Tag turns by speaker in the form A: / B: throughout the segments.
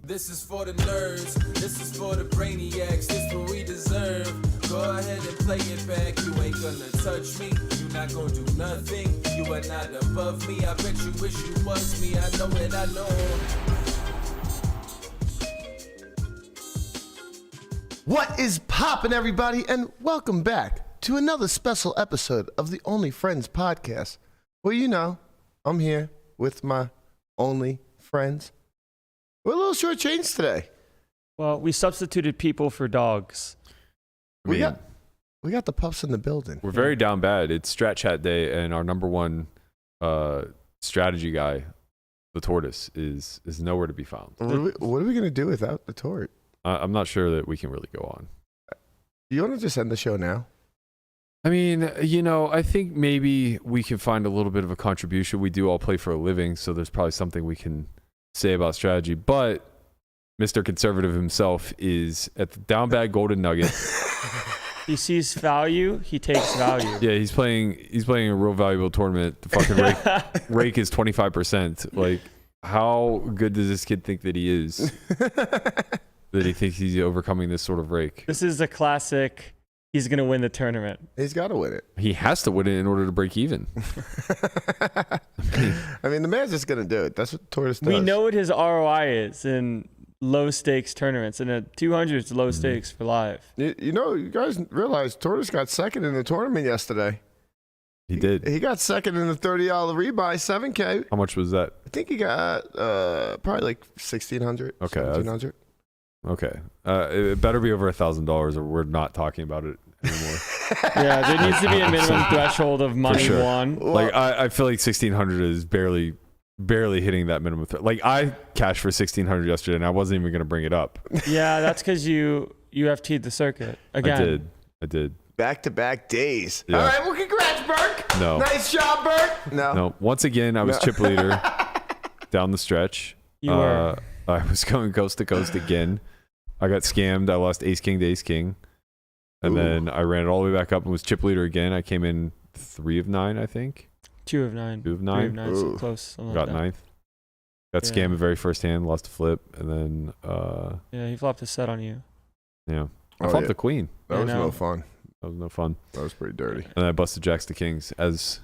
A: This is for the nerds, this is for the brainiacs, this what we deserve. Go ahead and play it back, you ain't gonna touch me, you not gonna do nothing, you are not above me, I bet you wish you was me, I know it, I know.
B: What is poppin', everybody, and welcome back to another special episode of the Only Friends podcast. Well, you know, I'm here with my only friends. We're a little shortchanged today.
C: Well, we substituted people for dogs.
B: We got the pups in the building.
D: We're very down bad. It's Strat Chat Day, and our number one strategy guy, the tortoise, is nowhere to be found.
B: What are we gonna do without the tort?
D: I'm not sure that we can really go on.
B: You want to just end the show now?
D: I mean, you know, I think maybe we can find a little bit of a contribution. We do all play for a living, so there's probably something we can say about strategy. But Mr. Conservative himself is at the down bad Golden Nugget.
C: He sees value, he takes value.
D: Yeah, he's playing a real valuable tournament. The fucking rake is 25%. Like, how good does this kid think that he is? That he thinks he's overcoming this sort of rake.
C: This is a classic. He's going to win the tournament.
B: He's got to win it.
D: He has to win it in order to break even.
B: I mean, the man's just going to do it. That's what Tortoise does.
C: We know what his ROI is in low stakes tournaments. And at 200, it's low stakes for live.
B: You know, you guys realize Tortoise got second in the tournament yesterday.
D: He did.
B: He got second in the $30 rebuy, 7K.
D: How much was that?
B: I think he got probably like 1,600.
D: Okay.
B: 1,700.
D: Okay. It better be over $1,000 or we're not talking about it anymore.
C: Yeah, there needs to be a minimum threshold of money
D: sure.
C: won.
D: Like, I feel like 1,600 is barely hitting that minimum. Like, I cashed for 1,600 yesterday and I wasn't even going to bring it up.
C: Yeah, that's because you UFT'd the circuit again.
D: I did.
B: Back-to-back days.
D: Yeah.
B: All right, well, congrats, Berk.
D: No.
B: Nice job, Berk.
D: No. Once again, I was chip leader down the stretch.
C: You were.
D: I was going coast to coast again. I got scammed. I lost ace king to ace king. And then I ran it all the way back up and was chip leader again. I came in 3 of 9, I think.
C: 2 of 9.
D: 2 of 9.
C: 3 of 9, so close.
D: Got
C: like
D: 9th. Got scammed the very first hand, lost a flip, and then
C: yeah, he flopped a set on you.
D: Yeah. I flopped the queen.
B: That was no fun.
D: That was no fun.
B: That was pretty dirty.
D: And I busted jacks to kings, as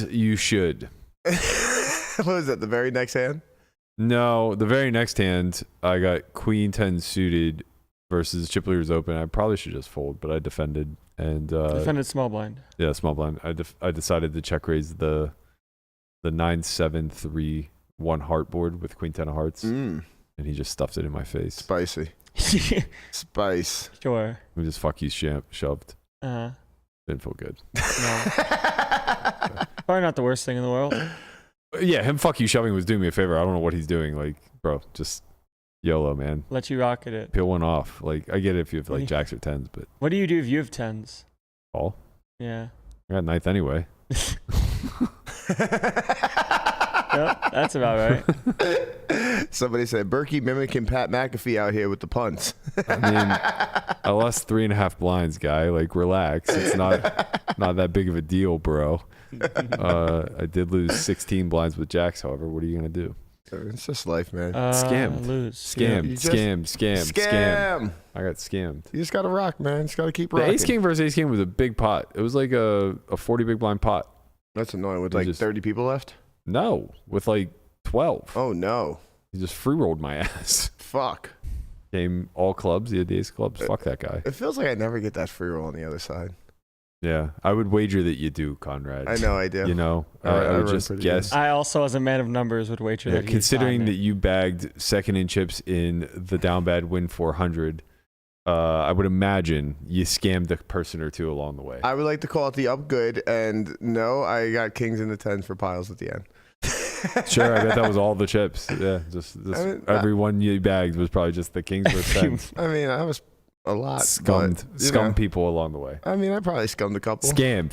D: you should.
B: What was that, the very next hand?
D: No, the very next hand, I got queen 10 suited versus chip leaders open. I probably should just fold, but I defended. And
C: defended small blind.
D: Yeah, small blind. I decided to check raise the 9-7-3-1 heart board with queen 10 of hearts. And he just stuffed it in my face.
B: Spicy. Spice.
C: Sure.
D: We just fuck you shoved.
C: Uh-huh.
D: Didn't feel good.
C: No. Probably not the worst thing in the world.
D: Yeah, him fuck you shoving was doing me a favor. I don't know what he's doing. Like, bro, just YOLO, man.
C: Let you rocket it.
D: Peel one off. Like, I get it if you have like jacks or 10s, but
C: what do you do if you have 10s?
D: All.
C: Yeah.
D: I got 9th anyway.
C: Yep, that's about right.
B: Somebody said Berkey mimicking Pat McAfee out here with the punts.
D: I mean, I lost 3.5 blinds, guy. Like, relax. It's not that big of a deal, bro. I did lose 16 blinds with jacks, however. What are you gonna do?
B: It's just life, man.
D: Scammed.
C: Lose.
D: Scam. I got scammed.
B: You just gotta rock, man. Just gotta keep rocking.
D: The ace king versus ace king was a big pot. It was like a 40 big blind pot.
B: That's annoying. With like 30 people left?
D: No, with like 12.
B: Oh no.
D: He just free rolled my ass.
B: Fuck.
D: Game all clubs. He had the ace clubs. Fuck that guy.
B: It feels like I never get that free roll on the other side.
D: Yeah, I would wager that you do, Conrad.
B: I know I do.
D: You know, I would just guess.
C: I also, as a man of numbers, would wager that.
D: Considering that you bagged second in chips in the down bad win 400, I would imagine you scammed a person or two along the way.
B: I would like to call it the up good, and no, I got kings in the 10s for piles at the end.
D: Sure, I bet that was all the chips. Yeah, just
B: I mean,
D: every one you bagged was probably just the kings versus 10s.
B: I mean, I was a lot.
D: Scummed people along the way.
B: I mean, I probably scummed a couple.
D: Scam.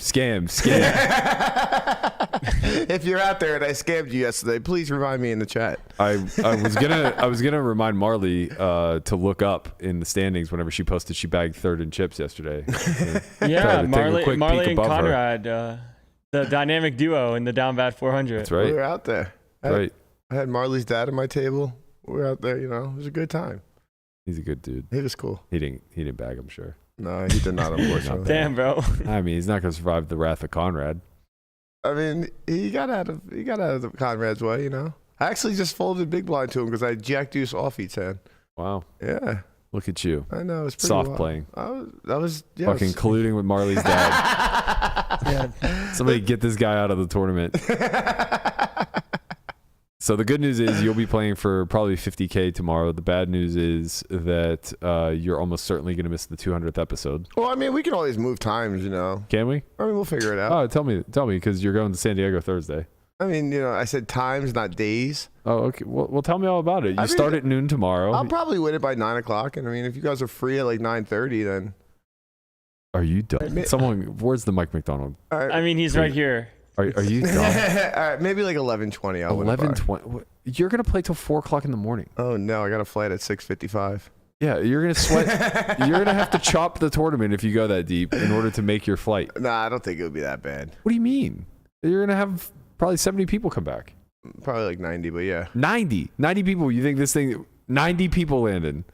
B: If you're out there and I scammed you yesterday, please remind me in the chat.
D: I was gonna remind Marley to look up in the standings whenever she posted she bagged third in chips yesterday.
C: Yeah, Marley and Conrad, the dynamic duo in the down bad 400.
D: That's right.
B: We were out there.
D: Right.
B: I had Marley's dad at my table. we're out there. You know, it was a good time.
D: He's a good dude.
B: He was cool.
D: He didn't bag, I'm sure.
B: No, he did not, unfortunately.
C: Damn, bro.
D: I mean, he's not going to survive the wrath of Conrad.
B: I mean, he got out of the Conrad's way, you know. I actually just folded big blind to him because I Jack Deuce off each hand.
D: Wow.
B: Yeah.
D: Look at you.
B: I know. It's pretty
D: Soft
B: wild.
D: playing.
B: That was
D: Fucking colluding with Marley's dad.
C: Yeah.
D: Somebody get this guy out of the tournament. So the good news is you'll be playing for probably $50K tomorrow. The bad news is that you're almost certainly going to miss the 200th episode.
B: Well, I mean, we can always move times, you know.
D: Can we?
B: I mean, we'll figure it out.
D: Oh, tell me, because you're going to San Diego Thursday.
B: I mean, you know, I said times, not days.
D: Oh, okay. Well, tell me all about it. You
B: I
D: start
B: mean,
D: at noon tomorrow.
B: I'll probably win it by 9 o'clock. And I mean, if you guys are free at like 9:30, then.
D: Are you done? Someone, where's the Mike McDonald?
B: All right.
C: I mean, he's right here.
D: Are you done?
B: All right, maybe like 11:20.
D: 11:20. You're gonna play till 4 o'clock in the morning.
B: Oh no, I got a flight at 6:55.
D: Yeah, you're gonna sweat. You're gonna have to chop the tournament if you go that deep in order to make your flight.
B: Nah, I don't think it would be that bad.
D: What do you mean? You're gonna have probably 70 people come back.
B: Probably like 90, but yeah.
D: 90 people. You think this thing? 90 people, Landon.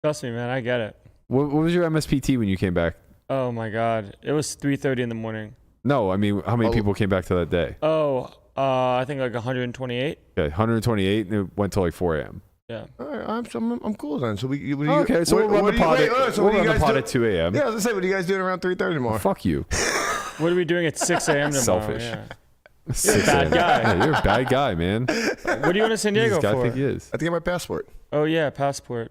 C: Trust me, man. I get it.
D: What was your MSPT when you came back?
C: Oh my God. It was 3:30 in the morning.
D: No, I mean, how many people came back to that day?
C: Oh, I think like 128.
D: Okay, 128, and it went till like 4 a.m.
C: Yeah.
B: All right, I'm cool then. So
D: Okay, so we'll run the pod at 2 a.m.
B: Yeah, I was gonna say, what are you guys doing around 3:30 tomorrow?
D: Fuck you.
C: What are we doing at 6 a.m. tomorrow?
D: Selfish.
C: Yeah.
D: You're
C: a bad guy.
D: Yeah, you're a bad guy, man.
C: What are you going to San Diego
D: This guy
C: for?
D: think he is.
B: I have to get my passport.
C: Oh yeah, passport.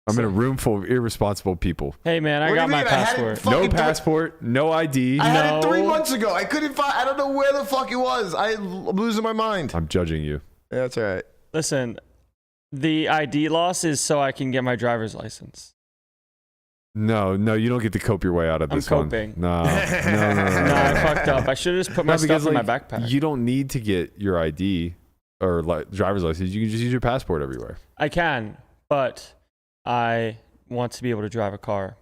D: I'm in a room full of irresponsible people.
C: Hey man, I
B: What do
C: got
B: you
C: my
B: mean? I had it
C: passport.
D: No passport, no ID.
B: I had it 3
C: No.
B: months ago. I couldn't find. I don't know where the fuck it was. I'm losing my mind.
D: I'm judging you.
B: Yeah, that's all right.
C: Listen, the ID loss is so I can get my driver's license.
D: No, you don't get to cope your way out of
C: I'm
D: this one.
C: coping.
D: No.
C: No, I fucked up. I should have just put my stuff in my backpack.
D: You don't need to get your ID or driver's license. You can just use your passport everywhere.
C: I can, but I want to be able to drive a car.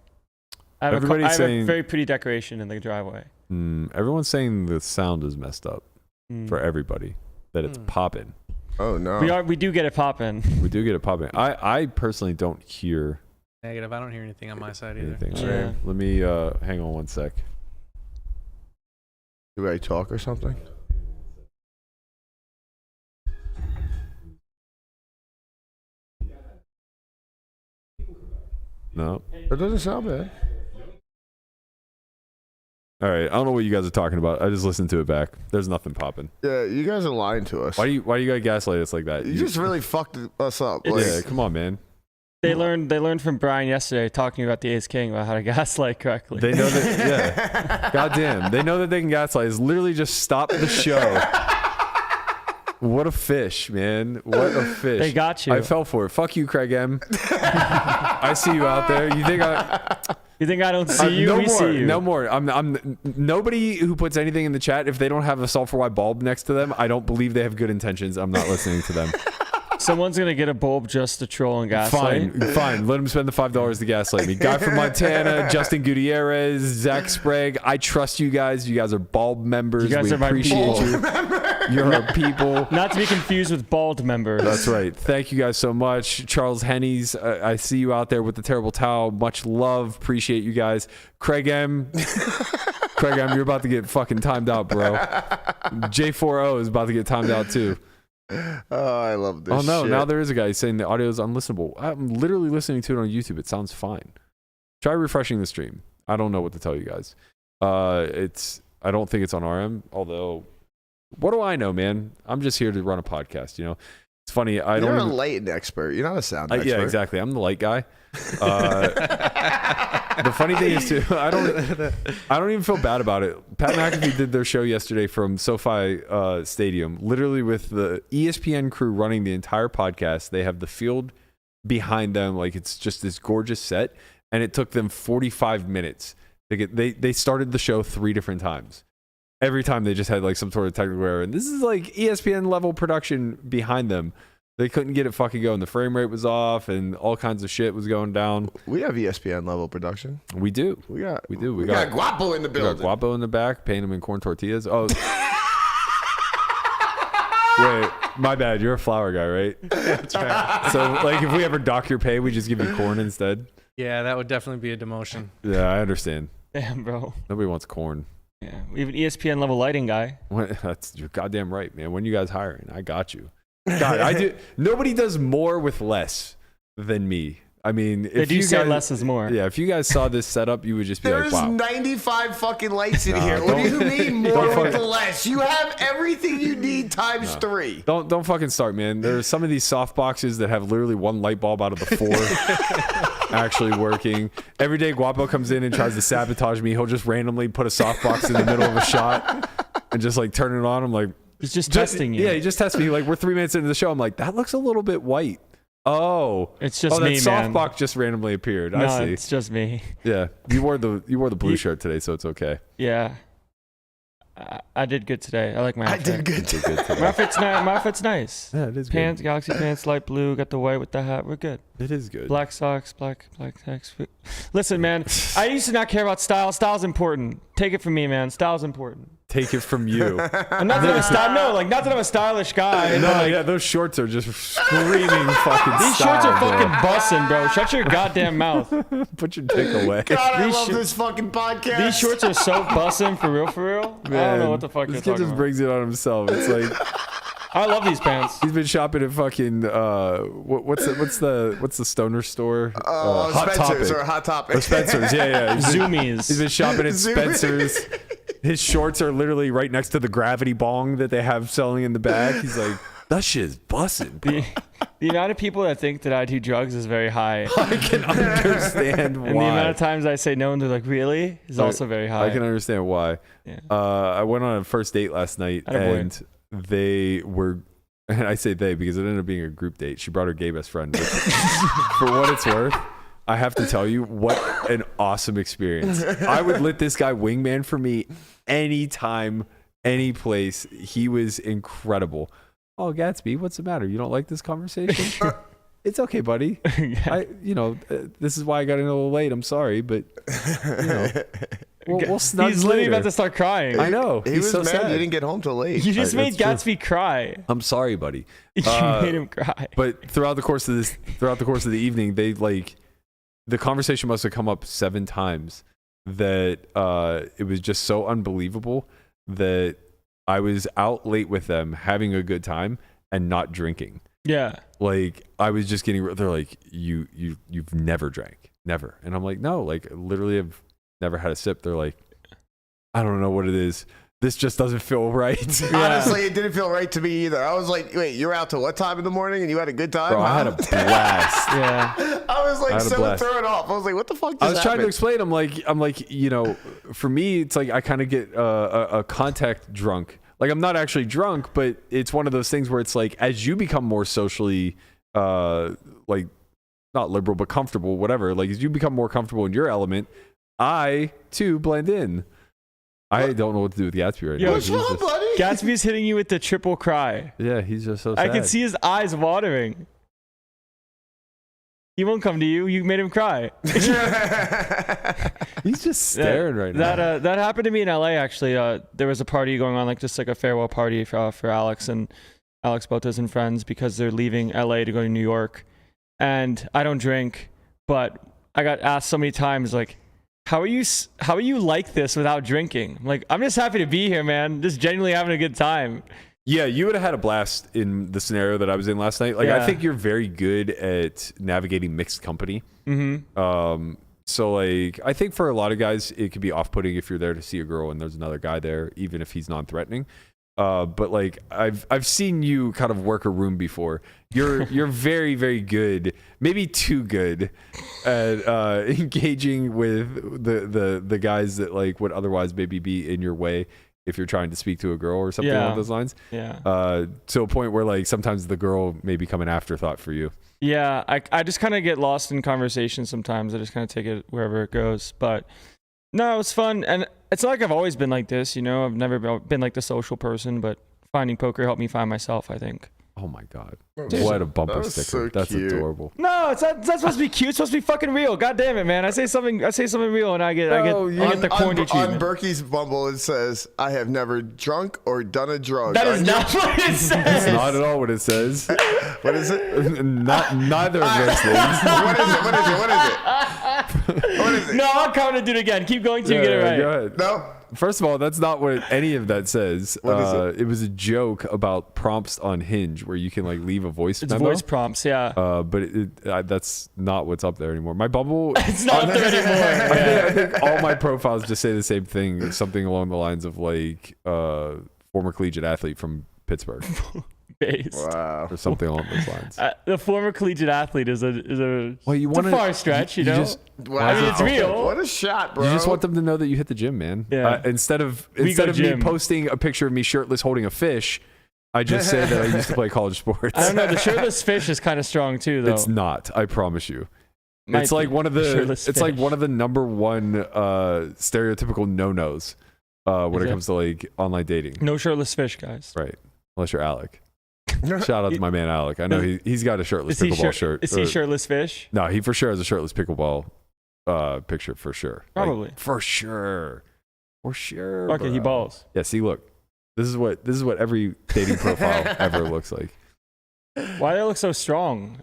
C: I have a very pretty decoration in the driveway.
D: Everyone's saying the sound is messed up for everybody. That it's popping.
B: Oh no.
C: We do get it popping.
D: We do get it popping. I personally don't hear
E: Negative. I don't hear anything on my side either.
D: anything.
C: Yeah.
D: All right, let me hang on one sec.
B: Do I talk or something?
D: No.
B: It doesn't sound bad.
D: All right. I don't know what you guys are talking about. I just listened to it back. There's nothing popping.
B: Yeah, you guys are lying to us.
D: Why do you gotta gaslight us like that?
B: You just really fucked us up.
C: It's-
D: Yeah, come on, man.
C: They learned from Brian yesterday talking about the Ace King about how to gaslight correctly.
D: They know that. Yeah. Goddamn. They know that they can gaslight. It's literally just stop the show. What a fish, man. What a fish.
C: They got you.
D: I fell for it. Fuck you, Craig M. I see you out there. You think
C: I don't see you?
D: No
C: We
D: more.
C: see you.
D: No more. I'm nobody who puts anything in the chat, if they don't have a sulfur white bulb next to them, I don't believe they have good intentions. I'm not listening to them.
C: Someone's gonna get a bulb just to troll and gaslight.
D: Fine. Let them spend the $5 to gaslight me. Guy from Montana, Justin Gutierrez, Zach Sprague. I trust you guys. You guys are bulb members.
C: You guys
D: we
C: are my
D: appreciate
C: people.
D: you. You're our people.
C: Not to be confused with bald members.
D: That's right. Thank you guys so much. Charles Hennies, I see you out there with the terrible towel. Much love. Appreciate you guys. Craig M. You're about to get fucking timed out, bro. J4O is about to get timed out too.
B: Oh, I love this.
D: Oh no,
B: shit.
D: now there is a guy saying the audio is unlistenable. I'm literally listening to it on YouTube. It sounds fine. Try refreshing the stream. I don't know what to tell you guys. I don't think it's on our end, although what do I know, man? I'm just here to run a podcast, you know. It's funny,
B: You're a lighting expert. You're not a sound expert.
D: Yeah, exactly. I'm the light guy. The funny thing is too, I don't even feel bad about it. Pat McAfee did their show yesterday from SoFi Stadium, literally with the ESPN crew running the entire podcast. They have the field behind them, like it's just this gorgeous set, and it took them 45 minutes to get. They started the show 3 different times. Every time they just had like some sort of technical error, and this is like ESPN level production behind them. They couldn't get it fucking going. The frame rate was off, and all kinds of shit was going down.
B: We have ESPN level production.
D: We do.
B: We got
D: Guapo
B: in the
D: We
B: building.
D: got Guapo in the back, paying him in corn tortillas. Oh, wait. My bad. You're a flour guy, right?
E: That's right.
D: So, like, if we ever dock your pay, we just give you corn instead.
E: Yeah, that would definitely be a demotion.
D: Yeah, I understand.
C: Damn, bro.
D: Nobody wants corn.
C: Yeah, we have an ESPN level lighting guy.
D: That's you're goddamn right, man. When you guys hiring, I got you. God, I do. Nobody does more with less than me. I mean,
C: They do say less is more.
D: Yeah, if you guys saw this setup, you would just be
B: There's
D: like, wow.
B: 95 fucking lights in here. What do you mean more with the less? You have everything you need times 3.
D: Don't fucking start, man. There's some of these soft boxes that have literally one light bulb out of the 4 actually working. Every day Guapo comes in and tries to sabotage me. He'll just randomly put a soft box in the middle of a shot and just like turn it on. I'm like,
C: He's just testing you.
D: Yeah, he just tests me. Like, we're 3 minutes into the show. I'm like, that looks a little bit white. Oh,
C: it's just
D: that
C: me,
D: soft
C: man.
D: box just randomly appeared.
C: No,
D: I see.
C: it's just me.
D: Yeah, you wore the blue shirt today, so it's okay.
C: Yeah, I did good today. I like my outfit.
B: I did good today.
C: My outfit's nice.
D: Yeah, it is
C: Pants,
D: good.
C: galaxy pants, light blue. Got the white with the hat. We're good.
D: It is good.
C: Black socks, black socks. Listen, man, I used to not care about style. Style's important. Take it from me, man. Style's important.
D: Take it from you.
C: And not that I'm a not that I'm a stylish guy.
D: No,
C: like,
D: yeah, those shorts are just screaming fucking
C: these
D: style,
C: shorts are
D: bro.
C: fucking bussin', bro. Shut your goddamn mouth.
D: Put your dick away.
B: God, I
C: These
B: love
C: shor-
B: this fucking podcast.
C: These shorts are so bussin' for real. I don't know what the fuck
D: This
C: you're
D: kid
C: talking
D: just
C: about.
D: brings it on himself. It's like
C: I love these pants.
D: he's been shopping at fucking what's the stoner store? Hot
B: Spencer's
D: Topic.
B: or Hot Topic.
D: Or Spencer's. Yeah.
C: Zoomies.
D: He's been shopping at
B: Zoom-
D: Spencer's. His shorts are literally right next to the gravity bong that they have selling in the back. He's like, that shit is bussin'.
C: The amount of people that think that I do drugs is very high.
D: I can understand why.
C: And the amount of times I say no and they're like, really? Is also very high.
D: I can understand why.
C: Yeah.
D: I went on a first date last night and they were, and I say they because it ended up being a group date. She brought her gay best friend. Which, for what it's worth, I have to tell you, what an awesome experience. I would let this guy wingman for me anytime, any place. He was incredible. Oh, Gatsby, what's the matter? You don't like this conversation? It's okay, buddy. This is why I got in a little late. I'm sorry, but we'll snug
C: He's literally
D: later.
C: about to start crying.
D: I know.
B: He
D: He's
B: was
D: so
B: mad
D: sad.
B: you didn't get home till late.
C: You just made
D: that's
C: Gatsby cry.
D: I'm sorry, buddy.
C: You made him cry.
D: But throughout the course of the evening, the conversation must have come up 7 times that it was just so unbelievable that I was out late with them having a good time and not drinking.
C: Yeah.
D: Like, I was just getting, they're like, you've never drank, never. And I'm like, no, like, literally I've never had a sip. They're like, I don't know what it is. This just doesn't feel right.
B: Honestly, it didn't feel right to me either. I was like, wait, you're out till what time in the morning and you had a good time?
D: Bro, I had a blast.
C: Yeah.
B: I was like
D: I had a
B: so
D: blast.
B: thrown off. I was like, what the fuck just
D: I was trying to
B: happened?
D: explain. I'm like, for me, it's like I kind of get a contact drunk. Like, I'm not actually drunk, but it's one of those things where it's like, as you become more socially, like, not liberal, but comfortable, whatever. Like, as you become more comfortable in your element, I too blend in. I don't know what to do with Gatsby right now.
B: What's
D: He's
B: wrong,
D: just-
B: buddy?
C: Gatsby's hitting you with the triple cry.
D: Yeah, he's just so sad.
C: I can see his eyes watering. He won't come to you. You made him cry.
D: He's just staring right now.
C: That happened to me in LA, actually. There was a party going on, like just like a farewell party for Alex and Alex Botas and friends, because they're leaving LA to go to New York. And I don't drink, but I got asked so many times, like, how are you like this without drinking? I'm like, I'm just happy to be here, man. Just genuinely having a good time.
D: Yeah, you would have had a blast in the scenario that I was in last night. Like,
C: Yeah.
D: I think you're very good at navigating mixed company.
C: Mm-hmm.
D: So, like, I think for a lot of guys, it could be off-putting if you're there to see a girl and there's another guy there, even if he's non-threatening. But like, I've seen you kind of work a room before. You're very, very good, maybe too good at engaging with the guys that like would otherwise maybe be in your way if you're trying to speak to a girl or something along those lines.
C: Yeah.
D: To a point where like sometimes the girl may become an afterthought for you.
C: Yeah, I just kind of get lost in conversation sometimes. I just kind of take it wherever it goes. But no, it was fun. And it's not like I've always been like this, you know. I've never been like the social person, but finding poker helped me find myself, I think.
D: Oh my god!
B: Dude,
D: What a bumper
B: that's
D: sticker!
B: so
D: That's
B: cute.
D: adorable.
C: No, it's not supposed to be cute. It's supposed to be fucking real. God damn it, man! I say something real, and I get the corny
B: On
C: treatment.
B: Berkey's Bumble, it says, "I have never drunk or done a drug."
C: That is not what it says.
D: That's not at all what it says.
B: What is it?
D: Neither of those things.
B: What is it? What is it? What is it? What is it?
C: No, I'm coming to do it again. Keep going till you get it right.
D: Go ahead.
B: No.
D: First of all, that's not what any of that says.
B: What is it?
D: It was a joke about prompts on Hinge where you can like leave a voice
C: It's
D: memo.
C: voice prompts, yeah.
D: But that's not what's up there anymore. My Bumble,
C: It's not there anymore.
D: I think all my profiles just say the same thing, something along the lines of like former collegiate athlete from Pittsburgh
C: Based.
B: Wow.
D: or something along those lines.
C: The former collegiate athlete is a
D: Well, you
C: it's a
D: want
C: far stretch, you know.
D: Just,
B: Wow.
C: I mean, it's real.
B: What a shot, bro.
D: you just want them to know that you hit the gym, man.
C: Yeah.
D: Instead of
C: We go
D: me
C: gym.
D: posting a picture of me shirtless holding a fish, I just say that I used to play college sports.
C: I don't know. The shirtless fish is kind of strong too, though.
D: It's not. I promise you.
C: Might
D: It's like
C: be.
D: one of the.
C: Shirtless
D: It's like
C: fish.
D: one of the number one stereotypical no-nos when
C: Is
D: it
C: it?
D: comes to like online dating.
C: No shirtless fish, guys.
D: Right. Unless you're Alec. Shout out to my man Alec. I know he's got a shirtless pickleball shirt.
C: Is he shirtless fish?
D: No, he for sure has a shirtless pickleball picture for sure. Like,
C: Probably.
D: for sure. For sure.
C: Okay, he
D: bro.
C: balls.
D: Yeah, see, look. This is what every dating profile ever looks like.
C: Why do they look so strong?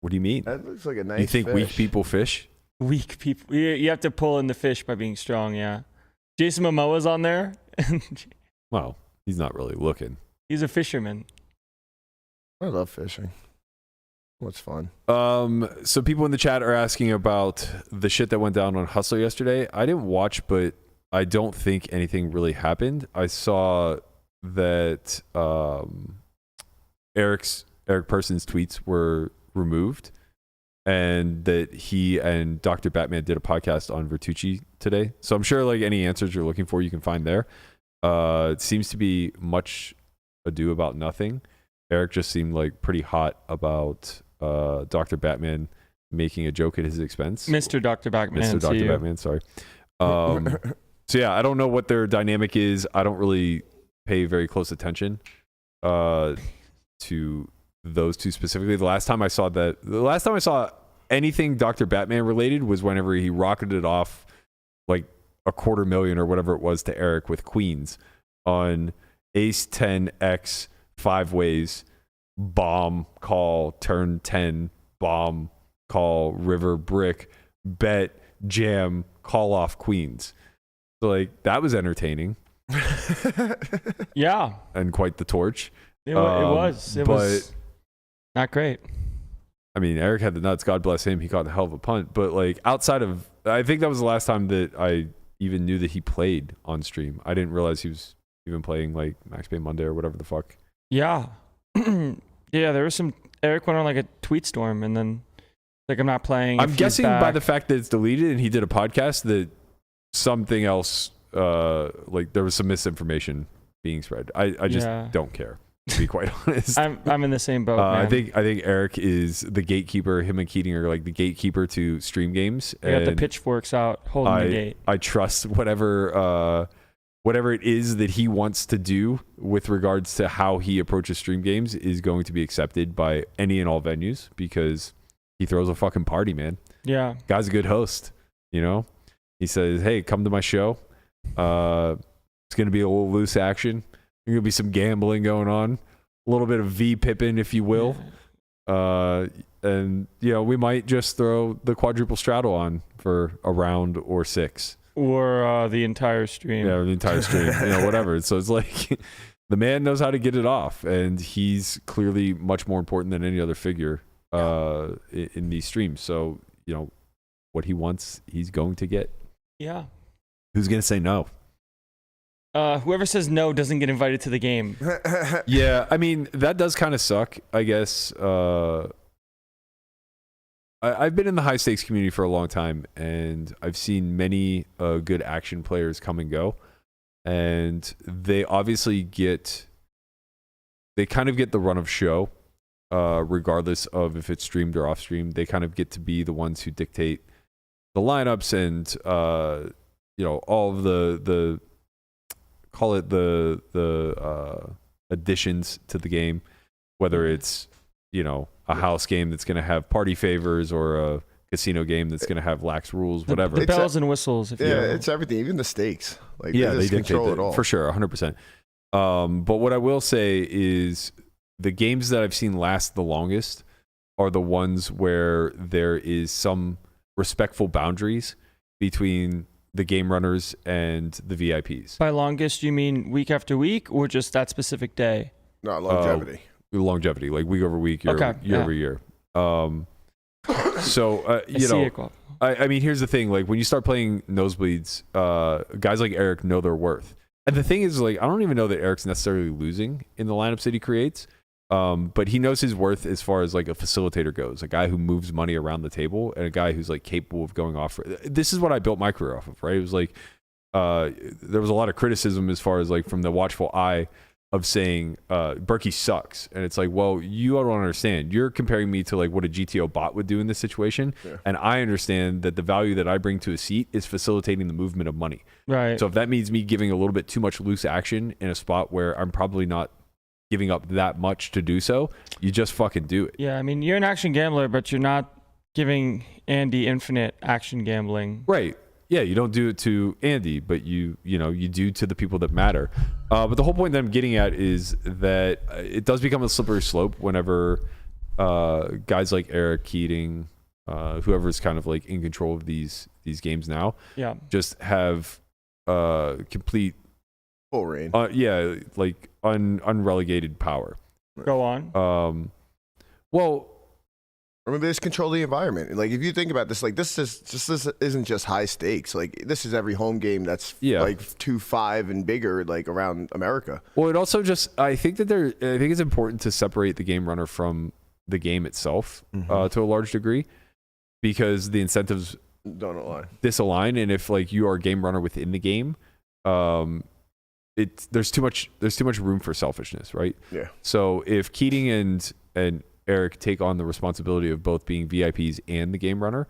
D: What do you mean?
B: That looks like a nice
D: You think
B: fish.
D: weak people fish?
C: Weak people. You have to pull in the fish by being strong, yeah. Jason Momoa's on there.
D: Well, he's not really looking.
C: He's a fisherman.
B: I love fishing. What's fun?
D: So people in the chat are asking about the shit that went down on Hustler yesterday. I didn't watch, but I don't think anything really happened. I saw that Eric Person's tweets were removed, and that he and Dr. Batman did a podcast on Vertucci today. So I'm sure like any answers you're looking for, you can find there. It seems to be much ado about nothing. Eric just seemed like pretty hot about Dr. Batman making a joke at his expense.
C: Mr. Dr. Batman.
D: Mr. Dr. Batman, sorry. So yeah, I don't know what their dynamic is. I don't really pay very close attention to those two specifically. The last time I saw anything Dr. Batman related was whenever he rocketed off like $250,000 or whatever it was to Eric with Queens on Ace 10X 5 ways, bomb, call, turn 10, bomb, call, river, brick, bet, jam, call off Queens. So like that was entertaining.
C: Yeah.
D: And quite the torch.
C: It was not great.
D: I mean, Eric had the nuts. God bless him. He caught a hell of a punt. But like outside of, I think that was the last time that I even knew that he played on stream. I didn't realize he was even playing like Max Payne Monday or whatever the fuck.
C: Yeah. Yeah, there was some. Eric went on like a tweet storm and then like, I'm not playing.
D: I'm guessing by the fact that it's deleted and he did a podcast that something else, like there was some misinformation being spread. I just don't care, to be quite honest.
C: I'm in the same boat. Man.
D: I think Eric is the gatekeeper. Him and Keating are like the gatekeeper to stream games.
C: They got the pitchforks out holding the gate.
D: I trust whatever it is that he wants to do with regards to how he approaches stream games is going to be accepted by any and all venues because he throws a fucking party, man.
C: Yeah.
D: Guy's a good host, you know? He says, hey, come to my show. It's going to be a little loose action. There's going to be some gambling going on. A little bit of V-pipping, if you will. And, you know, we might just throw the quadruple straddle on for a round or 6.
C: Or the entire stream.
D: Yeah, the entire stream. You know, whatever. So it's like the man knows how to get it off. And he's clearly much more important than any other figure in these streams. So, you know, what he wants, he's going to get.
C: Yeah.
D: Who's going to say no?
C: Whoever says no doesn't get invited to the game.
D: Yeah, I mean, that does kind of suck, I guess. I've been in the high stakes community for a long time, and I've seen many good action players come and go. And they obviously they kind of get the run of show, regardless of if it's streamed or off stream. They kind of get to be the ones who dictate the lineups and, you know, all of the call it the additions to the game, whether it's a house game that's going to have party favors or a casino game that's going to have lax rules, whatever.
C: The bells and whistles. If you will.
B: It's everything, even the stakes. Like,
D: Yeah,
B: they just control it all.
D: for sure, 100%. But what I will say is the games that I've seen last the longest are the ones where there is some respectful boundaries between the game runners and the VIPs.
C: By longest, you mean week after week, or just that specific day?
B: No, longevity.
D: Longevity, like week over week, year over year. So I mean, here's the thing: like when you start playing nosebleeds, guys like Eric know their worth. And the thing is, like, I don't even know that Eric's necessarily losing in the lineups that he creates, but he knows his worth as far as like a facilitator goes, a guy who moves money around the table, and a guy who's like capable of going off. This is what I built my career off of, right? It was like there was a lot of criticism as far as like from the watchful eye of saying Berkey sucks, and it's like, well, you don't understand. You're comparing me to like what a GTO bot would do in this situation, and I understand that the value that I bring to a seat is facilitating the movement of money.
C: Right.
D: So if that means me giving a little bit too much loose action in a spot where I'm probably not giving up that much to do so, you just fucking do it.
C: Yeah, I mean, you're an action gambler, but you're not giving Andy infinite action gambling.
D: Right. Yeah, you don't do it to Andy, but you do to the people that matter. But the whole point that I'm getting at is that it does become a slippery slope whenever guys like Eric, Keating, whoever's kind of like in control of these games now, just have complete
B: Full reign.
D: Like unrelegated power.
C: Go on.
D: Well,
B: I mean, they just control the environment. Like, if you think about this, like, this isn't just high stakes. Like, this is every home game that's like 2-5 and bigger, like around America.
D: Well, it also just, I think it's important to separate the game runner from the game itself to a large degree, because the incentives
B: don't
D: disalign. And if like you are a game runner within the game, there's too much room for selfishness, right?
B: Yeah.
D: So if Keating and Eric take on the responsibility of both being VIPs and the game runner,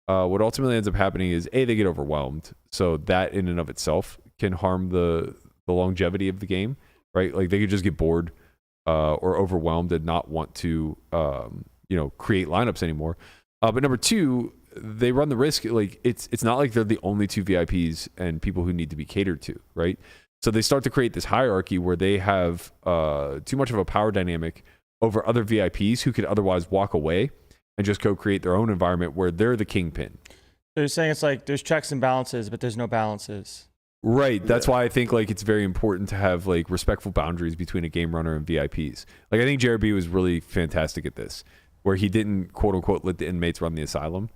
D: what ultimately ends up happening is they get overwhelmed. So that in and of itself can harm the longevity of the game, right? Like they could just get bored or overwhelmed and not want to create lineups anymore. But number two, they run the risk, like it's not like they're the only two VIPs and people who need to be catered to, right? So they start to create this hierarchy where they have too much of a power dynamic over other VIPs who could otherwise walk away and just go create their own environment where they're the kingpin.
C: So you're saying it's like there's checks and balances, but there's no balances.
D: Right. That's why I think like it's very important to have like respectful boundaries between a game runner and VIPs. Like I think JRB was really fantastic at this, where he didn't quote unquote let the inmates run the asylum.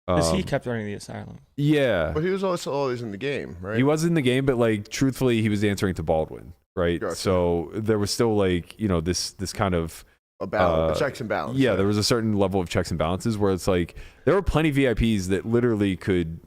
C: Because he kept running the asylum.
D: Yeah.
B: But he was also always in the game, right?
D: He was in the game, but like truthfully, he was answering to Baldwin, right?
B: Gotcha.
D: So there was still like, this kind of
B: a checks and balances.
D: Yeah, there was a certain level of checks and balances where it's like there were plenty of VIPs that literally could,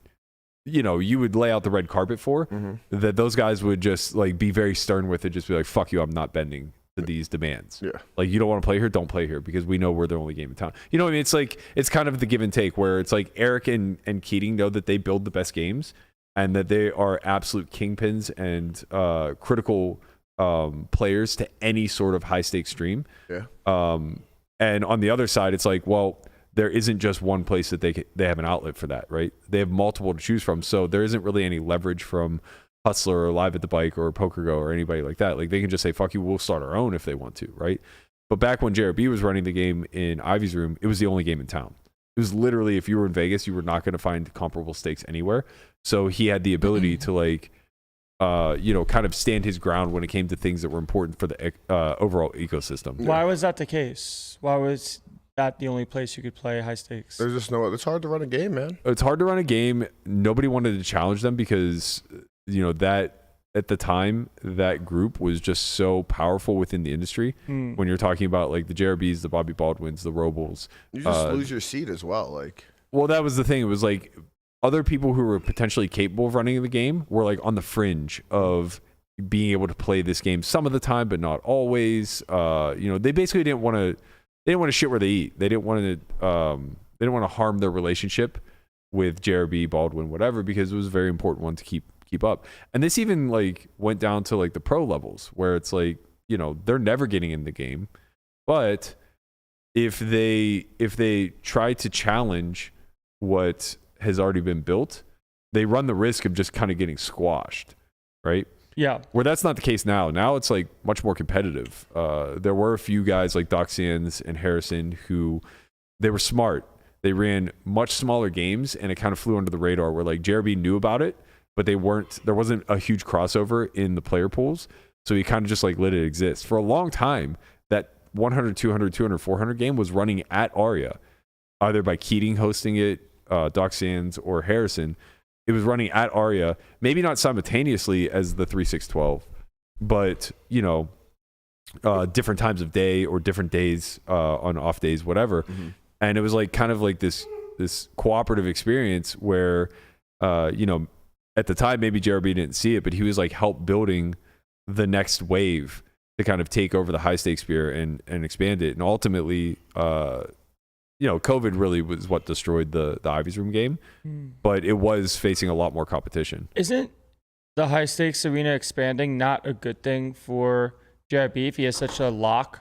D: you would lay out the red carpet for, that those guys would just like be very stern with it, just be like, fuck you, I'm not bending to these demands.
B: Yeah.
D: Like, you don't want to play here, don't play here, because we know we're the only game in town. You know what I mean? It's like, it's kind of the give and take where it's like Eric and Keating know that they build the best games and that they are absolute kingpins and critical players to any sort of high stakes stream.
B: Yeah.
D: And on the other side, it's like, well, there isn't just one place that they have an outlet for that, right? They have multiple to choose from. So there isn't really any leverage from Hustler or Live at the Bike or PokerGo or anybody like that. Like they can just say, fuck you, we'll start our own if they want to, right? But back when JRB was running the game in Ivy's room, it was the only game in town. It was literally, if you were in Vegas, you were not going to find comparable stakes anywhere. So he had the ability to like, kind of stand his ground when it came to things that were important for the overall ecosystem.
C: Why was that the case? Why was that the only place you could play high stakes?
B: There's just it's hard to run a game, man.
D: It's hard to run a game. Nobody wanted to challenge them because, that at the time, that group was just so powerful within the industry. When you're talking about like the JRBs, the Bobby Baldwins, the Robles.
B: You just lose your seat as well. Like,
D: well, that was the thing. It was like other people who were potentially capable of running the game were like on the fringe of being able to play this game some of the time, but not always. They basically didn't want to shit where they eat. They didn't want to harm their relationship with JRB, Baldwin, whatever, because it was a very important one to keep up. And this even like went down to like the pro levels where it's like they're never getting in the game. But if they try to challenge what has already been built, they run the risk of just kind of getting squashed, right?
C: Yeah.
D: Where that's not the case now. Now it's like much more competitive. There were a few guys like Doxians and Harrison who they were smart. They ran much smaller games and it kind of flew under the radar where like JRB knew about it, but there wasn't a huge crossover in the player pools. So he kind of just like let it exist. For a long time, that 100, 200, 200, 400 game was running at Aria, either by Keating hosting it, Doxians or Harrison. It was running at Aria, maybe not simultaneously as the 3612, but different times of day or different days on off days, whatever. Mm-hmm. And it was like kind of like this cooperative experience where at the time maybe JRB didn't see it, but he was like help building the next wave to kind of take over the high stakes sphere and expand it. And ultimately, COVID really was what destroyed the Ivy's Room game, but it was facing a lot more competition.
C: Isn't the high stakes arena expanding not a good thing for JRB if he has such a lock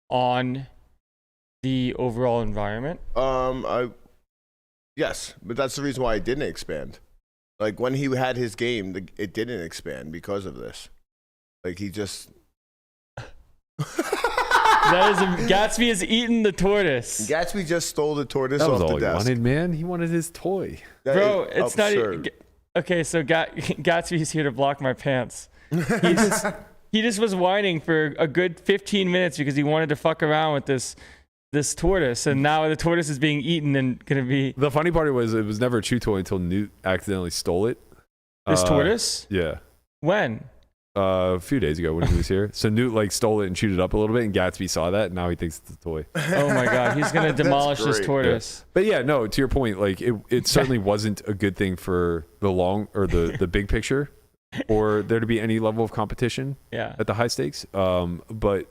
C: on the overall environment?
B: Yes, but that's the reason why it didn't expand. Like when he had his game, it didn't expand because of this. Like he just.
C: Gatsby has eaten the tortoise.
B: Gatsby just stole the tortoise
D: that was
B: off
D: all
B: the desk.
D: He wanted, man. He wanted his toy.
C: Bro, it's absurd. Not. Okay, so Gatsby's here to block my pants. He just was whining for a good 15 minutes because he wanted to fuck around with this tortoise, and now the tortoise is being eaten and gonna be.
D: The funny part was it was never a chew toy until Newt accidentally stole it.
C: This tortoise?
D: Yeah.
C: When?
D: A few days ago when he was here. So Newt stole it and chewed it up a little bit, and Gatsby saw that, and now he thinks it's a toy.
C: Oh my god, he's gonna demolish this tortoise.
D: Yeah. But yeah, no, to your point, like it certainly wasn't a good thing for the big picture, or there to be any level of competition at the high stakes. But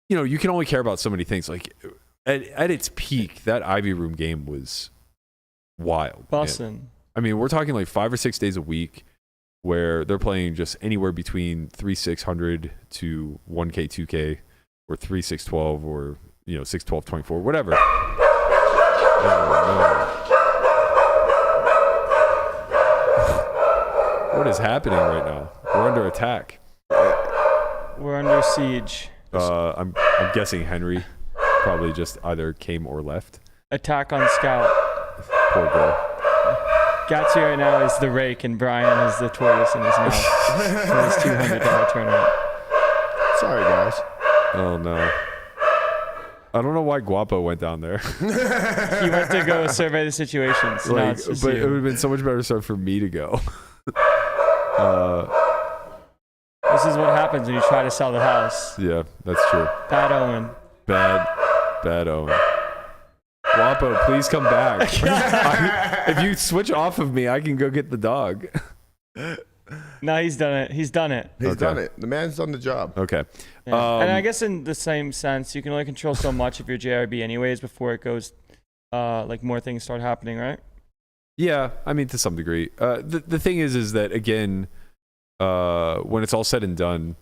D: you can only care about so many things. Like at its peak, that Ivy Room game was wild.
C: Bussin'.
D: I mean, we're talking like 5 or 6 days a week, where they're playing just anywhere between 3,600 to 1K, 2K, or 3,612, or 612, 24, whatever. Oh, no. What is happening right now? We're under attack.
C: We're under siege.
D: I'm guessing Henry probably just either came or left.
C: Attack on Scout.
D: Poor girl.
C: Gatsby right now is the rake, and Brian is the tortoise in his mouth for his $200 tournament.
B: Sorry, guys.
D: Oh, no. I don't know why Guapo went down there.
C: He went to go survey the situation. So now it's just
D: but
C: you.
D: it would have been so much better so for me to go.
C: This is what happens when you try to sell the house.
D: Yeah, that's true.
C: Bad omen.
D: Bad omen. Guapo, please come back. If you switch off of me, I can go get the dog.
C: No, he's done it. He's done it.
B: He's done it. The man's done the job.
D: Okay.
C: Yeah. And I guess in the same sense, you can only control so much if you're JRB anyways before it goes, like more things start happening, right?
D: Yeah, I mean, to some degree. The thing is that, again, when it's all said and done,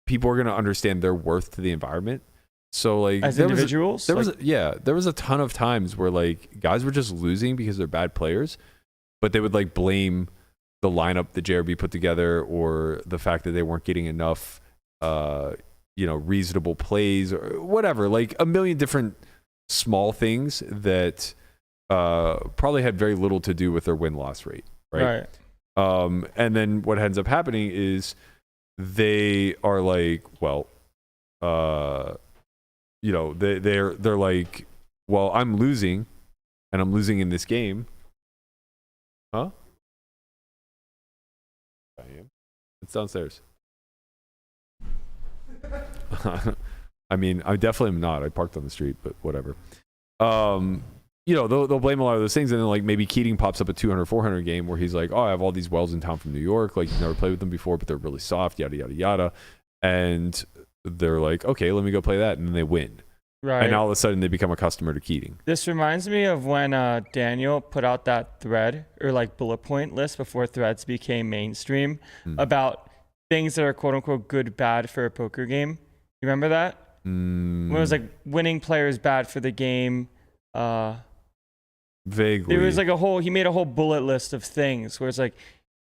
D: people are going to understand their worth to the environment. So like
C: as individuals,
D: there was a ton of times where like guys were just losing because they're bad players, but they would like blame the lineup that JRB put together or the fact that they weren't getting enough, reasonable plays or whatever. Like a million different small things that probably had very little to do with their win-loss rate, right? And then what ends up happening is they are like, well, they're like, well, I'm losing, and I'm losing in this game. Huh? I am. It's downstairs. I mean, I definitely am not. I parked on the street, but whatever. They'll blame a lot of those things, and then like maybe Keating pops up a 200, 400 game where he's like, oh, I have all these wells in town from New York. Like, you've never played with them before, but they're really soft, yada, yada, yada. And they're like, okay, let me go play that. And then they win.
C: Right.
D: And all of a sudden they become a customer to Keating.
C: This reminds me of when Daniel put out that thread or like bullet point list before threads became mainstream about things that are quote unquote good bad for a poker game. You remember that? When it was like winning player is bad for the game.
D: Vaguely.
C: There was like he made a whole bullet list of things where it's like,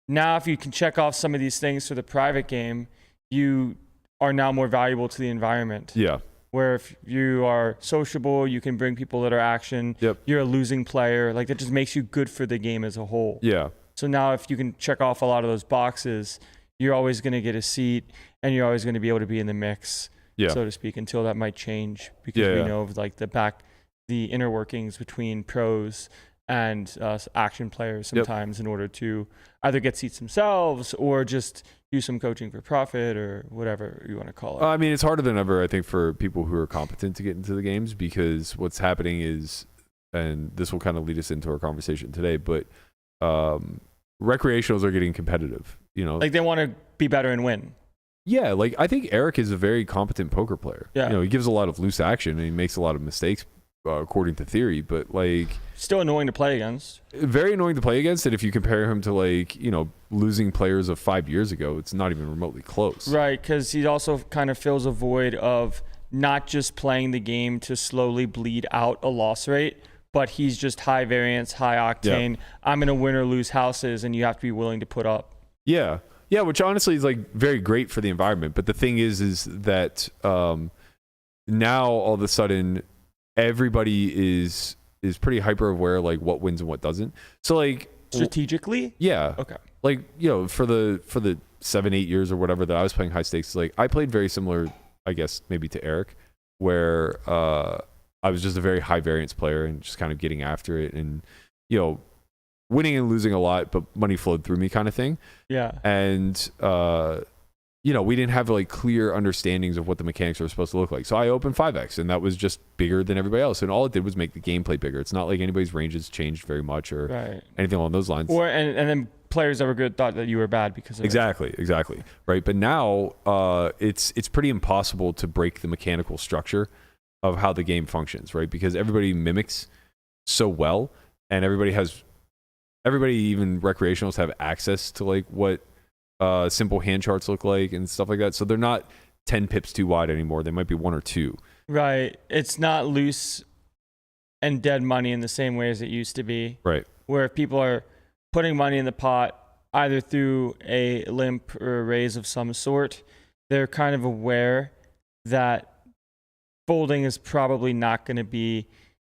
C: now if you can check off some of these things for the private game, you are now more valuable to the environment.
D: Yeah.
C: Where if you are sociable, you can bring people that are action.
D: Yep.
C: You're a losing player. Like that just makes you good for the game as a whole.
D: Yeah.
C: So now if you can check off a lot of those boxes, you're always going to get a seat and you're always going to be able to be in the mix, so to speak, until that might change because we know of like the inner workings between pros and action players sometimes in order to either get seats themselves or just do some coaching for profit or whatever you want to call it.
D: I mean, it's harder than ever, I think, for people who are competent to get into the games because what's happening is, and this will kind of lead us into our conversation today, but recreationals are getting competitive,
C: Like they want to be better and win.
D: Yeah, like I think Eric is a very competent poker player.
C: Yeah.
D: He gives a lot of loose action and he makes a lot of mistakes according to theory, but like
C: still annoying to play against.
D: Very annoying to play against. And if you compare him to like, losing players of 5 years ago, it's not even remotely close.
C: Right, because he also kind of fills a void of not just playing the game to slowly bleed out a loss rate, but he's just high variance, high octane. Yeah. I'm going to win or lose houses, and you have to be willing to put up.
D: Yeah. Yeah, which honestly is like very great for the environment. But the thing is that now all of a sudden everybody is pretty hyper aware like what wins and what doesn't. So like
C: strategically?
D: Yeah.
C: Okay.
D: Like, for the 7-8 years or whatever that I was playing high stakes, like I played very similar, I guess, maybe to Eric, where I was just a very high variance player and just kind of getting after it and, winning and losing a lot, but money flowed through me kind of thing.
C: Yeah.
D: And, we didn't have like clear understandings of what the mechanics were supposed to look like. So I opened 5X and that was just bigger than everybody else. And all it did was make the gameplay bigger. It's not like anybody's ranges changed very much or anything along those lines.
C: And then players that were good thought that you were bad because of
D: Exactly. Right. But now it's pretty impossible to break the mechanical structure of how the game functions, right? Because everybody mimics so well and everybody, even recreationals, have access to like what simple hand charts look like and stuff like that. So they're not 10 pips too wide anymore. They might be 1 or 2.
C: Right. It's not loose and dead money in the same way as it used to be.
D: Right.
C: Where if people are putting money in the pot either through a limp or a raise of some sort, they're kind of aware that folding is probably not going to be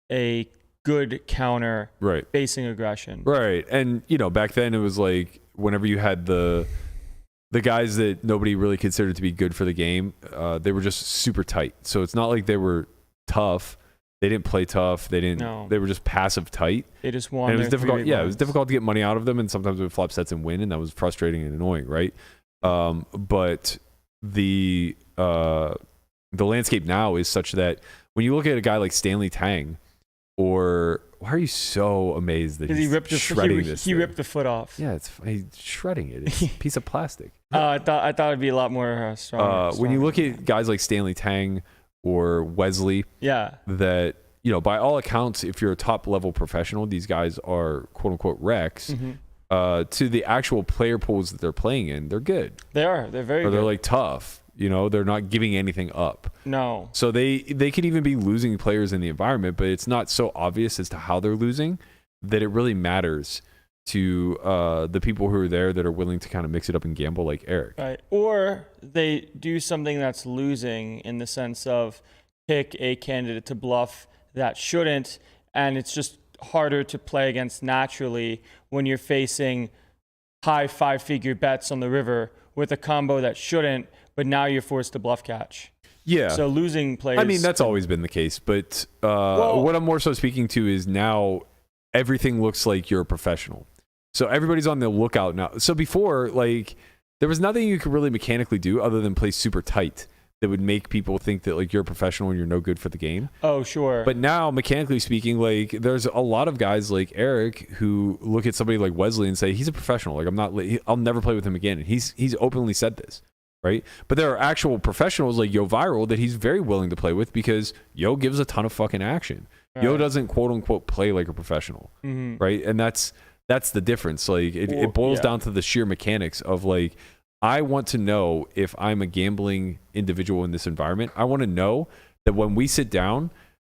C: a good counter facing aggression.
D: Right. And, back then it was like whenever you had the guys that nobody really considered to be good for the game, they were just super tight. So it's not like they were tough. They didn't play tough. They were just passive tight.
C: They just won.
D: And it was difficult. Yeah, it was difficult to get money out of them, and sometimes we would flop sets and win, and that was frustrating and annoying, right? But the landscape now is such that when you look at a guy like Stanley Tang, or why are you so amazed that he's shredding this?
C: He ripped the foot off.
D: Yeah, he's shredding it. It's a piece of plastic.
C: I thought it'd be a lot more strong.
D: When you look at guys like Stanley Tang or Wesley, that by all accounts, if you're a top level professional, these guys are quote unquote wrecks. Mm-hmm. To the actual player pools that they're playing in, they're good.
C: They are. They're very good.
D: They're like tough. They're not giving anything up.
C: No.
D: So they could even be losing players in the environment, but it's not so obvious as to how they're losing that it really matters to the people who are there that are willing to kind of mix it up and gamble like Eric.
C: Right. Or they do something that's losing in the sense of pick a candidate to bluff that shouldn't, and it's just harder to play against naturally when you're facing high 5-figure bets on the river with a combo that shouldn't, but now you're forced to bluff catch.
D: Yeah.
C: So losing plays.
D: I mean, that's always been the case, but what I'm more so speaking to is now everything looks like you're a professional. So everybody's on the lookout now. So before, like, there was nothing you could really mechanically do other than play super tight that would make people think that like you're a professional and you're no good for the game.
C: Oh, sure.
D: But now, mechanically speaking, like there's a lot of guys like Eric who look at somebody like Wesley and say he's a professional. Like I'll never play with him again. And he's openly said this, right? But there are actual professionals like Yo Viral that he's very willing to play with because Yo gives a ton of fucking action. Right. Yo doesn't quote unquote play like a professional, right? And that's the difference. Like it boils down to the sheer mechanics of like, I want to know if I'm a gambling individual in this environment. I want to know that when we sit down,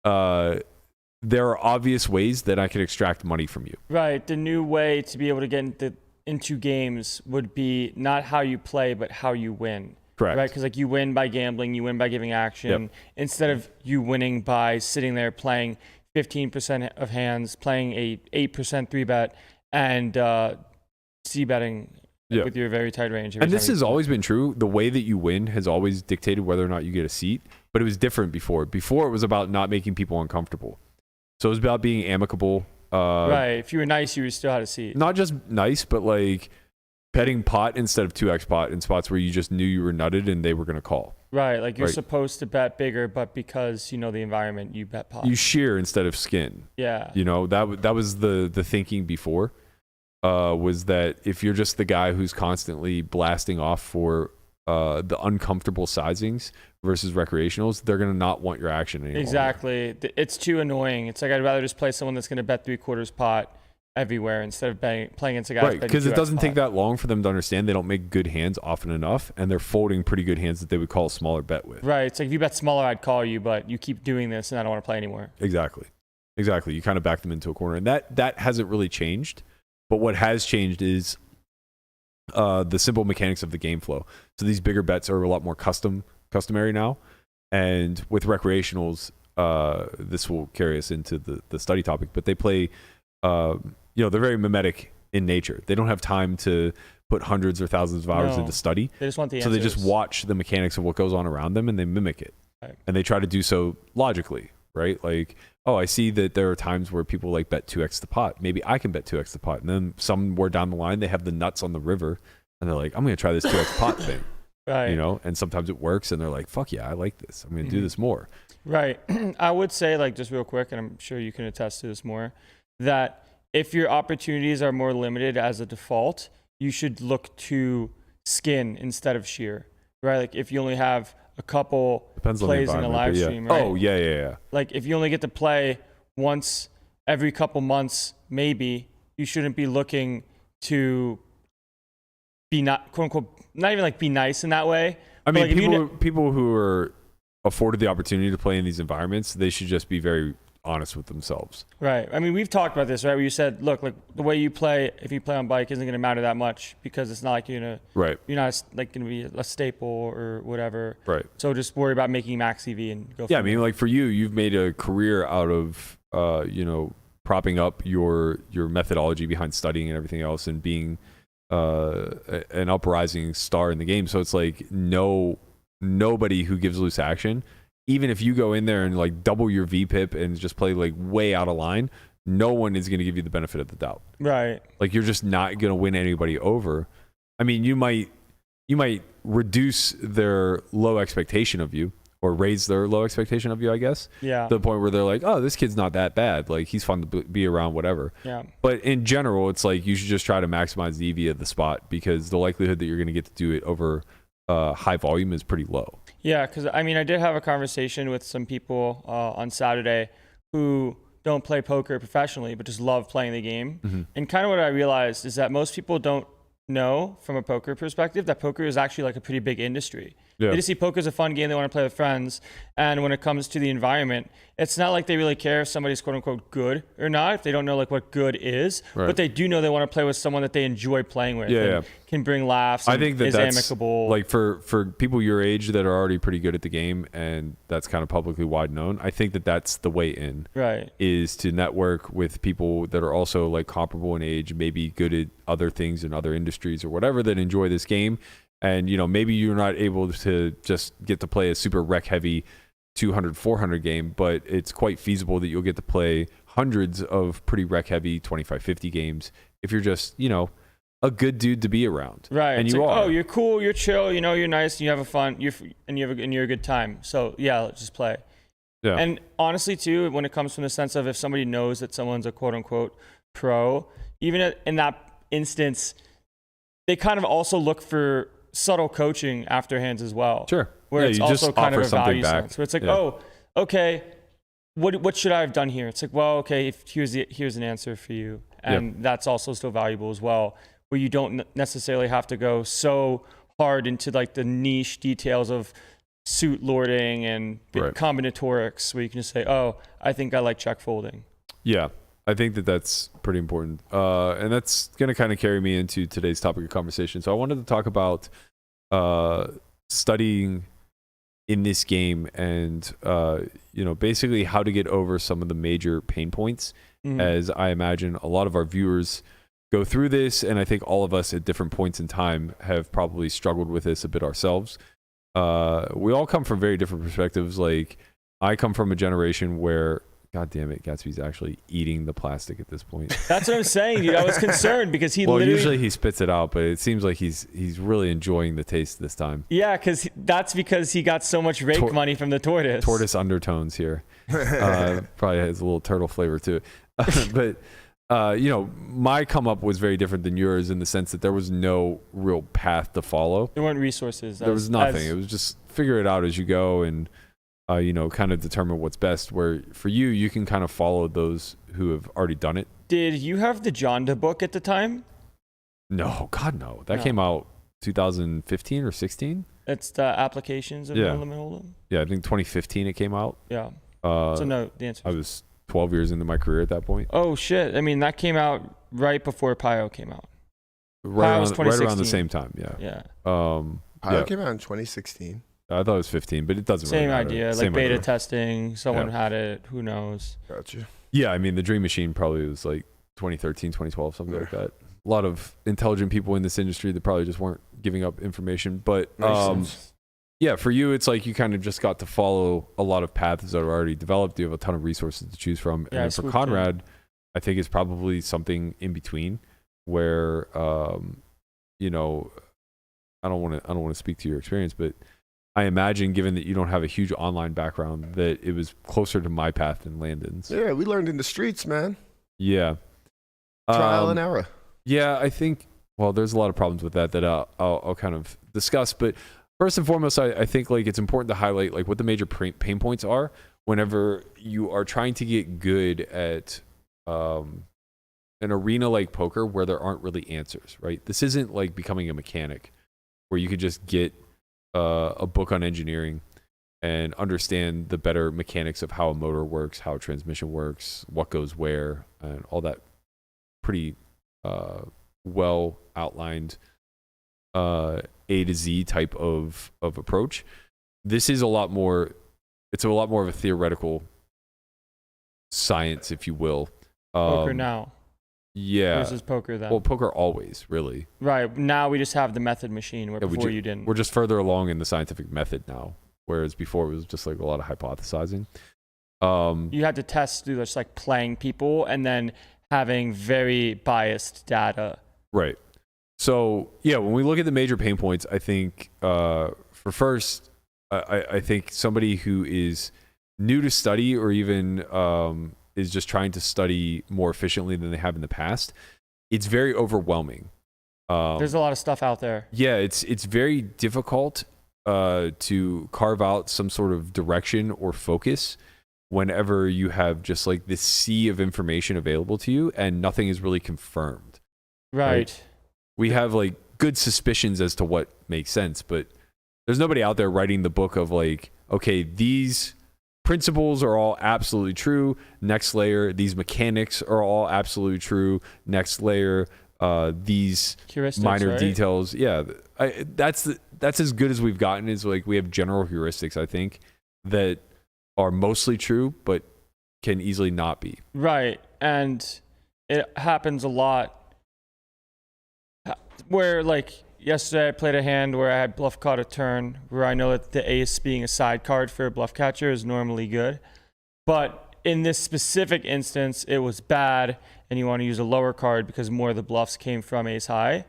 D: there are obvious ways that I can extract money from you.
C: Right. The new way to be able to get into games would be not how you play, but how you win.
D: Correct.
C: Right? Because like you win by gambling, you win by giving action, instead of you winning by sitting there playing 15% of hands, playing a 8% 3-bet, and c-betting with your very tight range.
D: And this has always been true. The way that you win has always dictated whether or not you get a seat, but it was different before. Before, it was about not making people uncomfortable. So it was about being amicable.
C: Right. If you were nice, you still had a seat.
D: Not just nice, but like betting pot instead of 2x pot in spots where you just knew you were nutted and they were going to call.
C: Right. Like you're supposed to bet bigger, but because you know the environment, you bet pot.
D: You shear instead of skin.
C: Yeah.
D: You know, that was the thinking before, was that if you're just the guy who's constantly blasting off for the uncomfortable sizings versus recreationals, they're going to not want your action anymore.
C: Exactly. It's too annoying. It's like I'd rather just play someone that's going to bet 3/4 pot everywhere instead of playing against a guy.
D: Right, because it doesn't take that long for them to understand they don't make good hands often enough, and they're folding pretty good hands that they would call a smaller bet with.
C: Right. It's like if you bet smaller, I'd call you, but you keep doing this, and I don't want to play anymore.
D: Exactly. You kind of back them into a corner, and that hasn't really changed. But what has changed is the simple mechanics of the game flow. So these bigger bets are a lot more customary now, and with recreationals, this will carry us into the study topic. But they play, they're very mimetic in nature. They don't have time to put hundreds or thousands of hours into study.
C: They just want the answers.
D: So they just watch the mechanics of what goes on around them and they mimic it, and they try to do so logically. Right? Like, oh, I see that there are times where people like bet 2x the pot. Maybe I can bet 2x the pot. And then somewhere down the line, they have the nuts on the river and they're like, I'm going to try this 2x pot thing.
C: Right.
D: You know, and sometimes it works and they're like, fuck yeah, I like this. I'm going to do this more.
C: Right. I would say, like, just real quick, and I'm sure you can attest to this more, that if your opportunities are more limited as a default, you should look to skin instead of sheer. Right? Like, if you only have a couple plays in a live stream, right?
D: Oh, yeah.
C: Like, if you only get to play once every couple months, maybe, you shouldn't be looking to be not, quote unquote, not even like be nice in that way.
D: I mean,
C: like,
D: people who are afforded the opportunity to play in these environments, they should just be very honest with themselves.
C: Right. I mean, we've talked about this, right? Where you said, look, like the way you play, if you play on bike, isn't going to matter that much because it's not like you're not like going to be a staple or whatever.
D: Right.
C: So just worry about making max EV and go.
D: Yeah, I mean, like for you, you've made a career out of, propping up your methodology behind studying and everything else, and being an uprising star in the game. So it's like nobody who gives loose action, even if you go in there and like double your VPIP and just play like way out of line, no one is going to give you the benefit of the doubt.
C: Right.
D: Like you're just not going to win anybody over. I mean, you might reduce their low expectation of you or raise their low expectation of you, I guess.
C: Yeah.
D: To the point where they're like, oh, this kid's not that bad. Like he's fun to be around, whatever.
C: Yeah.
D: But in general, it's like you should just try to maximize the EV of the spot because the likelihood that you're going to get to do it over high volume is pretty low.
C: Yeah, because I mean, I did have a conversation with some people on Saturday who don't play poker professionally, but just love playing the game. Mm-hmm. And kind of what I realized is that most people don't know from a poker perspective that poker is actually like a pretty big industry. Yeah. They just see poker as a fun game they want to play with friends. And when it comes to the environment, it's not like they really care if somebody's quote unquote good or not, if they don't know like what good is, right. But they do know they want to play with someone that they enjoy playing with and can bring laughs.
D: I think that's
C: amicable.
D: Like for people your age that are already pretty good at the game and that's kind of publicly wide known. I think that's the way in,
C: right? Is
D: to network with people that are also like comparable in age, maybe good at other things in other industries or whatever that enjoy this game. And, maybe you're not able to just get to play a super rec heavy 200, 400 game, but it's quite feasible that you'll get to play hundreds of pretty rec heavy 25, 50 games if you're just, a good dude to be around.
C: Right.
D: And
C: it's
D: you
C: like,
D: are.
C: Oh, you're cool, you're chill, you're nice, and you have a fun, you're a good time. So yeah, let's just play. Yeah. And honestly too, when it comes from the sense of if somebody knows that someone's a quote unquote pro, even in that instance, they kind of also look for subtle coaching after hands as well.
D: Sure.
C: Where it's also kind of a value
D: back.
C: sense. Where it's like, oh, okay, what should I have done here? It's like, well, okay, here's an answer for you. And that's also still valuable as well, where you don't necessarily have to go so hard into like the niche details of suit lording and combinatorics, where you can just say, oh, I think I like check folding.
D: Yeah, I think that's pretty important. And that's going to kind of carry me into today's topic of conversation. So I wanted to talk about studying in this game and, basically how to get over some of the major pain points, as I imagine a lot of our viewers go through this. And I think all of us at different points in time have probably struggled with this a bit ourselves. We all come from very different perspectives. Like, I come from a generation where, God damn it, Gatsby's actually eating the plastic at this point.
C: That's what I'm saying, dude. I was concerned because he literally...
D: usually he spits it out, but it seems like he's really enjoying the taste this time.
C: Yeah, because he got so much rake money from the tortoise.
D: Tortoise undertones here. Probably has a little turtle flavor to it. But, my come up was very different than yours in the sense that there was no real path to follow.
C: There weren't resources.
D: There was nothing. It was just figure it out as you go and... kind of determine what's best, where for you can kind of follow those who have already done it.
C: Did you have the Jonda book at the time?
D: No, God, no. That came out 2015 or 16?
C: It's the applications of No Limit Hold'em?
D: Yeah, I think 2015 it came out.
C: Yeah. So no, the answer
D: I was 12 years into my career at that point.
C: Oh, shit. I mean, that came out right before Pio came out.
D: Right around the same time, yeah.
C: Yeah.
B: Pio came out in 2016.
D: I thought it was 15, but it doesn't
C: really
D: matter.
C: Same idea, like beta testing. Someone had it. Who knows?
B: Gotcha.
D: Yeah, I mean, the Dream Machine probably was like 2013, 2012, something like that. A lot of intelligent people in this industry that probably just weren't giving up information. But for you, it's like you kind of just got to follow a lot of paths that are already developed. You have a ton of resources to choose from. And then for Conrad, I think it's probably something in between where, I don't want to speak to your experience, but I imagine, given that you don't have a huge online background, that it was closer to my path than Landon's.
B: Yeah, we learned in the streets, man.
D: Yeah.
B: Trial and error.
D: Yeah, I think, there's a lot of problems with that I'll kind of discuss. But first and foremost, I think like it's important to highlight like what the major pain points are whenever you are trying to get good at an arena like poker where there aren't really answers, right? This isn't like becoming a mechanic where you could just get a book on engineering and understand the better mechanics of how a motor works, how a transmission works, what goes where, and all that pretty well outlined A to Z type of approach. This is a lot more of a theoretical science, if you will.
C: Poker now.
D: Yeah.
C: Versus poker then.
D: Well, poker always, really.
C: Right. Now we just have the method machine where before you didn't.
D: We're just further along in the scientific method now, whereas before it was just like a lot of hypothesizing.
C: You had to test through just like playing people and then having very biased data.
D: Right. So, when we look at the major pain points, I think I think somebody who is new to study or even is just trying to study more efficiently than they have in the past, it's very overwhelming.
C: There's a lot of stuff out there.
D: Yeah, it's very difficult to carve out some sort of direction or focus whenever you have just like this sea of information available to you and nothing is really confirmed.
C: Right?
D: We have like good suspicions as to what makes sense, but there's nobody out there writing the book of like, okay, these principles are all absolutely true. Next layer, these mechanics are all absolutely true. Next layer, these
C: heuristics,
D: minor details. Yeah, that's as good as we've gotten. Is like we have general heuristics, I think, that are mostly true, but can easily not be.
C: Right, and it happens a lot where like yesterday I played a hand where I had bluff caught a turn where I know that the ace being a side card for a bluff catcher is normally good. But in this specific instance, it was bad and you want to use a lower card because more of the bluffs came from ace high.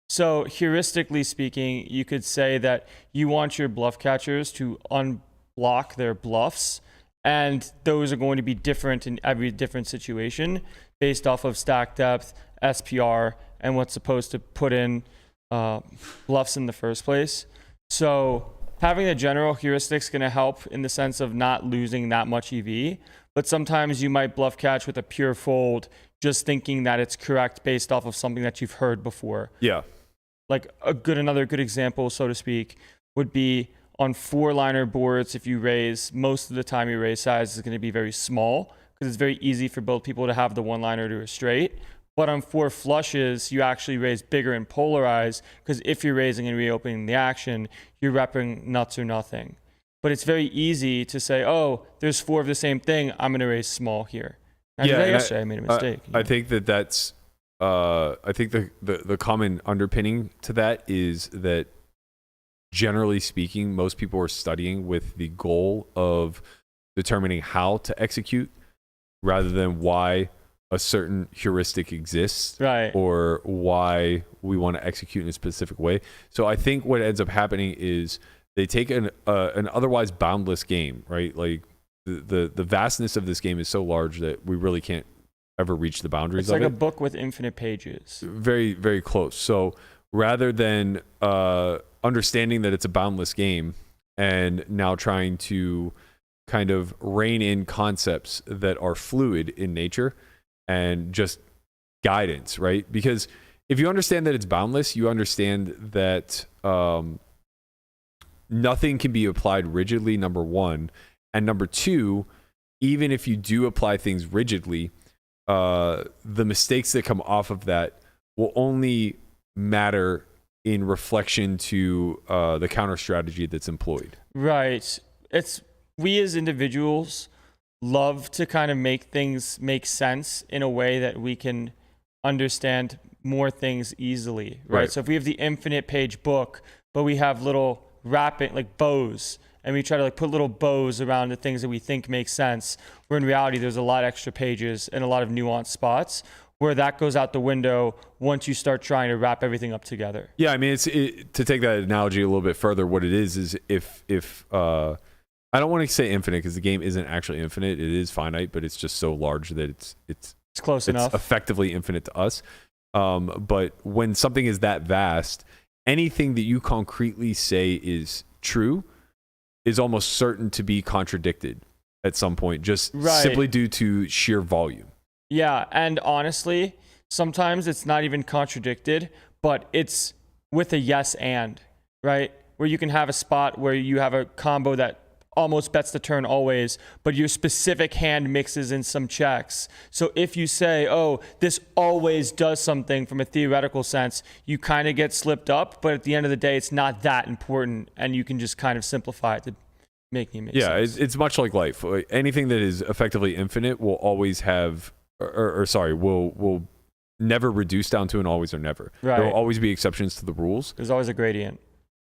C: So heuristically speaking, you could say that you want your bluff catchers to unblock their bluffs, and those are going to be different in every different situation based off of stack depth, SPR, and what's supposed to put in bluffs in the first place. So having a general heuristic is going to help in the sense of not losing that much EV, but sometimes you might bluff catch with a pure fold just thinking that it's correct based off of something that you've heard before.
D: Yeah.
C: like another good example, so to speak, would be on 4-liner boards. If you raise, most of the time your raise size is going to be very small because it's very easy for both people to have the 1-liner to a straight. But on 4 flushes, you actually raise bigger and polarize because if you're raising and reopening the action, you're repping nuts or nothing. But it's very easy to say, oh, there's 4 of the same thing, I'm going to raise small here. I did that yesterday. I made a mistake.
D: I think that's I think the common underpinning to that is that generally speaking, most people are studying with the goal of determining how to execute rather than why a certain heuristic exists,
C: right,
D: or why we want to execute in a specific way. So I think what ends up happening is they take an otherwise boundless game, right? Like the vastness of this game is so large that we really can't ever reach the boundaries of it.
C: It's like a book with infinite pages.
D: Very, very close. So rather than understanding that it's a boundless game and now trying to kind of rein in concepts that are fluid in nature and just guidance, right? Because if you understand that it's boundless, you understand that nothing can be applied rigidly, number one. And number two, even if you do apply things rigidly, the mistakes that come off of that will only matter in reflection to the counter strategy that's employed.
C: Right. We as individuals love to kind of make things make sense in a way that we can understand more things easily, right? So if we have the infinite page book, but we have little wrapping, like bows, and we try to like put little bows around the things that we think make sense, where in reality there's a lot of extra pages and a lot of nuanced spots where that goes out the window once you start trying to wrap everything up together.
D: Yeah, I mean, to take that analogy a little bit further, what it is if I don't want to say infinite because the game isn't actually infinite. It is finite, but it's just so large that it's
C: close enough.
D: It's effectively infinite to us. But when something is that vast, anything that you concretely say is true is almost certain to be contradicted at some point, just simply due to sheer volume.
C: Yeah, and honestly, sometimes it's not even contradicted, but it's with a yes and, right? Where you can have a spot where you have a combo that almost bets the turn always, but your specific hand mixes in some checks. So if you say, oh, this always does something from a theoretical sense, you kind of get slipped up, but at the end of the day, it's not that important, and you can just kind of simplify it to make it make sense.
D: Yeah, it's much like life. Anything that is effectively infinite will always have, will never reduce down to an always or never.
C: Right.
D: There will always be exceptions to the rules.
C: There's always a gradient.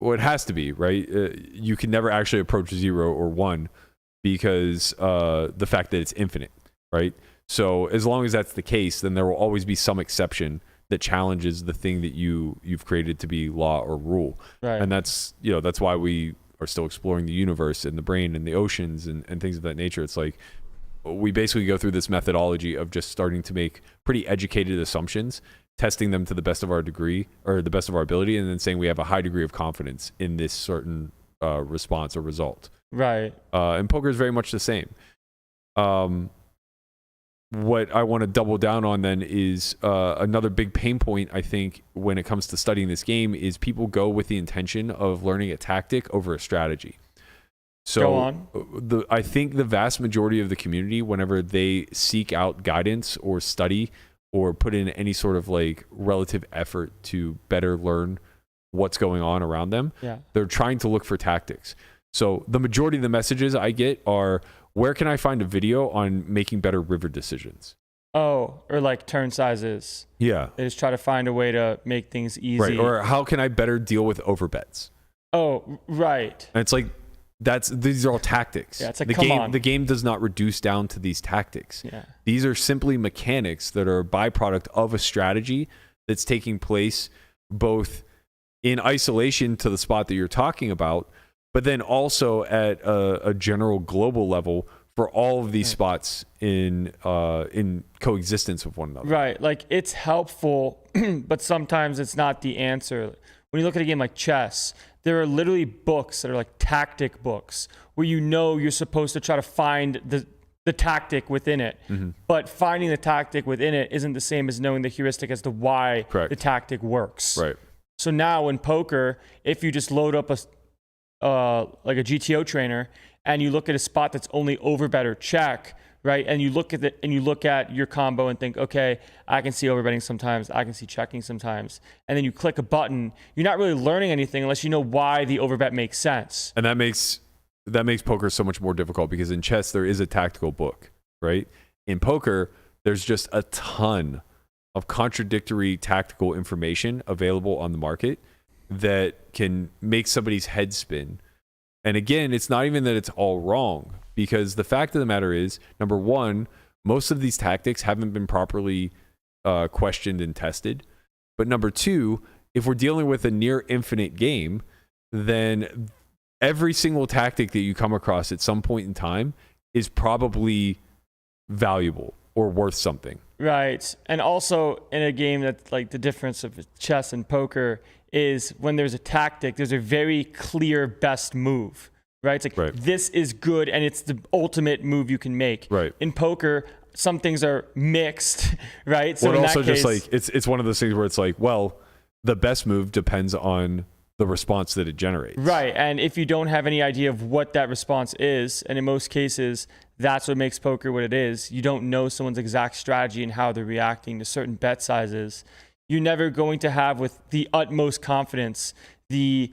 D: Well, it has to be, right? You can never actually approach 0 or 1 because the fact that it's infinite, right? So as long as that's the case, then there will always be some exception that challenges the thing that you've created to be law or rule.
C: Right.
D: And that's why we are still exploring the universe and the brain and the oceans and things of that nature. It's like we basically go through this methodology of just starting to make pretty educated assumptions, testing them to the best of our degree or the best of our ability, and then saying we have a high degree of confidence in this certain response or result.
C: Right.
D: And poker is very much the same. What I want to double down on then is another big pain point, I think, when it comes to studying this game is people go with the intention of learning a tactic over a strategy. So
C: Go on.
D: I think the vast majority of the community, whenever they seek out guidance or study or put in any sort of like relative effort to better learn what's going on around them, they're trying to look for tactics. So the majority of the messages I get are, where can I find a video on making better river decisions?
C: Oh, or like turn sizes.
D: Yeah.
C: They just try to find a way to make things easy.
D: Right. Or how can I better deal with overbets?
C: Oh, right.
D: And it's like, these are all tactics.
C: Yeah, it's like,
D: the game does not reduce down to these tactics.
C: Yeah.
D: These are simply mechanics that are a byproduct of a strategy that's taking place both in isolation to the spot that you're talking about, but then also at a general global level for all of these spots in coexistence with one another.
C: Right. Like it's helpful, but sometimes it's not the answer. When you look at a game like chess, there are literally books that are like tactic books where you're supposed to try to find the tactic within it. Mm-hmm. But finding the tactic within it isn't the same as knowing the heuristic as to why the tactic works.
D: Right.
C: So now in poker, if you just load up like a GTO trainer and you look at a spot that's only overbet or check, right? And you look at it and you look at your combo and think, okay, I can see overbetting sometimes, I can see checking sometimes. And then you click a button, you're not really learning anything unless you know why the overbet makes sense.
D: And that makes poker so much more difficult because in chess there is a tactical book, right? In poker, there's just a ton of contradictory tactical information available on the market that can make somebody's head spin. And again, it's not even that it's all wrong, because the fact of the matter is, number one, most of these tactics haven't been properly questioned and tested. But number two, if we're dealing with a near infinite game, then every single tactic that you come across at some point in time is probably valuable or worth something.
C: Right. And also in a game that's like the difference of chess and poker is when there's a tactic, there's a very clear best move, right? It's like, this is good and it's the ultimate move you can make.
D: Right.
C: In poker, some things are mixed, right? So
D: well,
C: in
D: also
C: that case,
D: just like, it's one of those things where it's like, well, the best move depends on the response that it generates.
C: Right. And if you don't have any idea of what that response is, and in most cases, that's what makes poker what it is, you don't know someone's exact strategy and how they're reacting to certain bet sizes, you're never going to have with the utmost confidence the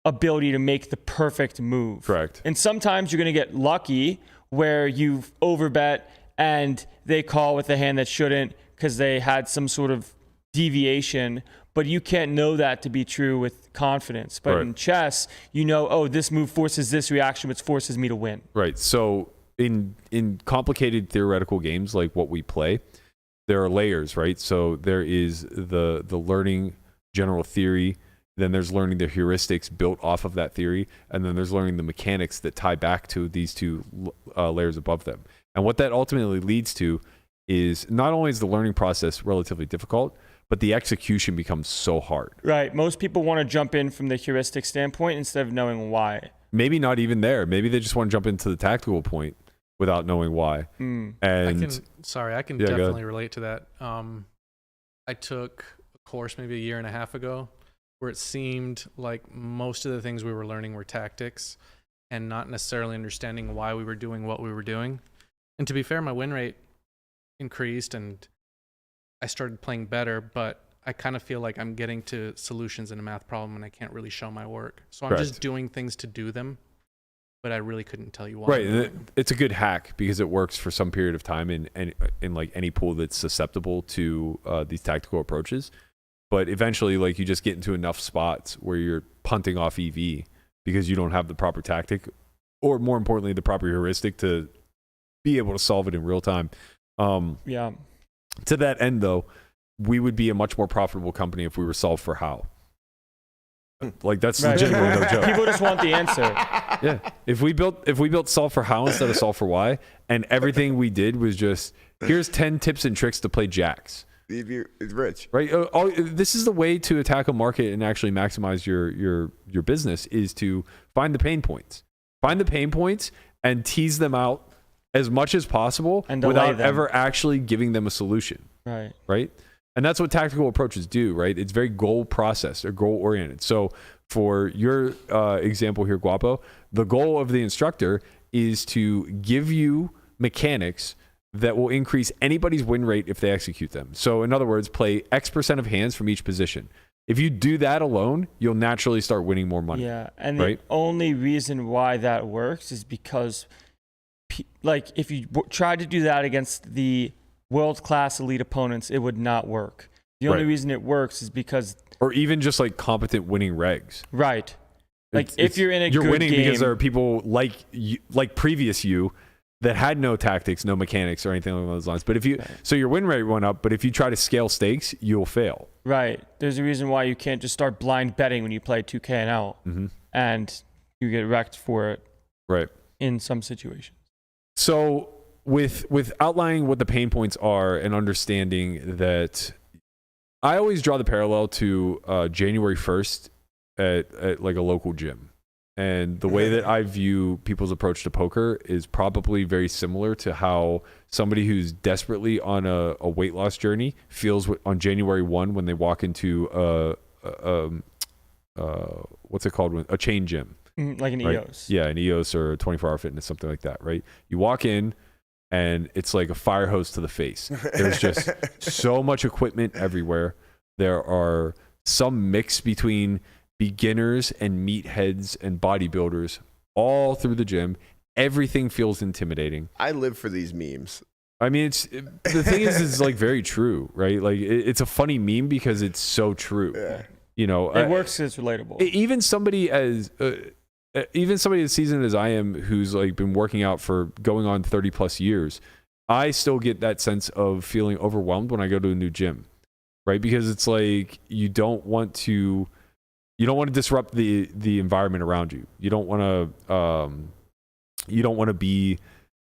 C: ability to make the perfect move.
D: Correct.
C: And sometimes you're going to get lucky where you've overbet and they call with a hand that shouldn't because they had some sort of deviation, but you can't know that to be true with confidence. But in chess, you know, oh, this move forces this reaction, which forces me to win.
D: Right. So in complicated theoretical games like what we play, there are layers, right? So there is the learning general theory, then there's learning the heuristics built off of that theory, and then there's learning the mechanics that tie back to these two layers above them. And what that ultimately leads to is not only is the learning process relatively difficult, but the execution becomes so hard.
C: Right. Most people want to jump in from the heuristic standpoint instead of knowing why.
D: Maybe not even there. Maybe they just want to jump into the tactical point without knowing why.
C: Mm.
D: And
E: I can definitely relate to that. I took a course maybe a year and a half ago where it seemed like most of the things we were learning were tactics and not necessarily understanding why we were doing what we were doing. And to be fair, my win rate increased and I started playing better, but I kind of feel like I'm getting to solutions in a math problem and I can't really show my work. So I'm just doing things to do them, but I really couldn't tell you why.
D: Right. It's a good hack because it works for some period of time in like any pool that's susceptible to these tactical approaches. But eventually, like, you just get into enough spots where you're punting off EV because you don't have the proper tactic, or more importantly, the proper heuristic to be able to solve it in real time.
C: Yeah.
D: To that end, though, we would be a much more profitable company if we were solved for how. Like, that's legitimately no joke.
C: People just want the answer.
D: Yeah. If we built solve for how instead of solve for why, and everything we did was just, here's 10 tips and tricks to play jacks.
B: It's rich,
D: right? This is the way to attack a market and actually maximize your business, is to find the pain points. Find the pain points and tease them out as much as possible without ever actually giving them a solution. Right? And that's what tactical approaches do, right? It's very goal processed or goal oriented. So for your example here, Guapo, the goal of the instructor is to give you mechanics that will increase anybody's win rate if they execute them. So in other words, play X% of hands from each position. If you do that alone, you'll naturally start winning more money.
C: Yeah, and the only reason why that works is because, like, if you try to do that against the world-class elite opponents, it would not work. The only reason it works is because...
D: Or even just, like, competent winning regs.
C: Right. Like, if you're in a good game...
D: You're winning because there are people like you, like previous you, that had no tactics, no mechanics, or anything along those lines. But if you, so your win rate went up, but if you try to scale stakes, you'll fail.
C: Right. There's a reason why you can't just start blind betting when you play 2K and L, and you get wrecked for it.
D: Right.
C: In some situations.
D: So with outlining what the pain points are and understanding that, I always draw the parallel to January 1st at like a local gym. And the way that I view people's approach to poker is probably very similar to how somebody who's desperately on a weight loss journey feels on January 1 when they walk into what's it called? A chain gym.
C: Like an
D: right?
C: EOS.
D: Yeah, an EOS or a 24-hour fitness, something like that, right? You walk in and it's like a fire hose to the face. There's just so much equipment everywhere. There are some mix between beginners and meatheads and bodybuilders all through the gym. Everything feels intimidating.
B: I live for these memes.
D: I mean, the thing is like very true, right? Like it's a funny meme because it's so true.
B: Yeah.
D: You know,
C: It works. It's relatable.
D: Even somebody as seasoned as I am, who's like been working out for going on 30 plus years, I still get that sense of feeling overwhelmed when I go to a new gym, right? Because it's like you don't want to disrupt the environment around you. You don't want to be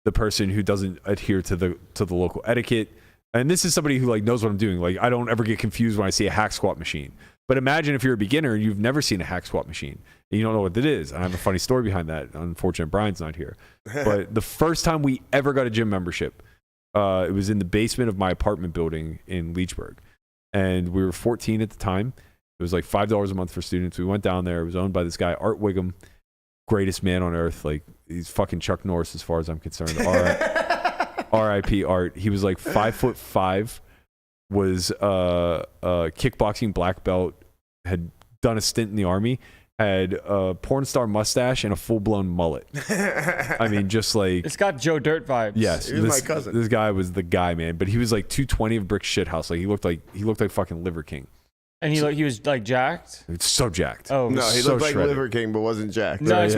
D: the person who doesn't adhere to the local etiquette. And this is somebody who like knows what I'm doing. Like I don't ever get confused when I see a hack squat machine. But imagine if you're a beginner and you've never seen a hack squat machine and you don't know what it is. And I have a funny story behind that. Unfortunately, Brian's not here. But the first time we ever got a gym membership, it was in the basement of my apartment building in Leechburg. And we were 14 at the time. It was like $5 a month for students. We went down there. It was owned by this guy, Art Wiggum, greatest man on earth. Like he's fucking Chuck Norris as far as I'm concerned. R.I.P. Art. He was like 5'5", was a kickboxing black belt, had done a stint in the army, had a porn star mustache and a full-blown mullet. I mean, just like...
C: It's got Joe Dirt vibes.
D: Yes.
B: He was my cousin.
D: This guy was the guy, man. But he was like 220 of brick shithouse. Like he looked like fucking Liver King.
C: And he was like jacked.
D: It's so jacked.
C: Oh,
B: No, he
D: so
B: looked like
D: shredded.
B: Liver King, but wasn't jacked.
C: no, it's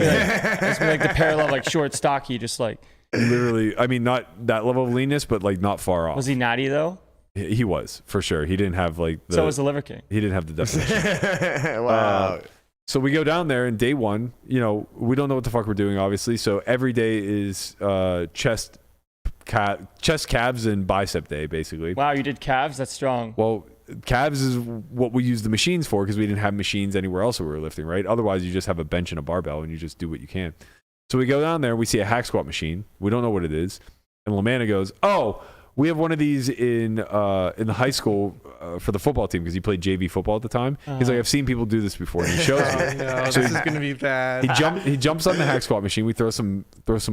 C: like the parallel, like short, stocky, just like.
D: Literally, I mean, not that level of leanness, but like not far off.
C: Was he natty though?
D: He was, for sure. He didn't have like the...
C: So was the Liver King.
D: He didn't have the definition.
B: Wow.
D: So we go down there, and day one, you know, we don't know what the fuck we're doing, obviously. So every day is chest, calves, and bicep day, basically.
C: Wow, you did calves? That's strong.
D: Well, calves is what we use the machines for because we didn't have machines anywhere else that we were lifting, right? Otherwise, you just have a bench and a barbell, and you just do what you can. So we go down there, we see a hack squat machine. We don't know what it is. And Lamanna goes, oh, we have one of these in the high school for the football team because he played JV football at the time. He's like, I've seen people do this before, and he shows me.
E: No,
D: So
E: this is gonna be bad.
D: He jumps on the hack squat machine. We throw some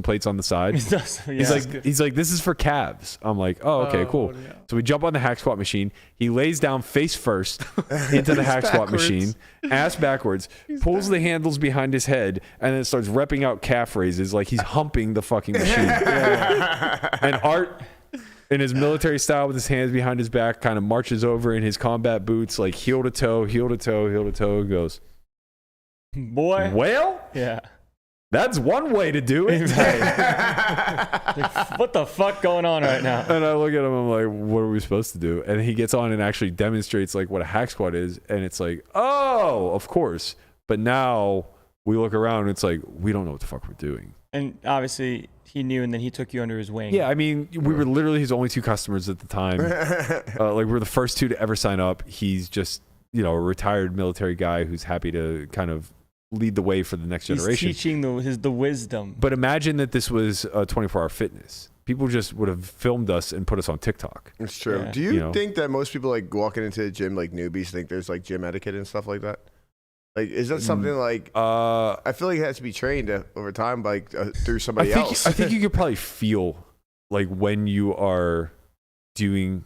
D: plates on the side. He's like, this is for calves. I'm like, oh, okay, cool.
E: No.
D: So we jump on the hack squat machine. He lays down face first into the hack squat machine, ass backwards, pulls the handles behind his head, and then starts repping out calf raises like he's humping the fucking machine. And Art, in his military style with his hands behind his back, kind of marches over in his combat boots, like heel to toe, and goes,
C: Boy.
D: well,
C: Yeah.
D: that's one way to do it.
C: Like, what the fuck going on right now?
D: And I look at him, I'm like, what are we supposed to do? And he gets on and actually demonstrates like what a hack squat is. And it's like, oh, of course. But now we look around and it's like, we don't know what the fuck we're doing.
C: And obviously he knew, and then he took you under his wing.
D: Yeah, I mean, we were literally his only two customers at the time. Like we're the first two to ever sign up. He's just, you know, a retired military guy who's happy to kind of lead the way for the next generation.
C: He's teaching the wisdom.
D: But imagine that this was a 24-hour fitness. People just would have filmed us and put us on TikTok.
B: It's true.
C: Yeah.
B: Do you,
D: You know. think
B: that most people like walking into the gym like newbies think there's like gym etiquette and stuff like that? Like, is that something like? I feel like it has to be trained over time, like through somebody else.
D: I think you could probably feel like when you are doing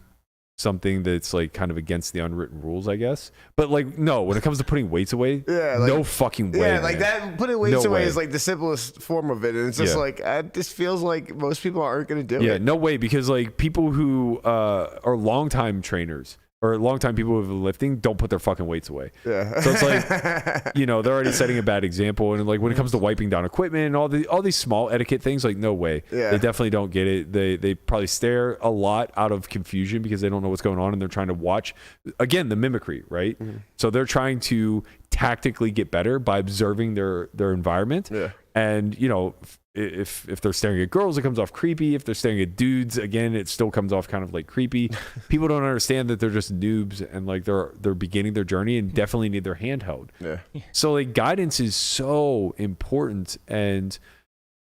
D: something that's like kind of against the unwritten rules, I guess. But like, no, when it comes to putting weights away,
B: Yeah, like-
D: no fucking way.
B: Yeah, like
D: man.
B: that. Putting weights
D: No
B: away
D: way.
B: is like the simplest form of it, and it's just
D: Yeah.
B: like this feels like most people aren't going to do
D: Yeah,
B: it.
D: no way, because like people who are longtime trainers or longtime people who have been lifting don't put their fucking weights away.
B: Yeah.
D: So it's like, you know, they're already setting a bad example. And like when it comes to wiping down equipment and all these small etiquette things, like no way.
B: Yeah.
D: They definitely don't get it. They probably stare a lot out of confusion because they don't know what's going on and they're trying to watch, again, the mimicry, right?
B: Mm-hmm.
D: So they're trying to tactically get better by observing their environment.
B: Yeah.
D: And, you know, if they're staring at girls, it comes off creepy. If they're staring at dudes, again, it still comes off kind of like creepy. People don't understand that they're just noobs and like they're beginning their journey and definitely need their hand held.
B: Yeah.
D: So like guidance is so important. And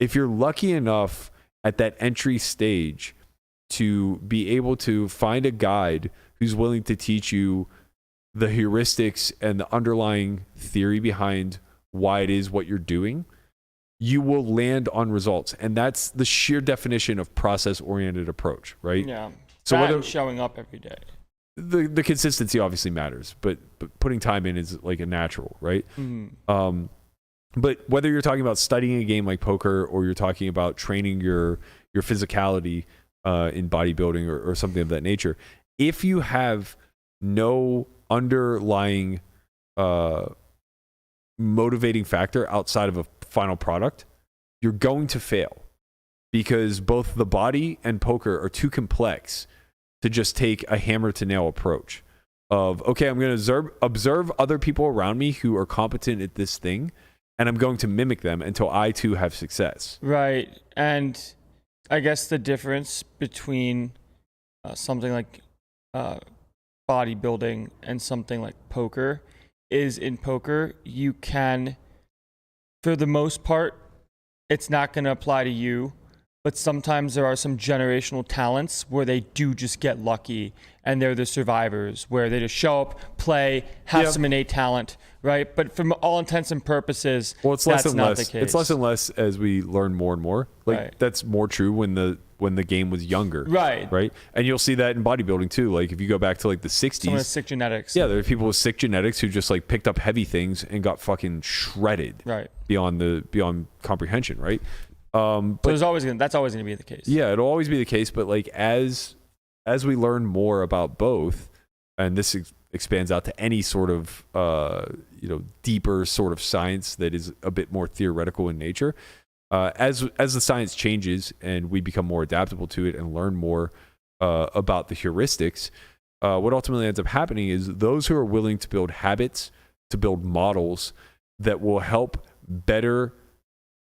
D: if you're lucky enough at that entry stage to be able to find a guide who's willing to teach you the heuristics and the underlying theory behind why it is what you're doing, you will land on results. And that's the sheer definition of process-oriented approach, right?
C: Yeah.
D: So
C: That
D: whether
C: and showing up every day.
D: the consistency obviously matters, but putting time in is like a natural, right?
C: Mm-hmm.
D: But whether you're talking about studying a game like poker, or you're talking about training your physicality in bodybuilding or something of that nature, if you have no underlying motivating factor outside of a final product, you're going to fail, because both the body and poker are too complex to just take a hammer to nail approach of, okay, I'm going to observe other people around me who are competent at this thing, and I'm going to mimic them until I too have success.
C: Right. And I guess the difference between something like bodybuilding and something like poker is, in poker, you can, for the most part, it's not going to apply to you, but sometimes there are some generational talents where they do just get lucky and they're the survivors, where they just show up, play, have some innate talent, right? But from all intents and purposes,
D: well, it's less
C: that's
D: and
C: not
D: less.
C: the case.
D: It's less and less as we learn more and more. Like
C: Right.
D: that's more true when the game was younger.
C: Right.
D: Right. And you'll see that in bodybuilding too. Like if you go back to like the 60s.
C: Someone with sick genetics.
D: Yeah, there are people with sick genetics who just like picked up heavy things and got fucking shredded
C: Right.
D: beyond comprehension, right?
C: So that's always gonna be the case.
D: Yeah, it'll always be the case. But like as we learn more about both, and this expands out to any sort of deeper sort of science that is a bit more theoretical in nature, as the science changes and we become more adaptable to it and learn more about the heuristics, what ultimately ends up happening is those who are willing to build habits, to build models that will help better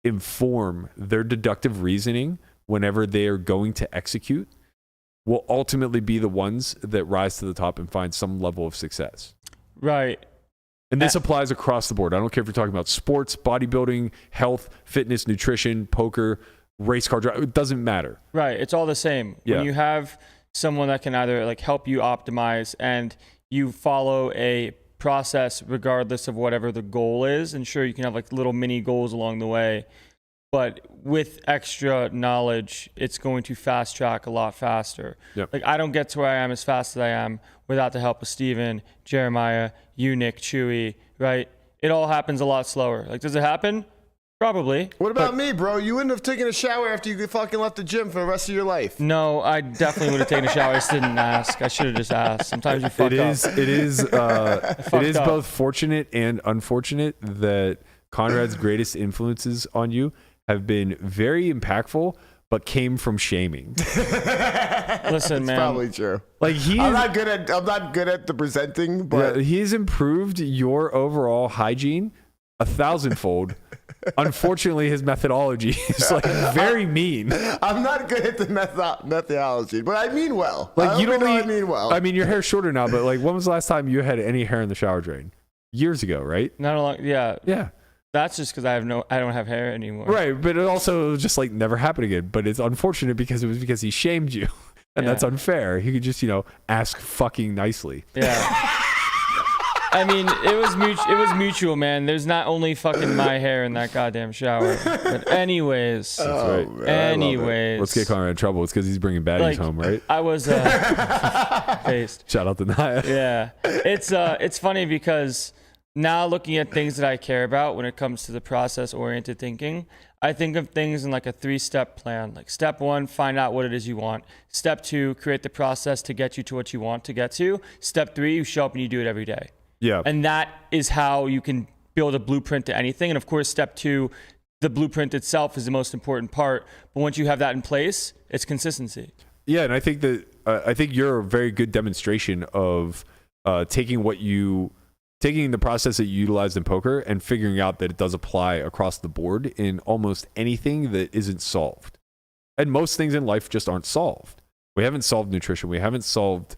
D: inform their deductive reasoning whenever they are going to execute, will ultimately be the ones that rise to the top and find some level of success.
C: Right.
D: And this applies across the board. I don't care if you're talking about sports, bodybuilding, health, fitness, nutrition, poker, race car drive. It doesn't matter.
C: Right. It's all the same.
D: Yeah.
C: When you have someone that can either like help you optimize and you follow a process regardless of whatever the goal is, and sure, you can have like little mini goals along the way, but with extra knowledge, it's going to fast track a lot faster.
D: Yep.
C: Like I don't get to where I am as fast as I am without the help of Steven, Jeremiah, you, Nick, Chewy, right? It all happens a lot slower. Like, does it happen? Probably.
B: What about me, bro? You wouldn't have taken a shower after you fucking left the gym for the rest of your life.
C: No, I definitely would have taken a shower. I just didn't ask. I should have just asked. Sometimes you fuck up.
D: It is
C: up.
D: both fortunate and unfortunate that Conrad's greatest influences on you have been very impactful, but came from shaming.
C: Listen, man.
B: Probably true.
D: Like
B: I'm not good at the presenting, but
D: he's improved your overall hygiene 1,000-fold. Unfortunately, his methodology is like very mean.
B: I'm not good at the methodology, but I mean well.
D: Like
B: I mean well.
D: I mean, your hair's shorter now, but like, when was the last time you had any hair in the shower drain? Years ago, right?
C: Not a long. Yeah.
D: Yeah.
C: That's just because I don't have hair anymore.
D: Right, but it also just like never happened again. But it's unfortunate because it was because he shamed you, and that's unfair. He could just ask fucking nicely.
C: Yeah. I mean, it was mutual, man. There's not only fucking my hair in that goddamn shower. But anyways.
D: That's right.
B: Man,
C: Anyways.
D: Let's get Conrad in trouble. It's because he's bringing baddies home, right?
C: I was based.
D: Shout out to Naya.
C: Yeah. It's funny because now looking at things that I care about when it comes to the process-oriented thinking, I think of things in like a 3-step plan. Like step 1, find out what it is you want. Step 2, create the process to get you to what you want to get to. Step 3, you show up and you do it every day.
D: Yeah.
C: And that is how you can build a blueprint to anything. And of course, step 2, the blueprint itself is the most important part. But once you have that in place, it's consistency.
D: Yeah, and I think that you're a very good demonstration of taking the process that you utilized in poker and figuring out that it does apply across the board in almost anything that isn't solved. And most things in life just aren't solved. We haven't solved nutrition. We haven't solved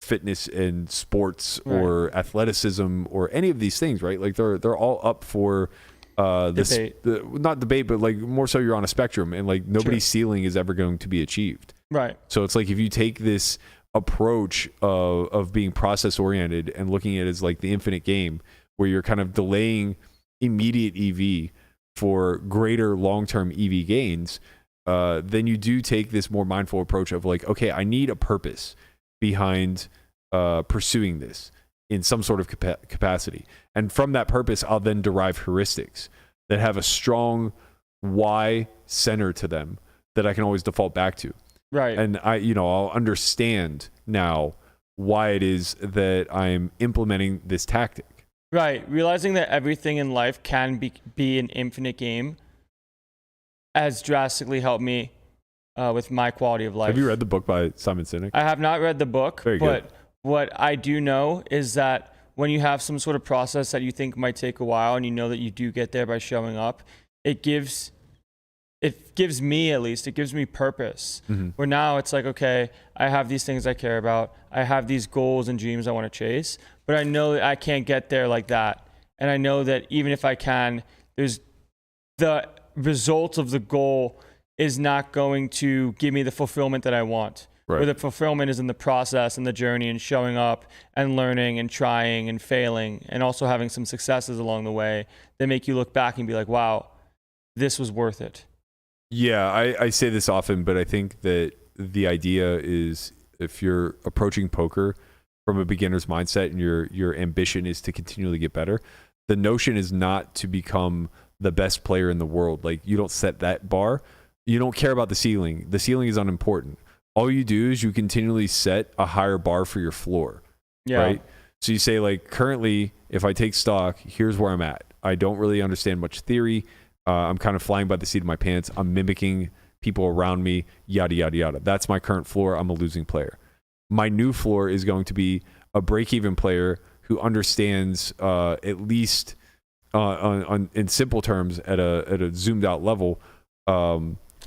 D: fitness and sports or athleticism or any of these things, right? Like they're all up for
C: debate.
D: Not debate, but like more so you're on a spectrum, and like nobody's ceiling is ever going to be achieved.
C: Right.
D: So it's like if you take this approach of being process oriented and looking at it as like the infinite game, where you're kind of delaying immediate EV for greater long-term EV gains, then you do take this more mindful approach of like, okay, I need a purpose behind pursuing this in some sort of capacity. And from that purpose, I'll then derive heuristics that have a strong why center to them that I can always default back to.
C: Right.
D: And I'll understand now why it is that I'm implementing this tactic.
C: Right. Realizing that everything in life can be an infinite game has drastically helped me with my quality of life.
D: Have you read the book by Simon Sinek?
C: I have not read the book,
D: Very
C: but
D: good.
C: what I do know is that when you have some sort of process that you think might take a while and you know that you do get there by showing up, it gives me, at least, it gives me purpose.
D: Mm-hmm.
C: Where now it's like, okay, I have these things I care about. I have these goals and dreams I want to chase, but I know that I can't get there like that. And I know that even if I can, there's the result of the goal is not going to give me the fulfillment that I want.
D: Right.
C: Where the fulfillment is in the process and the journey and showing up and learning and trying and failing and also having some successes along the way that make you look back and be like, wow, this was worth it.
D: Yeah, I say this often, but I think that the idea is if you're approaching poker from a beginner's mindset and your ambition is to continually get better, the notion is not to become the best player in the world. Like, you don't set that bar. You don't care about the ceiling. The ceiling is unimportant. All you do is you continually set a higher bar for your floor.
C: Yeah.
D: Right? So you say, like, currently, if I take stock, here's where I'm at. I don't really understand much theory. I'm kind of flying by the seat of my pants. I'm mimicking people around me, yada, yada, yada. That's my current floor. I'm a losing player. My new floor is going to be a break-even player who understands at least in simple terms at a zoomed-out level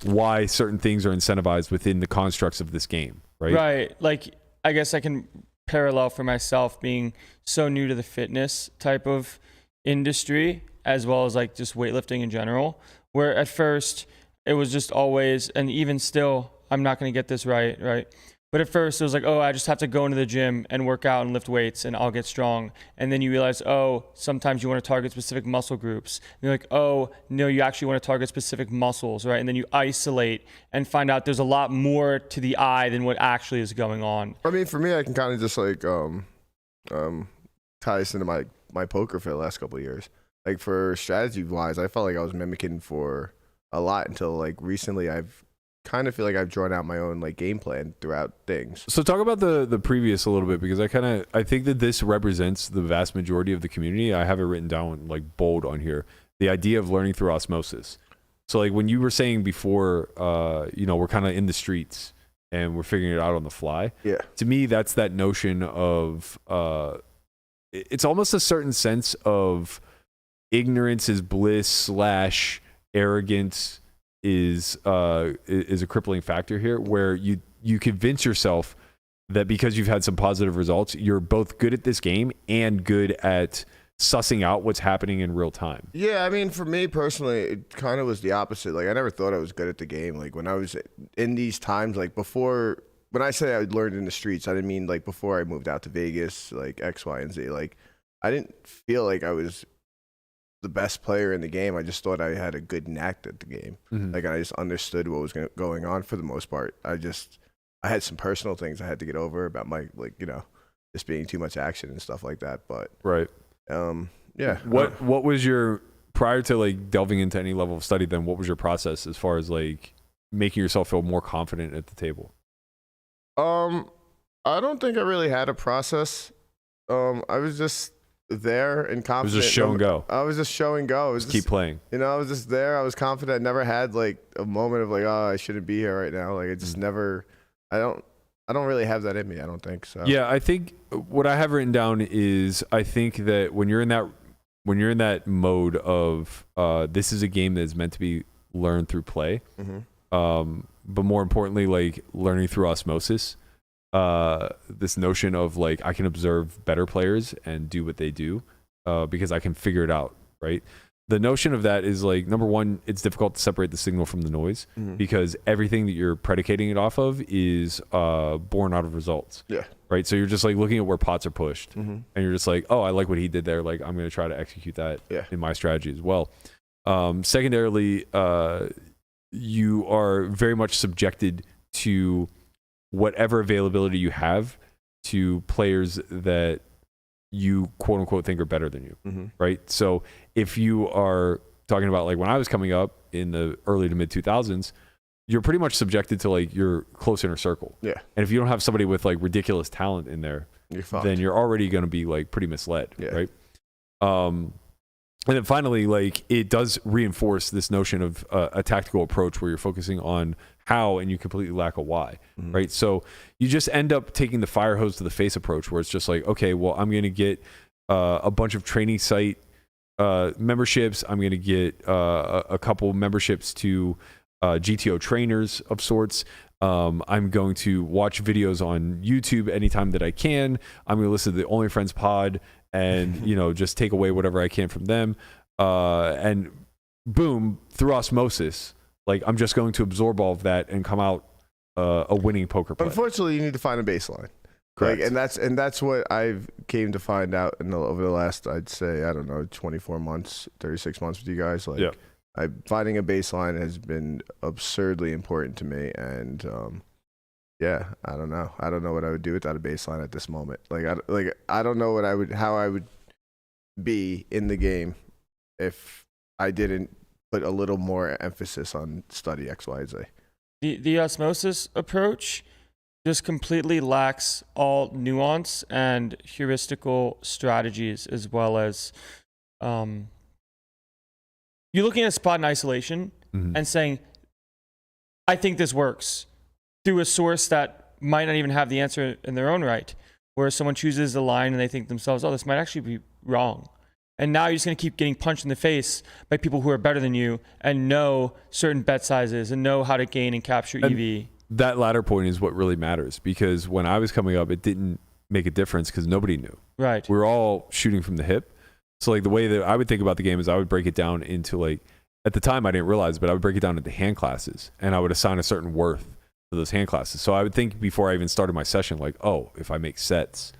D: why certain things are incentivized within the constructs of this game, right?
C: Right. Like, I guess I can parallel for myself being so new to the fitness type of industry, as well as like just weightlifting in general, where at first it was just always, and even still, I'm not going to get this right? But at first it was like, oh, I just have to go into the gym and work out and lift weights and I'll get strong. And then you realize, oh, sometimes you want to target specific muscle groups. And you're like, oh, no, you actually want to target specific muscles, right? And then you isolate and find out there's a lot more to the eye than what actually is going on.
B: I mean, for me, I can kind of just like tie this into my poker for the last couple of years. Like, for strategy wise, I felt like I was mimicking for a lot until like recently. I've kind of feel like I've drawn out my own like game plan throughout things.
D: So talk about the previous a little bit, because I think that this represents the vast majority of the community. I have it written down like bold on here. The idea of learning through osmosis. So like when you were saying before, we're kind of in the streets and we're figuring it out on the fly.
B: Yeah.
D: To me, that's that notion of it's almost a certain sense of ignorance is bliss / arrogance is a crippling factor here, where you convince yourself that because you've had some positive results, you're both good at this game and good at sussing out what's happening in real time.
B: Yeah, I mean, for me personally, it kind of was the opposite. Like, I never thought I was good at the game. Like, when I was in these times, like before, when I say I learned in the streets, I didn't mean like before I moved out to Vegas, like X, Y, and Z. Like, I didn't feel like I was the best player in the game. I just thought I had a good knack at the game.
D: Mm-hmm.
B: Like, I just understood what was going on for the most part. I had some personal things I had to get over about my, like, just being too much action and stuff like that. But
D: right.
B: Yeah.
D: What was your, prior to like delving into any level of study, then what was your process as far as like making yourself feel more confident at the table?
B: I don't think I really had a process. I was just there and confident.
D: It was just show and go.
B: I was just show and go. It was
D: just keep playing.
B: I was just there. I was confident. I never had like a moment of like, oh, I shouldn't be here right now. Like, I just never. I don't really have that in me. I don't think so.
D: Yeah, I think what I have written down is I think that when you're in that mode of this is a game that is meant to be learned through play, but more importantly, like learning through osmosis. This notion of like I can observe better players and do what they do because I can figure it out, right? the notion of that is like, number one, it's difficult to separate the signal from the noise because everything that you're predicating it off of is born out of results.
B: Yeah.
D: Right. So you're just like looking at where pots are pushed and you're just like, oh, I like what he did there. Like, I'm going to try to execute that in my strategy as well. Secondarily, you are very much subjected to whatever availability you have to players that you quote unquote think are better than you, right? So if you are talking about like when I was coming up in the early to mid 2000s, you're pretty much subjected to like your close inner circle.
B: Yeah.
D: And if you don't have somebody with like ridiculous talent in there, then you're already going to be like pretty misled, right? And then finally, like it does reinforce this notion of a tactical approach where you're focusing on how and you completely lack a why, right? So you just end up taking the fire hose to the face approach where it's just like, okay, well, I'm going to get a bunch of training site memberships. I'm going to get a couple memberships to GTO trainers of sorts. I'm going to watch videos on YouTube anytime that I can. I'm going to listen to the Only Friends pod and, you know, just take away whatever I can from them. And boom, through osmosis, like I'm just going to absorb all of that and come out a winning poker player.
B: Unfortunately, you need to find a baseline.
D: Correct.
B: Like, and that's what I've came to find out over the last, I'd say, I don't know, 24 months, 36 months with you guys. Like, finding a baseline has been absurdly important to me, and I don't know. I don't know what I would do without a baseline at this moment. I don't know how I would be in the game if I didn't put a little more emphasis on study X, Y, Z.
C: The osmosis approach just completely lacks all nuance and heuristical strategies, as well as you're looking at a spot in isolation and saying, I think this works, through a source that might not even have the answer in their own right, where someone chooses a line and they think themselves, oh, this might actually be wrong. And now you're just going to keep getting punched in the face by people who are better than you and know certain bet sizes and know how to gain and capture EV.
D: That latter point is what really matters, because when I was coming up, it didn't make a difference because nobody knew.
C: Right.
D: We were all shooting from the hip. So like the way that I would think about the game is I would break it down into like, at the time I didn't realize, but I would break it down into hand classes and I would assign a certain worth to those hand classes. So I would think before I even started my session, like, oh, if I make sets,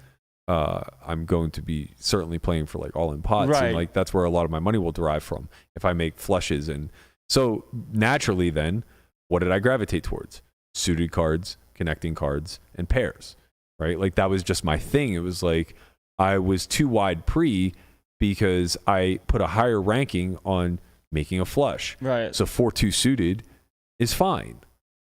D: I'm going to be certainly playing for like all in pots.
C: Right.
D: And like, that's where a lot of my money will derive from if I make flushes. And so naturally then, what did I gravitate towards? Suited cards, connecting cards, and pairs, right? Like that was just my thing. It was like, I was too wide pre because I put a higher ranking on making a flush.
C: Right.
D: So 4-2 suited is fine.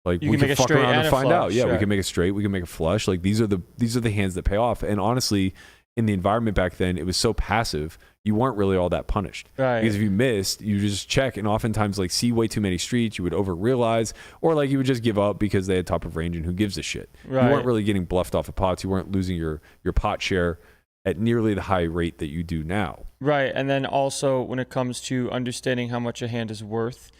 D: Like
C: you
D: we can
C: make a
D: fuck
C: straight
D: around and find
C: flush,
D: out. Yeah,
C: right.
D: we can make a straight, we can make a flush. Like these are the hands that pay off. And honestly, in the environment back then, it was so passive, you weren't really all that punished.
C: Right.
D: Because if you missed, you just check and oftentimes like see way too many streets, you would over realize, or like you would just give up because they had top of range and who gives a shit.
C: Right.
D: You weren't really getting bluffed off of pots. You weren't losing your pot share at nearly the high rate that you do now.
C: Right. And then also when it comes to understanding how much a hand is worth,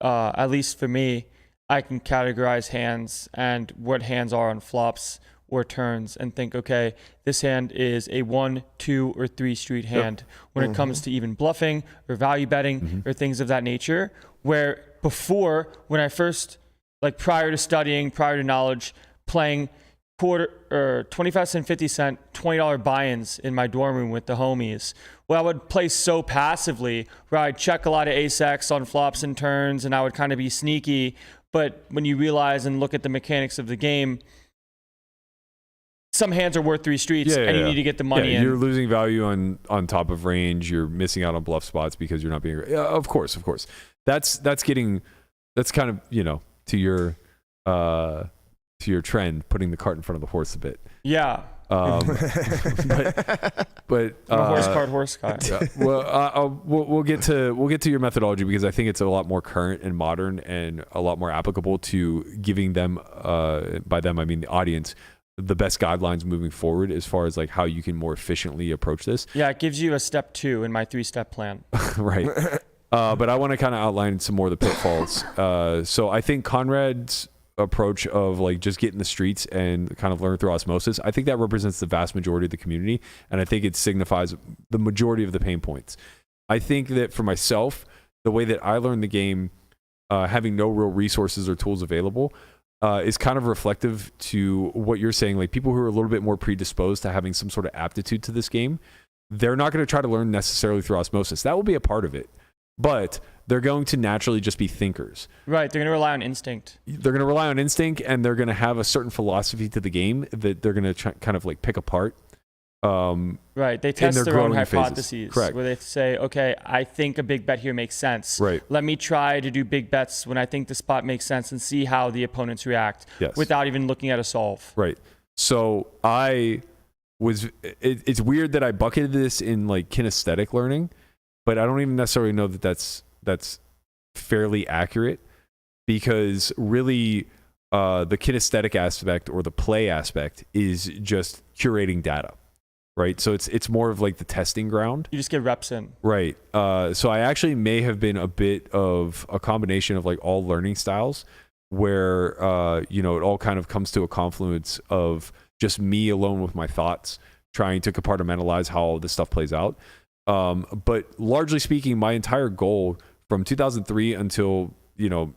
C: at least for me, I can categorize hands and what hands are on flops or turns and think, okay, this hand is a 1, 2, or 3 street hand when it comes to even bluffing or value betting or things of that nature. Where before, when I first, like prior to studying, prior to knowledge, playing quarter or 25 cent, 50 cent, $20 buy-ins in my dorm room with the homies, well, I would play so passively where I'd check a lot of ace-X on flops and turns and I would kind of be sneaky. But when you realize and look at the mechanics of the game, some hands are worth 3 streets and you need to get the money in.
D: You're losing value on top of range. You're missing out on bluff spots because you're not being. Yeah, of course. That's kind of, you know, to your trend, putting the cart in front of the horse a bit.
C: Yeah.
D: But
C: horse cart.
D: Yeah. Well, we'll get to your methodology because I think it's a lot more current and modern and a lot more applicable to giving them, by them I mean the audience, the best guidelines moving forward as far as like how you can more efficiently approach this.
C: Yeah, it gives you a step 2 in my 3-step plan.
D: Right. But I want to kind of outline some more of the pitfalls. So I think Conrad's approach of like just get in the streets and kind of learn through osmosis, I think that represents the vast majority of the community, and I think it signifies the majority of the pain points. I think that for myself, the way that I learned the game, having no real resources or tools available, is kind of reflective to what you're saying. Like people who are a little bit more predisposed to having some sort of aptitude to this game, they're not going to try to learn necessarily through osmosis. That will be a part of it, but they're going to naturally just be thinkers.
C: Right. They're going to rely on instinct.
D: They're going to rely on instinct, and they're going to have a certain philosophy to the game that they're going to kind of like pick apart.
C: Right. They test their own hypotheses.
D: Phases. Correct.
C: Where they say, okay, I think a big bet here makes sense.
D: Right.
C: Let me try to do big bets when I think the spot makes sense and see how the opponents react without even looking at a solve.
D: Right. So it's weird that I bucketed this in like kinesthetic learning, but I don't even necessarily know that that's fairly accurate, because really the kinesthetic aspect or the play aspect is just curating data, right? So it's more of like the testing ground.
C: You just get reps in.
D: Right. So I actually may have been a bit of a combination of like all learning styles where, it all kind of comes to a confluence of just me alone with my thoughts, trying to compartmentalize how all this stuff plays out. But largely speaking, my entire goal from 2003 until,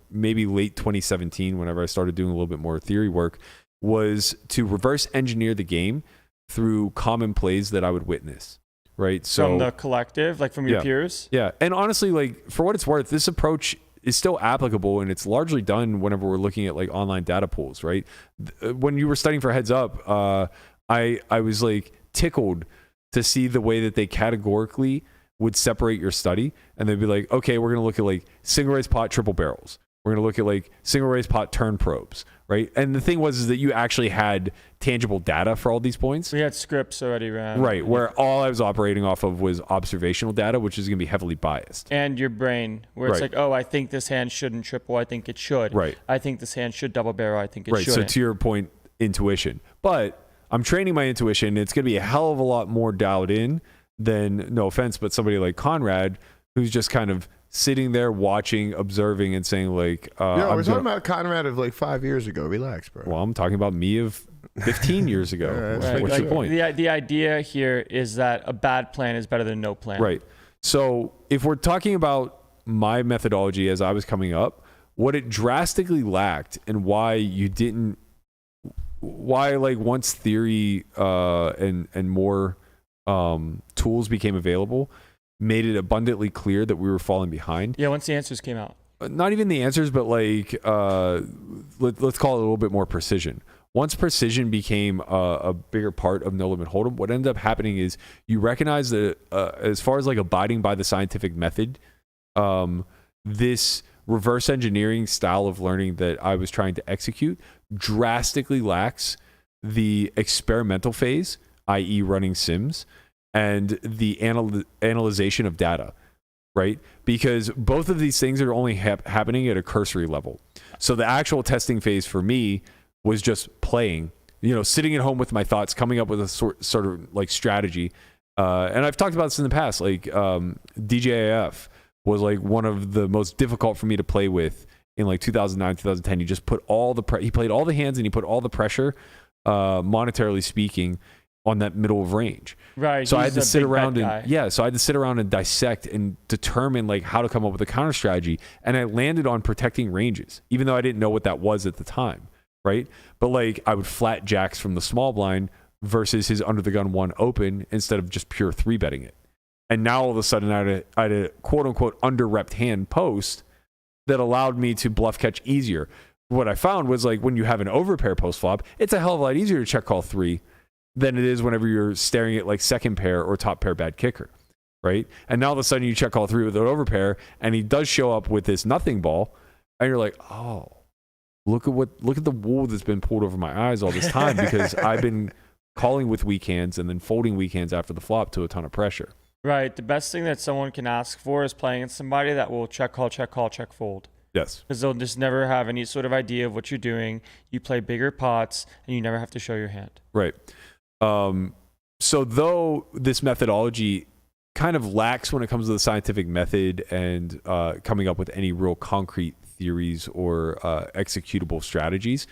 D: maybe late 2017, whenever I started doing a little bit more theory work, was to reverse engineer the game through common plays that I would witness, right? So
C: from the collective, like from your peers?
D: Yeah. And honestly, like for what it's worth, this approach is still applicable, and it's largely done whenever we're looking at like online data pools, right? When you were studying for Heads Up, I was like tickled to see the way that they categorically would separate your study, and they'd be like, okay, we're going to look at like single raise pot triple barrels. We're going to look at like single raise pot turn probes, right? And the thing is that you actually had tangible data for all these points.
C: We had scripts already ran.
D: Right, where all I was operating off of was observational data, which is going to be heavily biased.
C: And your brain, where it's like, oh, I think this hand shouldn't triple. I think it should.
D: Right.
C: I think this hand should double barrel. I think it should.
D: Right, so to your point, intuition. But I'm training my intuition. It's going to be a hell of a lot more dialed in than, no offense, but somebody like Conrad, who's just kind of sitting there watching, observing, and saying like,
B: we're talking about Conrad of like 5 years ago. Relax, bro.
D: Well, I'm talking about me of 15 years ago. What's your point?
C: The idea here is that a bad plan is better than no plan.
D: Right. So if we're talking about my methodology as I was coming up, what it drastically lacked, and why like once theory and more tools became available, made it abundantly clear that we were falling behind.
C: Yeah, once the answers came out.
D: Not even the answers, but like let's call it a little bit more precision. Once precision became a bigger part of No Limit Hold'em, what ended up happening is you recognize that as far as like abiding by the scientific method, this reverse engineering style of learning that I was trying to execute drastically lacks the experimental phase, i.e. running sims, and the analyzation of data, right? Because both of these things are only happening at a cursory level. So the actual testing phase for me was just playing, sitting at home with my thoughts, coming up with a sort of like strategy. And I've talked about this in the past, like DJAF was like one of the most difficult for me to play with in like 2009, 2010. He just put he played all the hands, and he put all the pressure, monetarily speaking, on that middle of range.
C: Right.
D: So I had to sit around and dissect and determine like how to come up with a counter strategy. And I landed on protecting ranges, even though I didn't know what that was at the time. Right. But like I would flat jacks from the small blind versus his under the gun one open instead of just pure 3-betting it. And now all of a sudden I had a quote unquote under-repped hand post that allowed me to bluff catch easier. What I found was like when you have an overpair post flop, it's a hell of a lot easier to check call 3 than it is whenever you're staring at like second pair or top pair bad kicker, right? And now all of a sudden you check call 3 with an overpair, and he does show up with this nothing ball, and you're like, oh, look at the wool that's been pulled over my eyes all this time, because I've been calling with weak hands and then folding weak hands after the flop to a ton of pressure.
C: Right. The best thing that someone can ask for is playing against somebody that will check call, check fold.
D: Yes.
C: Because they'll just never have any sort of idea of what you're doing. You play bigger pots, and you never have to show your hand.
D: Right. So though this methodology kind of lacks when it comes to the scientific method and coming up with any real concrete theories or executable strategies,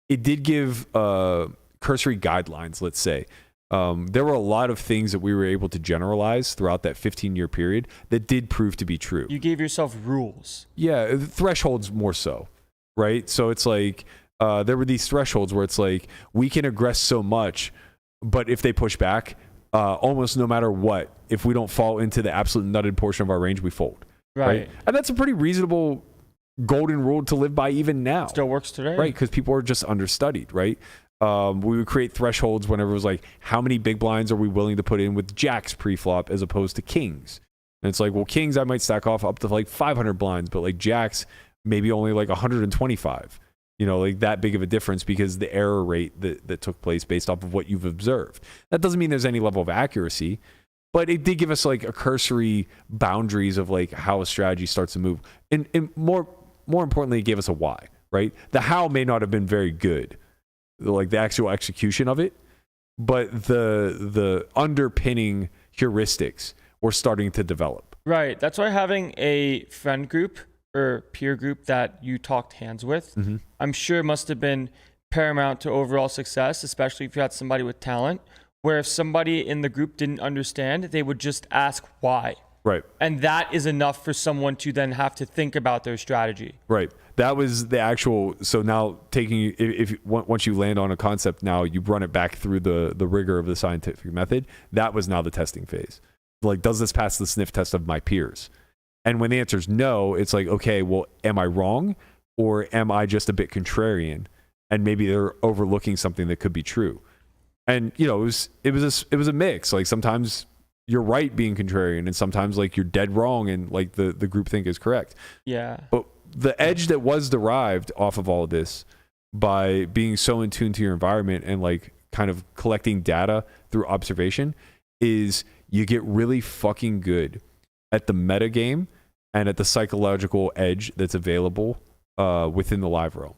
D: it did give cursory guidelines, let's say, There were a lot of things that we were able to generalize throughout that 15-year period that did prove to be true.
C: You gave yourself rules.
D: Yeah, thresholds more so, right? So it's like there were these thresholds where it's like we can aggress so much, but if they push back, almost no matter what, if we don't fall into the absolute nutted portion of our range, we fold. Right? And that's a pretty reasonable golden rule to live by even now.
C: Still works today.
D: Right, because people are just understudied, right? We would create thresholds whenever it was like, how many big blinds are we willing to put in with jacks pre-flop as opposed to kings? And it's like, well, kings I might stack off up to like 500 blinds, but like jacks maybe only like 125. You know, like that big of a difference because the error rate that took place based off of what you've observed. That doesn't mean there's any level of accuracy, but it did give us like a cursory boundaries of like how a strategy starts to move. And more importantly, it gave us a why, right? The how may not have been very good, like the actual execution of it, but the underpinning heuristics were starting to develop.
C: Right. That's why having a friend group or peer group that you talked hands with, I'm sure must have been paramount to overall success, especially if you had somebody with talent, where if somebody in the group didn't understand, they would just ask why.
D: Right.
C: And that is enough for someone to then have to think about their strategy.
D: Right. That was the actual, so now taking, if once you land on a concept, now you run it back through the rigor of the scientific method. That was now the testing phase. Like, does this pass the sniff test of my peers? And when the answer is no, it's like, okay, well, am I wrong? Or am I just a bit contrarian? And maybe they're overlooking something that could be true. And, you know, it was a mix. Like sometimes you're right being contrarian and sometimes like you're dead wrong and like the group think is correct.
C: Yeah.
D: But the edge that was derived off of all of this by being so in tune to your environment and like kind of collecting data through observation is you get really fucking good at the meta game and at the psychological edge that's available within the live realm.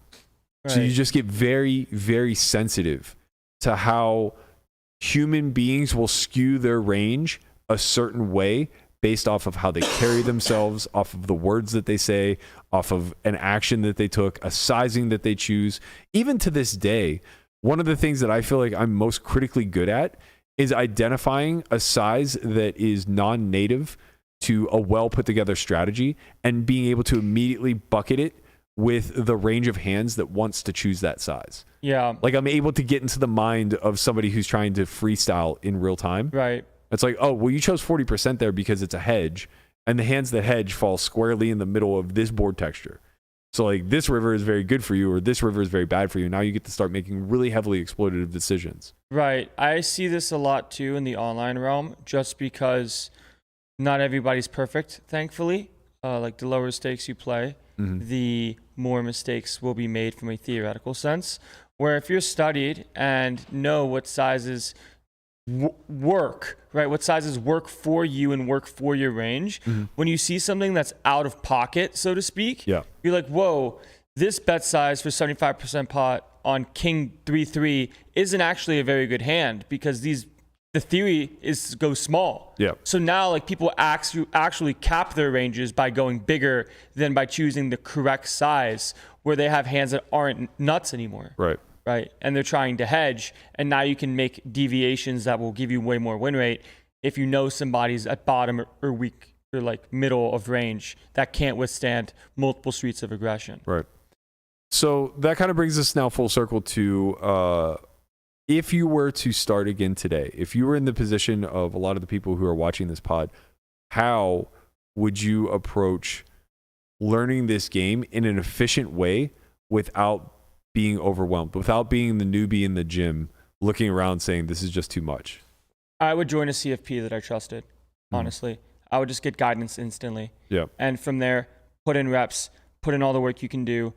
D: Right. So you just get very, very sensitive to how human beings will skew their range a certain way based off of how they carry themselves, off of the words that they say, off of an action that they took, a sizing that they choose. Even to this day, one of the things that I feel like I'm most critically good at is identifying a size that is non-native to a well put together strategy and being able to immediately bucket it with the range of hands that wants to choose that size.
C: Yeah.
D: Like I'm able to get into the mind of somebody who's trying to freestyle in real time.
C: Right.
D: It's like, oh, well, you chose 40% there because it's a hedge, and the hands that hedge fall squarely in the middle of this board texture. So like this river is very good for you, or this river is very bad for you. Now you get to start making really heavily exploitative decisions.
C: Right. I see this a lot too in the online realm, just because not everybody's perfect, thankfully. Like the lower stakes you play, the more mistakes will be made from a theoretical sense. Where if you're studied and know what sizes work, right? What sizes work for you and work for your range. When you see something that's out of pocket, so to speak, you're like, whoa, this bet size for 75% pot on King 3-3 isn't actually a very good hand because the theory is to go small. Yeah. So now like people actually cap their ranges by going bigger than by choosing the correct size where they have hands that aren't nuts anymore. Right. Right. And they're trying to hedge. And now you can make deviations that will give you way more win rate if you know somebody's at bottom or weak or like middle of range that can't withstand multiple streets of aggression.
D: Right. So that kind of brings us now full circle to if you were to start again today, if you were in the position of a lot of the people who are watching this pod, how would you approach learning this game in an efficient way without being overwhelmed, without being the newbie in the gym looking around saying this is just too much?
C: I would join a CFP that I trusted, honestly. I would just get guidance instantly. Yeah. And from there, put in reps, put in all the work you can do,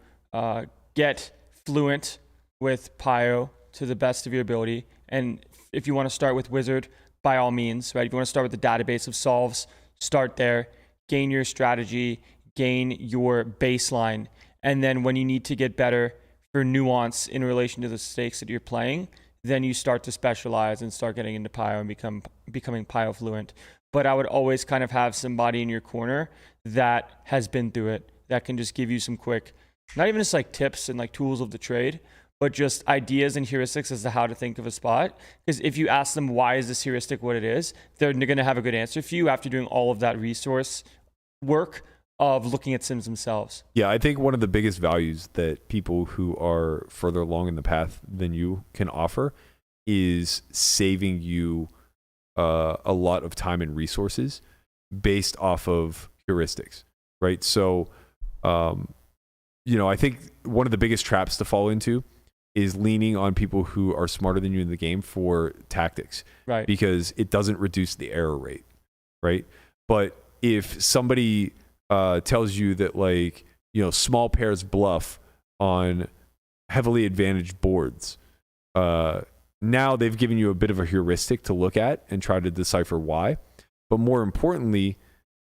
C: get fluent with Pio to the best of your ability. And if you want to start with Wizard, by all means, right? If you want to start with the database of solves, start there, gain your strategy, gain your baseline. And then when you need to get better for nuance in relation to the stakes that you're playing, then you start to specialize and start getting into Pio and becoming Pio fluent. But I would always kind of have somebody in your corner that has been through it, that can just give you some quick, not even just like tips and like tools of the trade, but just ideas and heuristics as to how to think of a spot. Because if you ask them, why is this heuristic what it is, they're going to have a good answer for you after doing all of that resource work of looking at sims themselves.
D: Yeah, I think one of the biggest values that people who are further along in the path than you can offer is saving you a lot of time and resources based off of heuristics, right? So, I think one of the biggest traps to fall into is leaning on people who are smarter than you in the game for tactics,
C: right?
D: Because it doesn't reduce the error rate, right? But if somebody tells you that, like, small pairs bluff on heavily advantaged boards, now they've given you a bit of a heuristic to look at and try to decipher why. But more importantly,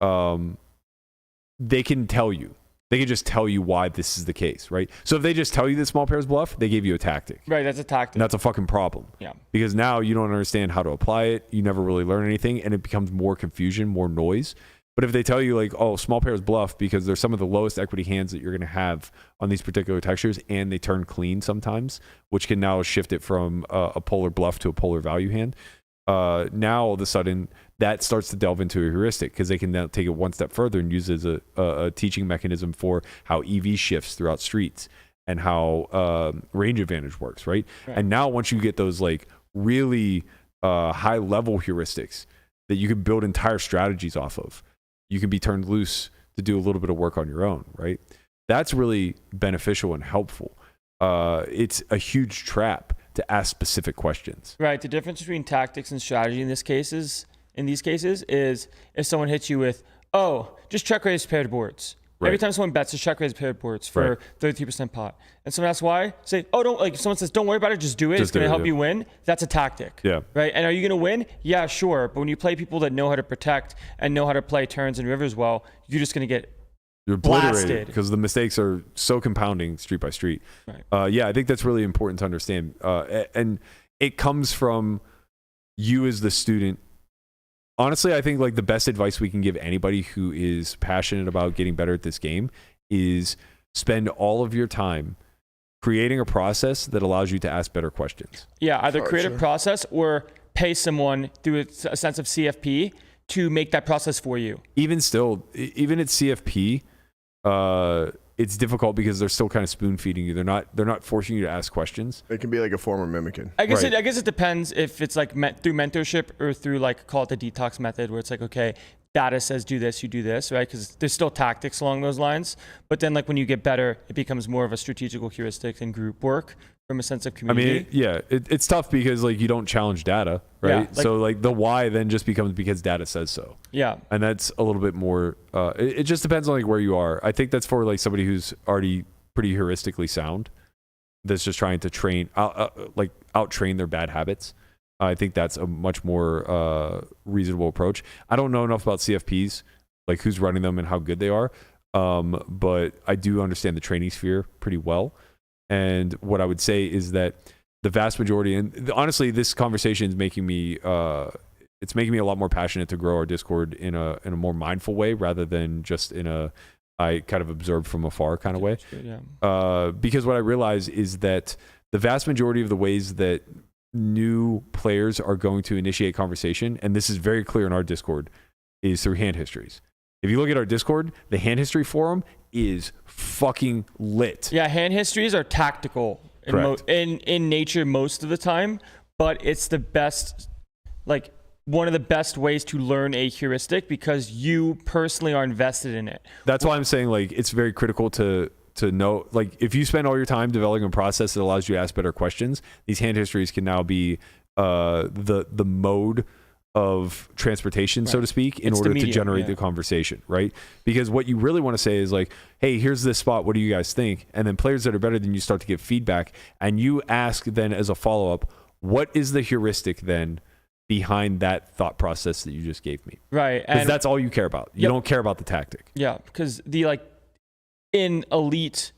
D: they can tell you. They can just tell you why this is the case, right? So if they just tell you that small pairs bluff, they gave you a tactic.
C: Right, that's a tactic.
D: And that's a fucking problem.
C: Yeah.
D: Because now you don't understand how to apply it. You never really learn anything, and it becomes more confusion, more noise. But if they tell you, like, oh, small pairs bluff because they're some of the lowest equity hands that you're going to have on these particular textures, and they turn clean sometimes, which can now shift it from a polar bluff to a polar value hand. Now all of a sudden that starts to delve into a heuristic, because they can now take it one step further and use it as a teaching mechanism for how EV shifts throughout streets and how range advantage works, right? And now once you get those, like, really high level heuristics that you can build entire strategies off of, you can be turned loose to do a little bit of work on your own, right? That's really beneficial and helpful. It's a huge trap to ask specific questions.
C: Right. The difference between tactics and strategy in these cases is if someone hits you with, oh, just check raise paired boards. Right. Every time someone bets, just check raise paired boards for 33% pot. And someone asks why, say, oh, don't, like, if someone says, don't worry about it, just do it. It's going to help you win. That's a tactic.
D: Yeah.
C: Right. And are you going to win? Yeah, sure. But when you play people that know how to protect and know how to play turns and rivers well, you're just going to get blasted
D: because the mistakes are so compounding street by street.
C: Right.
D: Yeah, I think that's really important to understand. And it comes from you as the student. Honestly, I think, like, the best advice we can give anybody who is passionate about getting better at this game is spend all of your time creating a process that allows you to ask better questions.
C: Yeah, either create a process or pay someone through a sense of CFP to make that process for you. Even
D: still, even at CFP, it's difficult because they're still kind of spoon feeding you. They're not forcing you to ask questions.
B: It can be like a form of mimicking.
C: I guess it depends if it's like through mentorship or through, like, call it the detox method, where it's like, okay, data says do this, you do this, right? Because there's still tactics along those lines. But then, like, when you get better, it becomes more of a strategical heuristic and group work from a sense of community.
D: I mean, it's tough because, like, you don't challenge data, right?
C: Yeah,
D: so, like, the why then just becomes because data says so.
C: Yeah.
D: And that's a little bit more, it just depends on, like, where you are. I think that's for, like, somebody who's already pretty heuristically sound, that's just trying to out-train their bad habits. I think that's a much more reasonable approach. I don't know enough about CFPs, like who's running them and how good they are, but I do understand the training sphere pretty well. And what I would say is that the vast majority, and honestly, this conversation is making me, it's making me a lot more passionate to grow our Discord in a more mindful way rather than just in a I kind of observe from afar kind of way.
C: Yeah.
D: Because what I realize is that the vast majority of the ways that new players are going to initiate conversation, and this is very clear in our Discord, is through hand histories. If you look at our Discord, the hand history forum is fucking lit.
C: Yeah, hand histories are tactical in nature most of the time, but it's the best, like, one of the best ways to learn a heuristic because you personally are invested in it.
D: That's why I'm saying, like, it's very critical to know, like, if you spend all your time developing a process that allows you to ask better questions, these hand histories can now be the mode of transportation, so to speak, in order to generate the conversation, right? Because what you really want to say is, like, hey, here's this spot, what do you guys think? And then players that are better than you start to give feedback, and you ask then as a follow-up, what is the heuristic then behind that thought process that you just gave me?
C: Right.
D: Because that's all you care about. You don't care about the tactic.
C: Yeah, because in elite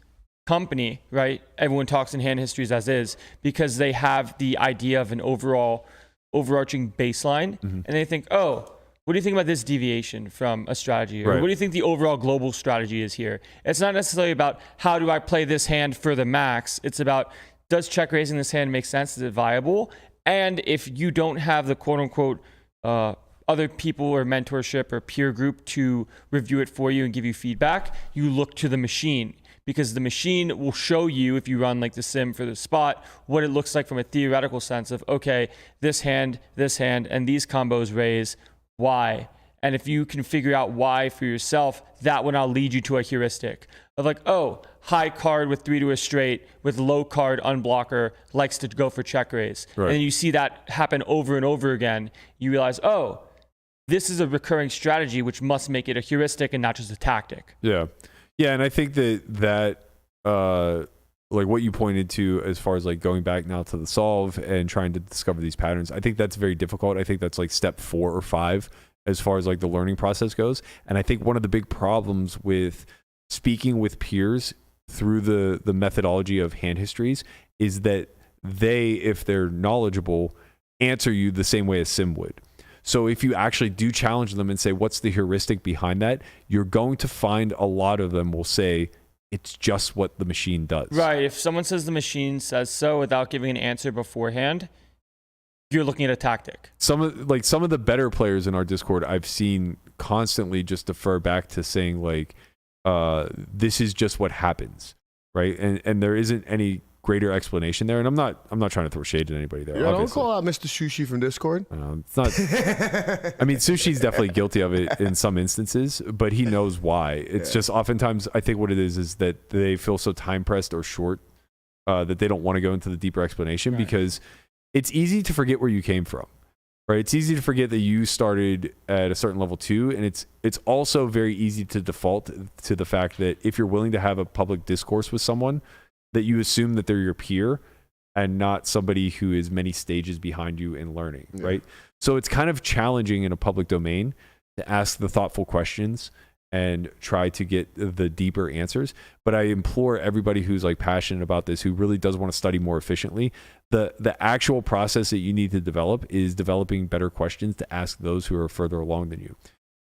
C: company, right, everyone talks in hand histories as is because they have the idea of an overarching baseline, and they think, oh, what do you think about this deviation from a strategy? Or what do you think the overall global strategy is here? It's not necessarily about how do I play this hand for the max. It's about does check raising this hand make sense? Is it viable? And if you don't have the quote unquote other people or mentorship or peer group to review it for you and give you feedback, you look to the machine, because the machine will show you, if you run like the sim for the spot, what it looks like from a theoretical sense of, okay, this hand, and these combos raise, why? And if you can figure out why for yourself, that will now lead you to a heuristic of like, oh, high card with 3 to a straight with low card unblocker likes to go for check raise.
D: Right.
C: And then you see that happen over and over again. You realize, oh, this is a recurring strategy, which must make it a heuristic and not just a tactic.
D: Yeah. Yeah. And I think that like what you pointed to as far as like going back now to the solve and trying to discover these patterns, I think that's very difficult. I think that's like step 4 or 5 as far as like the learning process goes. And I think one of the big problems with speaking with peers through the methodology of hand histories is that they, if they're knowledgeable, answer you the same way as sim would. So if you actually do challenge them and say, what's the heuristic behind that? You're going to find a lot of them will say, it's just what the machine does.
C: Right. If someone says the machine says so without giving an answer beforehand, you're looking at a tactic. Some
D: of the better players in our Discord I've seen constantly just defer back to saying like, this is just what happens, right? And there isn't any greater explanation there. And I'm not trying to throw shade at anybody there.
B: Yeah, don't call out Mr. Sushi from Discord.
D: It's not. I mean, Sushi's definitely guilty of it in some instances, but he knows why. It's just oftentimes I think what it is that they feel so time pressed or short that they don't want to go into the deeper explanation because it's easy to forget where you came from, right? It's easy to forget that you started at a certain level too, and it's also very easy to default to the fact that if you're willing to have a public discourse with someone, that you assume that they're your peer and not somebody who is many stages behind you in learning, right? So it's kind of challenging in a public domain to ask the thoughtful questions and try to get the deeper answers. But I implore everybody who's like passionate about this, who really does want to study more efficiently, the actual process that you need to develop is developing better questions to ask those who are further along than you.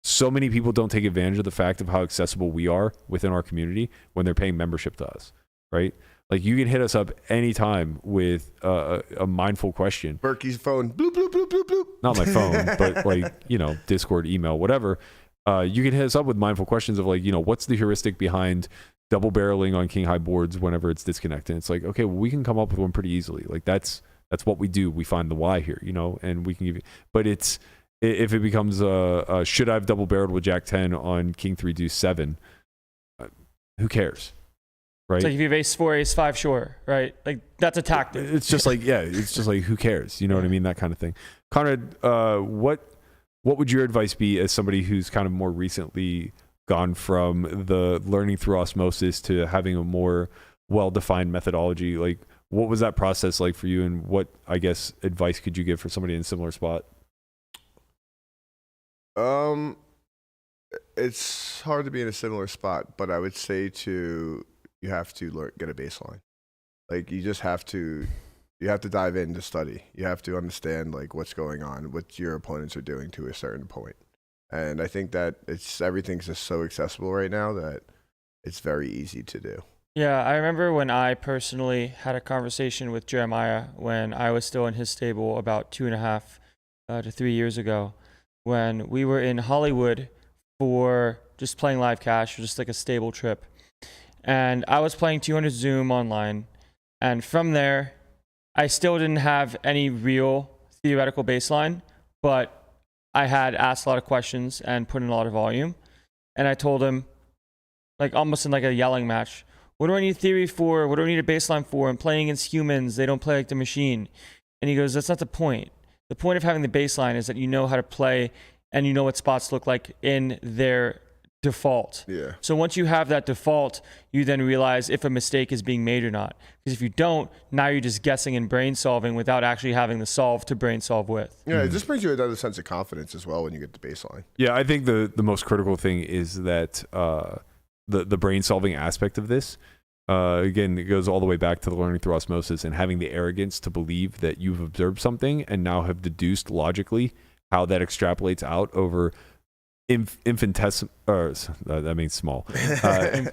D: So many people don't take advantage of the fact of how accessible we are within our community when they're paying membership to us, right? Like you can hit us up anytime with a mindful question.
B: Berkey's phone, bloop, bloop, bloop, bloop, bloop.
D: Not my phone, but like, Discord, email, whatever. You can hit us up with mindful questions of like, what's the heuristic behind double barreling on king high boards whenever it's disconnected? And it's like, okay, well, we can come up with one pretty easily. Like that's what we do. We find the why here, and we can give you, but if it becomes should I have double barreled with Jack 10 on king 3 deuce 7? Who cares? Right.
C: It's like if you have ace 4, ace 5, sure, right? Like that's a tactic.
D: It's just like, it's just like, who cares? You know what I mean? That kind of thing. Conrad, what would your advice be as somebody who's kind of more recently gone from the learning through osmosis to having a more well-defined methodology? Like, what was that process like for you? And what, I guess, advice could you give for somebody in a similar spot?
B: It's hard to be in a similar spot, but I would say you have to get a baseline. Like you have to dive in to study. You have to understand like what's going on, what your opponents are doing to a certain point. And I think that everything's just so accessible right now that it's very easy to do.
C: Yeah, I remember when I personally had a conversation with Jeremiah when I was still in his stable about 2.5 to 3 years ago, when we were in Hollywood for just playing live cash, or just like a stable trip. And I was playing 200 Zoom online. And from there, I still didn't have any real theoretical baseline, but I had asked a lot of questions and put in a lot of volume. And I told him, like almost in like a yelling match, what do I need theory for? What do I need a baseline for? I'm playing against humans. They don't play like the machine. And he goes, that's not the point. The point of having the baseline is that you know how to play and you know what spots look like in their default.
B: Yeah.
C: So once you have that default, you then realize if a mistake is being made or not. Because if you don't, now you're just guessing and brain solving without actually having the solve to brain solve with.
B: Yeah, it just brings you another sense of confidence as well when you get the baseline.
D: Yeah, I think the most critical thing is that the brain solving aspect of this. Again, it goes all the way back to the learning through osmosis and having the arrogance to believe that you've observed something and now have deduced logically how that extrapolates out over that means small,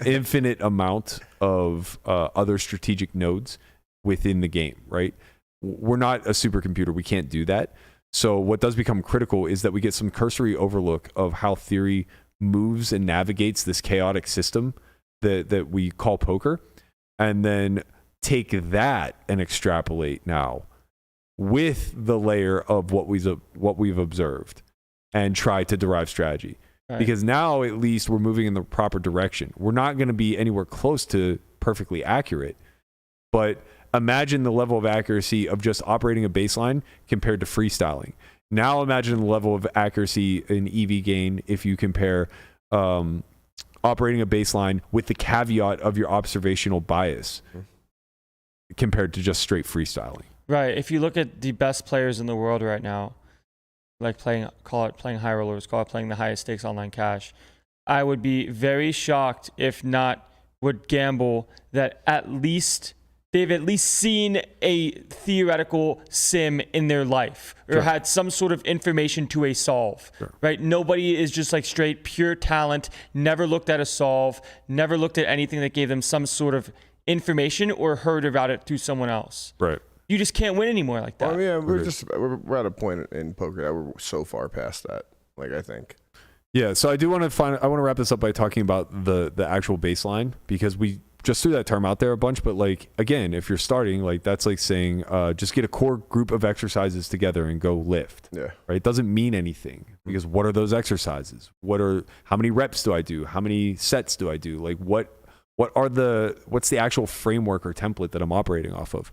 D: infinite amount of other strategic nodes within the game, right? We're not a supercomputer. We can't do that. So what does become critical is that we get some cursory overlook of how theory moves and navigates this chaotic system that we call poker, and then take that and extrapolate now with the layer of what we've observed and try to derive strategy. Right. Because now at least we're moving in the proper direction. We're not going to be anywhere close to perfectly accurate, but imagine the level of accuracy of just operating a baseline compared to freestyling. Now imagine the level of accuracy in EV gain if you compare operating a baseline with the caveat of your observational bias compared to just straight freestyling.
C: Right. If you look at the best players in the world right now, like playing high rollers, playing the highest stakes online cash, I would be very shocked if not would gamble that they've at least seen a theoretical sim in their life or had some sort of information to a solve, right? Nobody is just like straight pure talent, never looked at a solve, never looked at anything that gave them some sort of information or heard about it through someone else.
D: Right.
C: You just can't win anymore like that.
B: Well, yeah, we're at a point in poker that we're so far past that. Like, I think.
D: Yeah, so I want to wrap this up by talking about the actual baseline, because we just threw that term out there a bunch, but like, again, if you're starting, like, that's like saying just get a core group of exercises together and go lift. Yeah. Right? It doesn't mean anything, because what are those exercises? How many reps do I do? How many sets do I do? Like, what's the actual framework or template that I'm operating off of?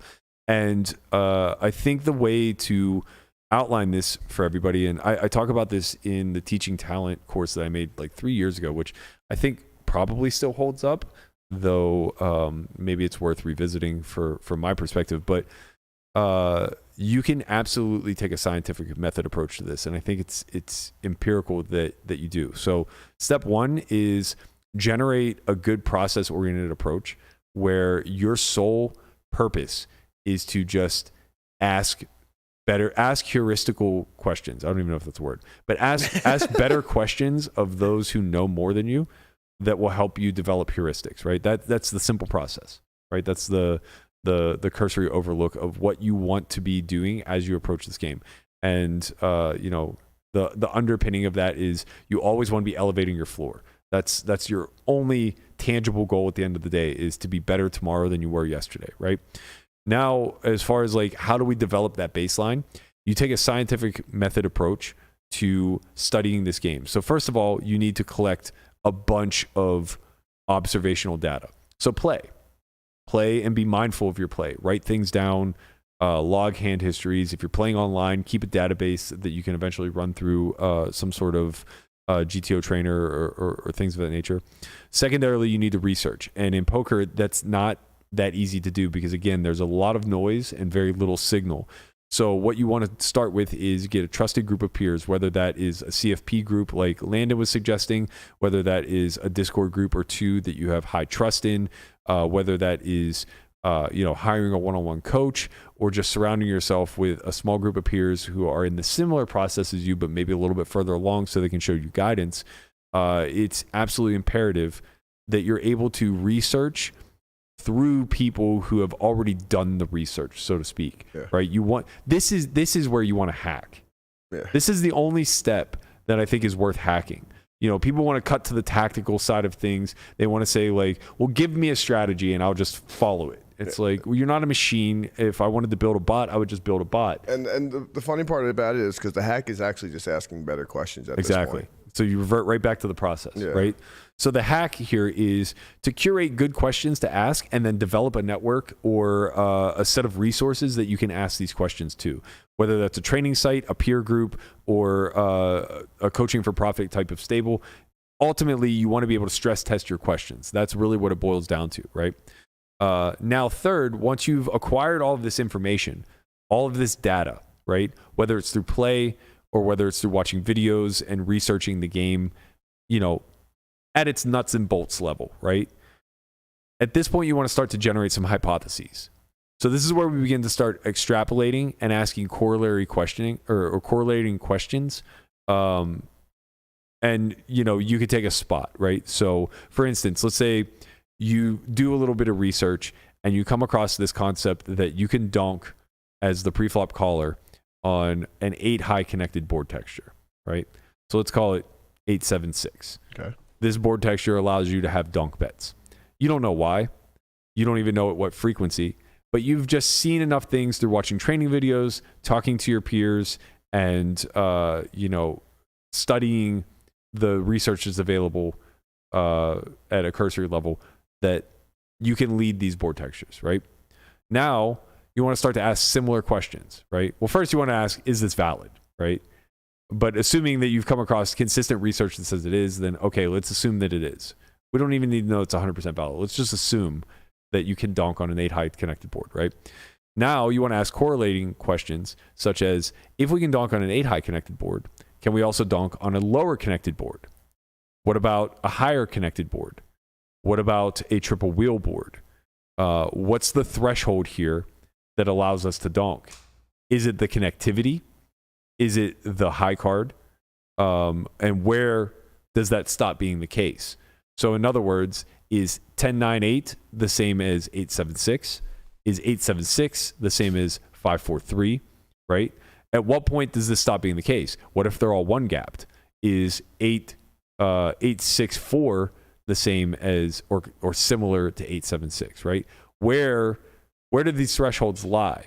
D: And I think the way to outline this for everybody, and I talk about this in the Teaching Talent course that I made like 3 years ago, which I think probably still holds up, though maybe it's worth revisiting from my perspective. But you can absolutely take a scientific method approach to this, and I think it's empirical that you do. So step one is generate a good process-oriented approach where your sole purpose is to just ask heuristical questions. I don't even know if that's a word, but ask better questions of those who know more than you that will help you develop heuristics, right? That's the simple process, right? That's the cursory overlook of what you want to be doing as you approach this game. And the underpinning of that is you always want to be elevating your floor. That's your only tangible goal at the end of the day, is to be better tomorrow than you were yesterday, right? Now, as far as like, how do we develop that baseline? You take a scientific method approach to studying this game. So first of all, you need to collect a bunch of observational data. So play and be mindful of your play. Write things down, log hand histories. If you're playing online, keep a database that you can eventually run through some sort of GTO trainer or things of that nature. Secondarily, you need to research. And in poker, that's not that easy to do, because again, there's a lot of noise and very little signal. So what you want to start with is get a trusted group of peers, whether that is a CFP group like Landon was suggesting, whether that is a Discord group or two that you have high trust in, whether that is hiring a one-on-one coach, or just surrounding yourself with a small group of peers who are in the similar process as you, but maybe a little bit further along so they can show you guidance. It's absolutely imperative that you're able to research through people who have already done the research, so to speak. Yeah. Right? This is where you want to hack. Yeah. This is the only step that I think is worth hacking. People want to cut to the tactical side of things. They want to say like, well, give me a strategy and I'll just follow it. It's like, well, you're not a machine. If I wanted to build a bot, I would just build a bot.
B: And the funny part about it is because the hack is actually just asking better questions at this point.
D: So you revert right back to the process, right? So the hack here is to curate good questions to ask and then develop a network or a set of resources that you can ask these questions to, whether that's a training site, a peer group, or a coaching for profit type of stable. Ultimately, you want to be able to stress test your questions. That's really what it boils down to, right? Now, third, once you've acquired all of this information, all of this data, right, whether it's through play or whether it's through watching videos and researching the game, at its nuts and bolts level, right? At this point, you want to start to generate some hypotheses. So this is where we begin to start extrapolating and asking corollary questioning or correlating questions. And, you could take a spot, right? So for instance, let's say you do a little bit of research and you come across this concept that you can donk as the preflop caller on an 8 high connected board texture, right? So let's call it 876.
B: Okay.
D: This board texture allows you to have donk bets. You don't know why. You don't even know at what frequency, but you've just seen enough things through watching training videos, talking to your peers, and studying the research that's available at a cursory level that you can lead these board textures, right? Now, you want to start to ask similar questions, right? Well, first you want to ask, is this valid, right? But assuming that you've come across consistent research that says it is, then okay, let's assume that it is. We don't even need to know it's 100% valid. Let's just assume that you can donk on an 8 high connected board, right? Now you want to ask correlating questions such as, if we can donk on an 8 high connected board, can we also donk on a lower connected board? What about a higher connected board? What about a triple wheel board? What's the threshold here that allows us to donk? Is it the connectivity? Is it the high card? And where does that stop being the case? So in other words, is 10-9-8 the same as 8-7-6? Is 8-7-6 the same as 5-4-3, right? At what point does this stop being the case? What if they're all one gapped? Is 8-6-4 the same as or similar to 8-7-6, right? Where do these thresholds lie?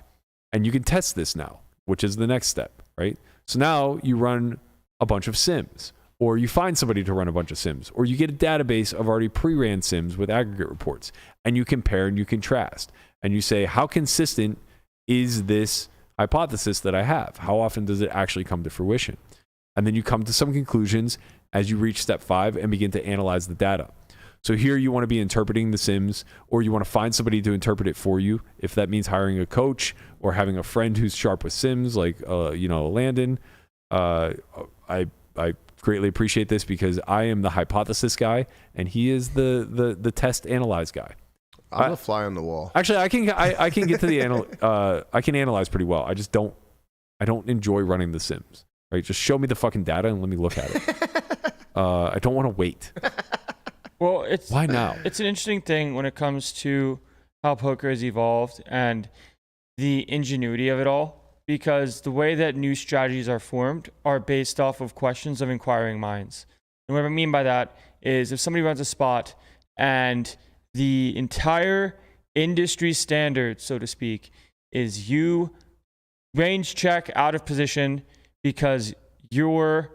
D: And you can test this now, which is the next step, right? So now you run a bunch of sims, or you find somebody to run a bunch of sims, or you get a database of already pre-ran sims with aggregate reports, and you compare and you contrast, and you say, how consistent is this hypothesis that I have? How often does it actually come to fruition? And then you come to some conclusions as you reach step 5 and begin to analyze the data. So here you want to be interpreting the sims, or you want to find somebody to interpret it for you. If that means hiring a coach or having a friend who's sharp with sims, like Landon, I greatly appreciate this because I am the hypothesis guy and he is the test analyze guy.
B: I'm a fly on the wall.
D: Actually, I can get to the I can analyze pretty well. I don't enjoy running the sims. Right? Just show me the fucking data and let me look at it. I don't want to wait.
C: Well,
D: why now?
C: It's an interesting thing when it comes to how poker has evolved and the ingenuity of it all, because the way that new strategies are formed are based off of questions of inquiring minds. And what I mean by that is if somebody runs a spot and the entire industry standard, so to speak, is you range check out of position because you're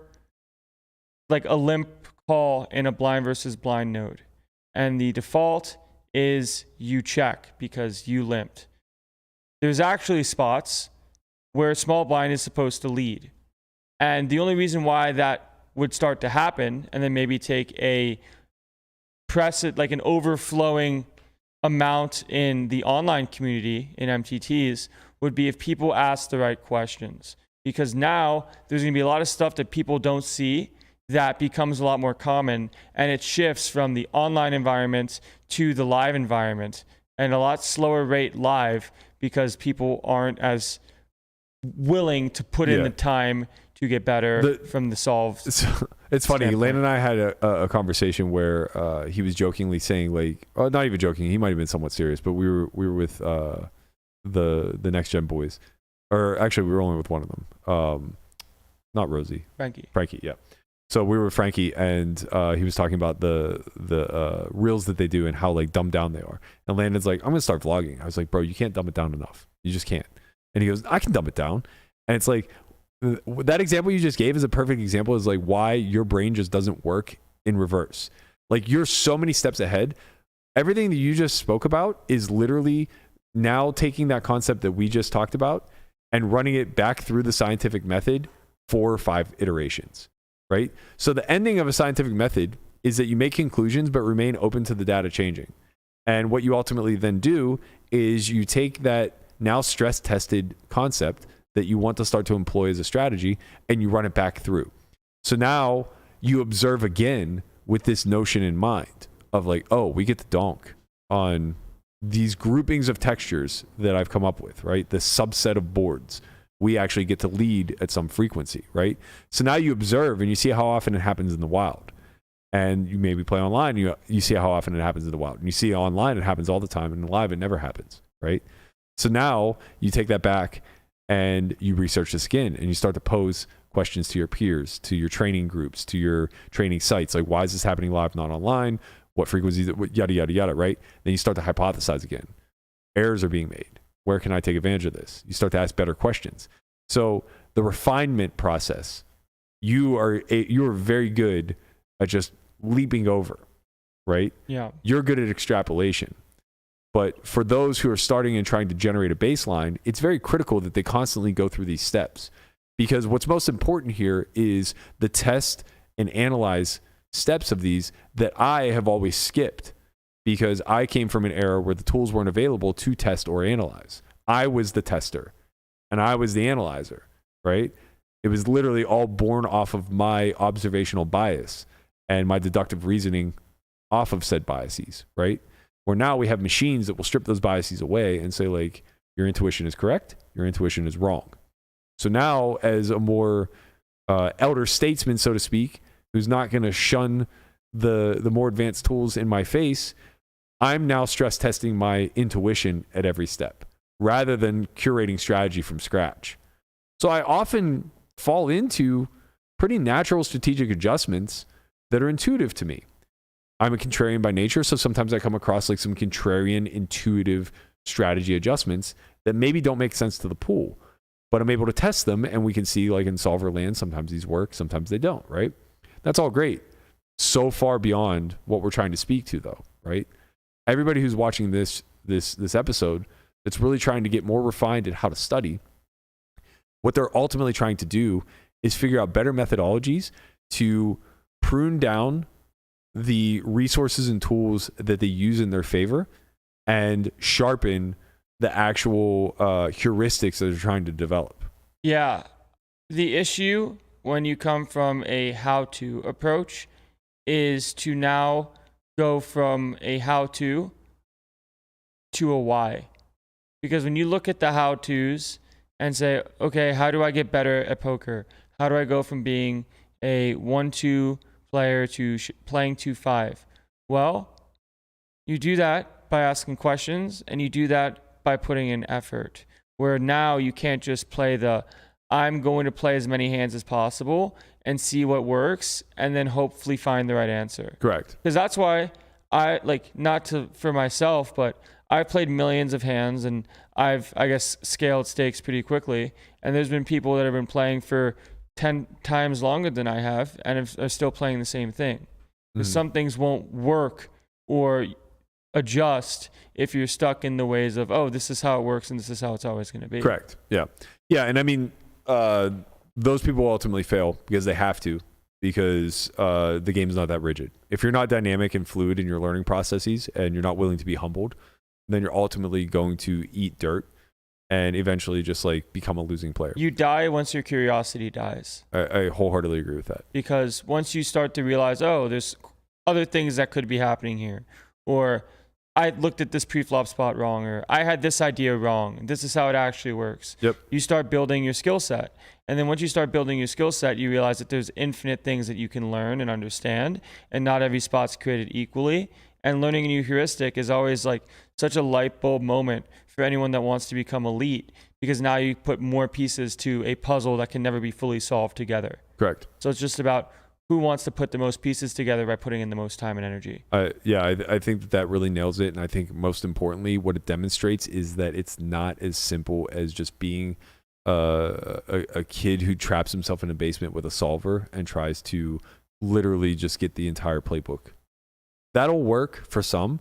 C: like a limp call in a blind versus blind node. And the default is you check because you limped. There's actually spots where small blind is supposed to lead. And the only reason why that would start to happen and then maybe take a like an overflowing amount in the online community in MTTs would be if people ask the right questions. Because now there's going to be a lot of stuff that people don't see that becomes a lot more common, and it shifts from the online environment to the live environment, and a lot slower rate live because people aren't as willing to put in the time to get better from the solved.
D: It's funny. Landon and I had a conversation where he was jokingly saying, like, not even joking, he might have been somewhat serious, but we were with the next gen boys, or actually we were only with one of them, not Rosie, Frankie, yeah. So we were with Frankie, and he was talking about the reels that they do and how like dumbed down they are. And Landon's like, I'm gonna start vlogging. I was like, bro, you can't dumb it down enough. You just can't. And he goes, I can dumb it down. And it's like, that example you just gave is a perfect example. Is like why your brain just doesn't work in reverse. Like you're so many steps ahead. Everything that you just spoke about is literally now taking that concept that we just talked about and running it back through the scientific method 4 or 5 iterations. Right? So the ending of a scientific method is that you make conclusions but remain open to the data changing. And what you ultimately then do is you take that now stress tested concept that you want to start to employ as a strategy and you run it back through. So now you observe again with this notion in mind of like, oh, we get to donk on these groupings of textures that I've come up with, right? This subset of boards. We actually get to lead at some frequency, right? So now you observe and you see how often it happens in the wild. and you maybe play online, you see how often it happens in the wild. And you see online, it happens all the time, and live, it never happens, right? So now you take that back and you research this again, and you start to pose questions to your peers, to your training groups, to your training sites. Like, why is this happening live, not online? What frequency, yada, yada, yada, right? Then you start to hypothesize again. Errors are being made. Where can I take advantage of this? You start to ask better questions. So the refinement process, you are very good at just leaping over, right?
C: Yeah.
D: You're good at extrapolation. But for those who are starting and trying to generate a baseline, it's very critical that they constantly go through these steps. Because what's most important here is the test and analyze steps of these that I have always skipped, because I came from an era where the tools weren't available to test or analyze. I was the tester and I was the analyzer, right? It was literally all born off of my observational bias and my deductive reasoning off of said biases, right? Where now we have machines that will strip those biases away and say, like, your intuition is correct, your intuition is wrong. So now, as a more elder statesman, so to speak, who's not going to shun the more advanced tools in my face, I'm now stress testing my intuition at every step rather than curating strategy from scratch. So I often fall into pretty natural strategic adjustments that are intuitive to me. I'm a contrarian by nature, so sometimes I come across like some contrarian, intuitive strategy adjustments that maybe don't make sense to the pool, but I'm able to test them, and we can see, like in solver land, sometimes these work, sometimes they don't, right? That's all great. So far beyond what we're trying to speak to, though, right? Everybody who's watching this episode that's really trying to get more refined at how to study, what they're ultimately trying to do is figure out better methodologies to prune down the resources and tools that they use in their favor and sharpen the actual heuristics that they're trying to develop.
C: Yeah. The issue when you come from a how-to approach is to now go from a how-to to a why. Because when you look at the how-tos and say, okay, how do I get better at poker? How do I go from being a 1-2 player to playing 2-5? Well, you do that by asking questions, and you do that by putting in effort, where now you can't just play I'm going to play as many hands as possible and see what works and then hopefully find the right answer.
D: Correct.
C: Because that's why I for myself, but I've played millions of hands, and I've, I guess, scaled stakes pretty quickly. And there's been people that have been playing for 10 times longer than I have and are still playing the same thing. Because some things won't work or adjust if you're stuck in the ways of, oh, this is how it works and this is how it's always going to be.
D: Correct. Yeah. Yeah. And I mean, those people ultimately fail because they have to, because the game is not that rigid. If you're not dynamic and fluid in your learning processes and you're not willing to be humbled, then you're ultimately going to eat dirt and eventually just like become a losing player.
C: You die once your curiosity dies.
D: I wholeheartedly agree with that.
C: Because once you start to realize, oh, there's other things that could be happening here, or I looked at this pre-flop spot wrong, or I had this idea wrong. This is how it actually works.
D: Yep.
C: You start building your skill set. And then once you start building your skill set, you realize that there's infinite things that you can learn and understand, and not every spot's created equally. And learning a new heuristic is always like such a light bulb moment for anyone that wants to become elite, because now you put more pieces to a puzzle that can never be fully solved together.
D: Correct.
C: So it's just about who wants to put the most pieces together by putting in the most time and energy.
D: I think that really nails it. And I think most importantly, what it demonstrates is that it's not as simple as just being a kid who traps himself in a basement with a solver and tries to literally just get the entire playbook. That'll work for some,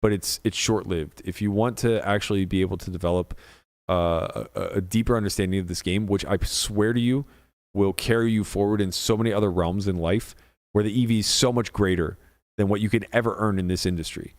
D: but it's short-lived. If you want to actually be able to develop a deeper understanding of this game, which I swear to you will carry you forward in so many other realms in life, where the EV is so much greater than what you can ever earn in this industry.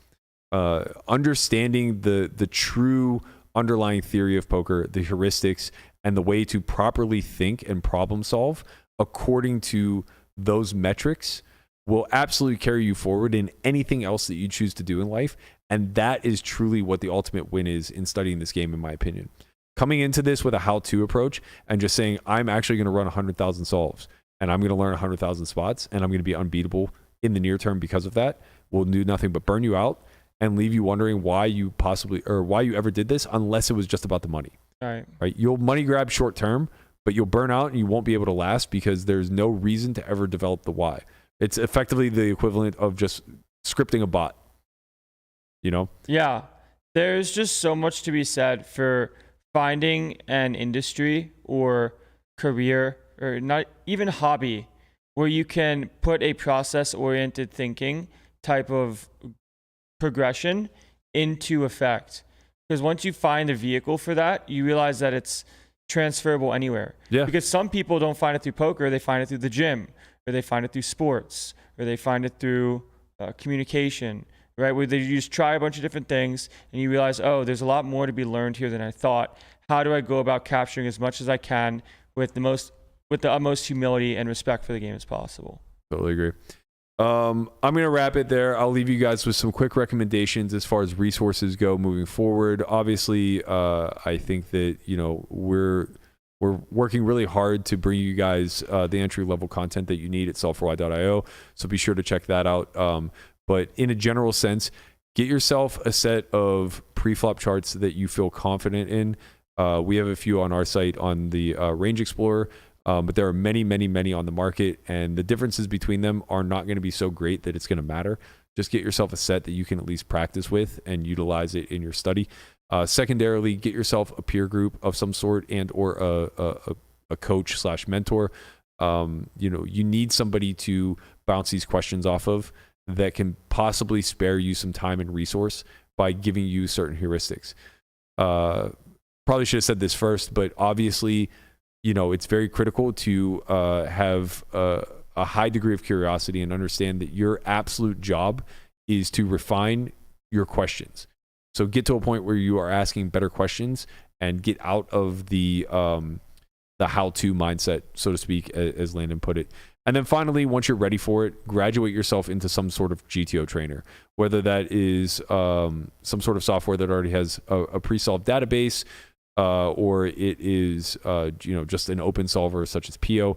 D: Understanding the true underlying theory of poker, the heuristics, and the way to properly think and problem solve according to those metrics will absolutely carry you forward in anything else that you choose to do in life. And that is truly what the ultimate win is in studying this game, in my opinion. Coming into this with a how-to approach and just saying, I'm actually going to run 100,000 solves, and I'm going to learn 100,000 spots, and I'm going to be unbeatable in the near term because of that will do nothing but burn you out and leave you wondering why you ever did this, unless it was just about the money.
C: Right.
D: You'll money grab short term, but you'll burn out and you won't be able to last because there's no reason to ever develop the why. It's effectively the equivalent of just scripting a bot,
C: Yeah. There's just so much to be said for finding an industry or career or not even hobby where you can put a process-oriented thinking type of progression into effect. Because once you find a vehicle for that, you realize that it's transferable anywhere.
D: Yeah.
C: Because some people don't find it through poker, they find it through the gym, or they find it through sports, or they find it through communication, right? Where you just try a bunch of different things and you realize, oh, there's a lot more to be learned here than I thought. How do I go about capturing as much as I can with the utmost humility and respect for the game as possible?
D: Totally agree. I'm going to wrap it there. I'll leave you guys with some quick recommendations as far as resources go moving forward. Obviously, I think that, we're working really hard to bring you guys the entry-level content that you need at self4y.io, so be sure to check that out. But in a general sense, get yourself a set of pre-flop charts that you feel confident in. We have a few on our site on the Range Explorer, but there are many, many, many on the market, and the differences between them are not going to be so great that it's going to matter. Just get yourself a set that you can at least practice with and utilize it in your study. Secondarily, get yourself a peer group of some sort and or a coach / mentor. You need somebody to bounce these questions off of that can possibly spare you some time and resource by giving you certain heuristics. Probably should have said this first, but obviously, it's very critical to have a high degree of curiosity and understand that your absolute job is to refine your questions. So get to a point where you are asking better questions and get out of the how-to mindset, so to speak, as Landon put it. And then finally, once you're ready for it, graduate yourself into some sort of GTO trainer, whether that is some sort of software that already has a pre-solved database, or it is just an open solver such as Pio.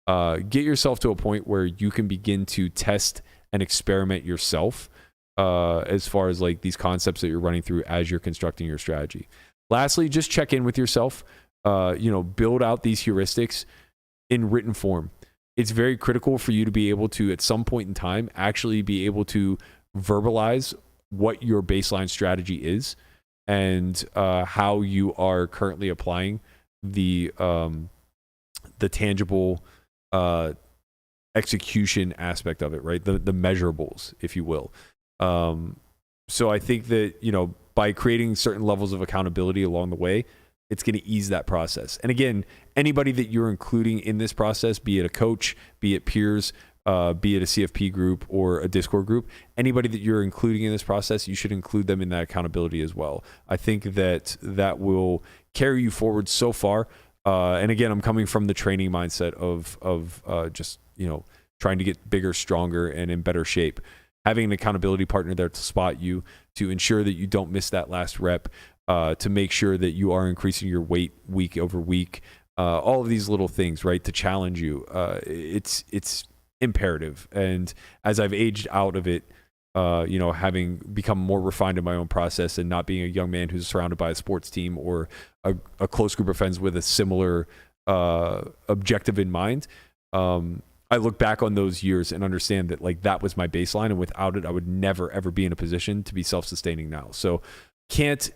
D: Get yourself to a point where you can begin to test and experiment yourself as far as like these concepts that you're running through as you're constructing your strategy. Lastly, just check in with yourself. Build out these heuristics in written form. It's very critical for you to be able to, at some point in time, actually be able to verbalize what your baseline strategy is and how you are currently applying the tangible execution aspect of it, right? The measurables, if you will. So I think that, by creating certain levels of accountability along the way, it's going to ease that process. And again, anybody that you're including in this process, be it a coach, be it peers, be it a CFP group or a Discord group, anybody that you're including in this process, you should include them in that accountability as well. I think that will carry you forward so far. And again, I'm coming from the training mindset of just, trying to get bigger, stronger, and in better shape. Having an accountability partner there to spot you, to ensure that you don't miss that last rep, to make sure that you are increasing your weight week over week, all of these little things, right, to challenge you. It's imperative. And as I've aged out of it, having become more refined in my own process and not being a young man who's surrounded by a sports team or a close group of friends with a similar objective in mind, I look back on those years and understand that that was my baseline, and without it, I would never ever be in a position to be self-sustaining now. So can't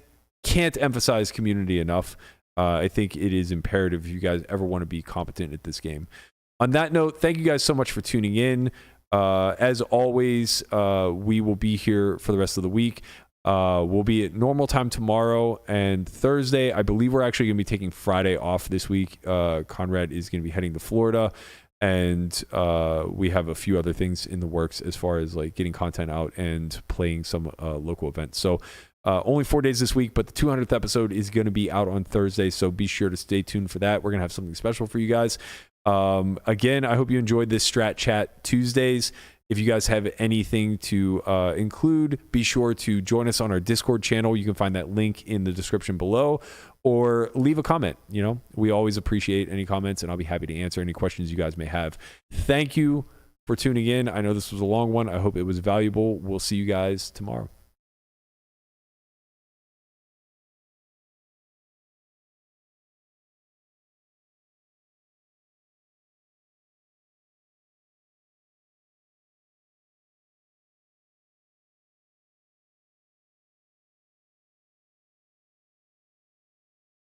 D: emphasize community enough. I think it is imperative if you guys ever want to be competent at this game. On that note, thank you guys so much for tuning in. As always, we will be here for the rest of the week. We'll be at normal time tomorrow and Thursday. I believe we're actually going to be taking Friday off this week. Conrad is going to be heading to Florida, and we have a few other things in the works as far as getting content out and playing some local events. So only 4 days this week, but the 200th episode is going to be out on Thursday, so be sure to stay tuned for that. We're going to have something special for you guys. Again, I hope you enjoyed this Strat Chat Tuesdays. If you guys have anything to include, be sure to join us on our Discord channel. You can find that link in the description below, or leave a comment. We always appreciate any comments, and I'll be happy to answer any questions you guys may have. Thank you for tuning in. I know this was a long one. I hope it was valuable. We'll see you guys tomorrow.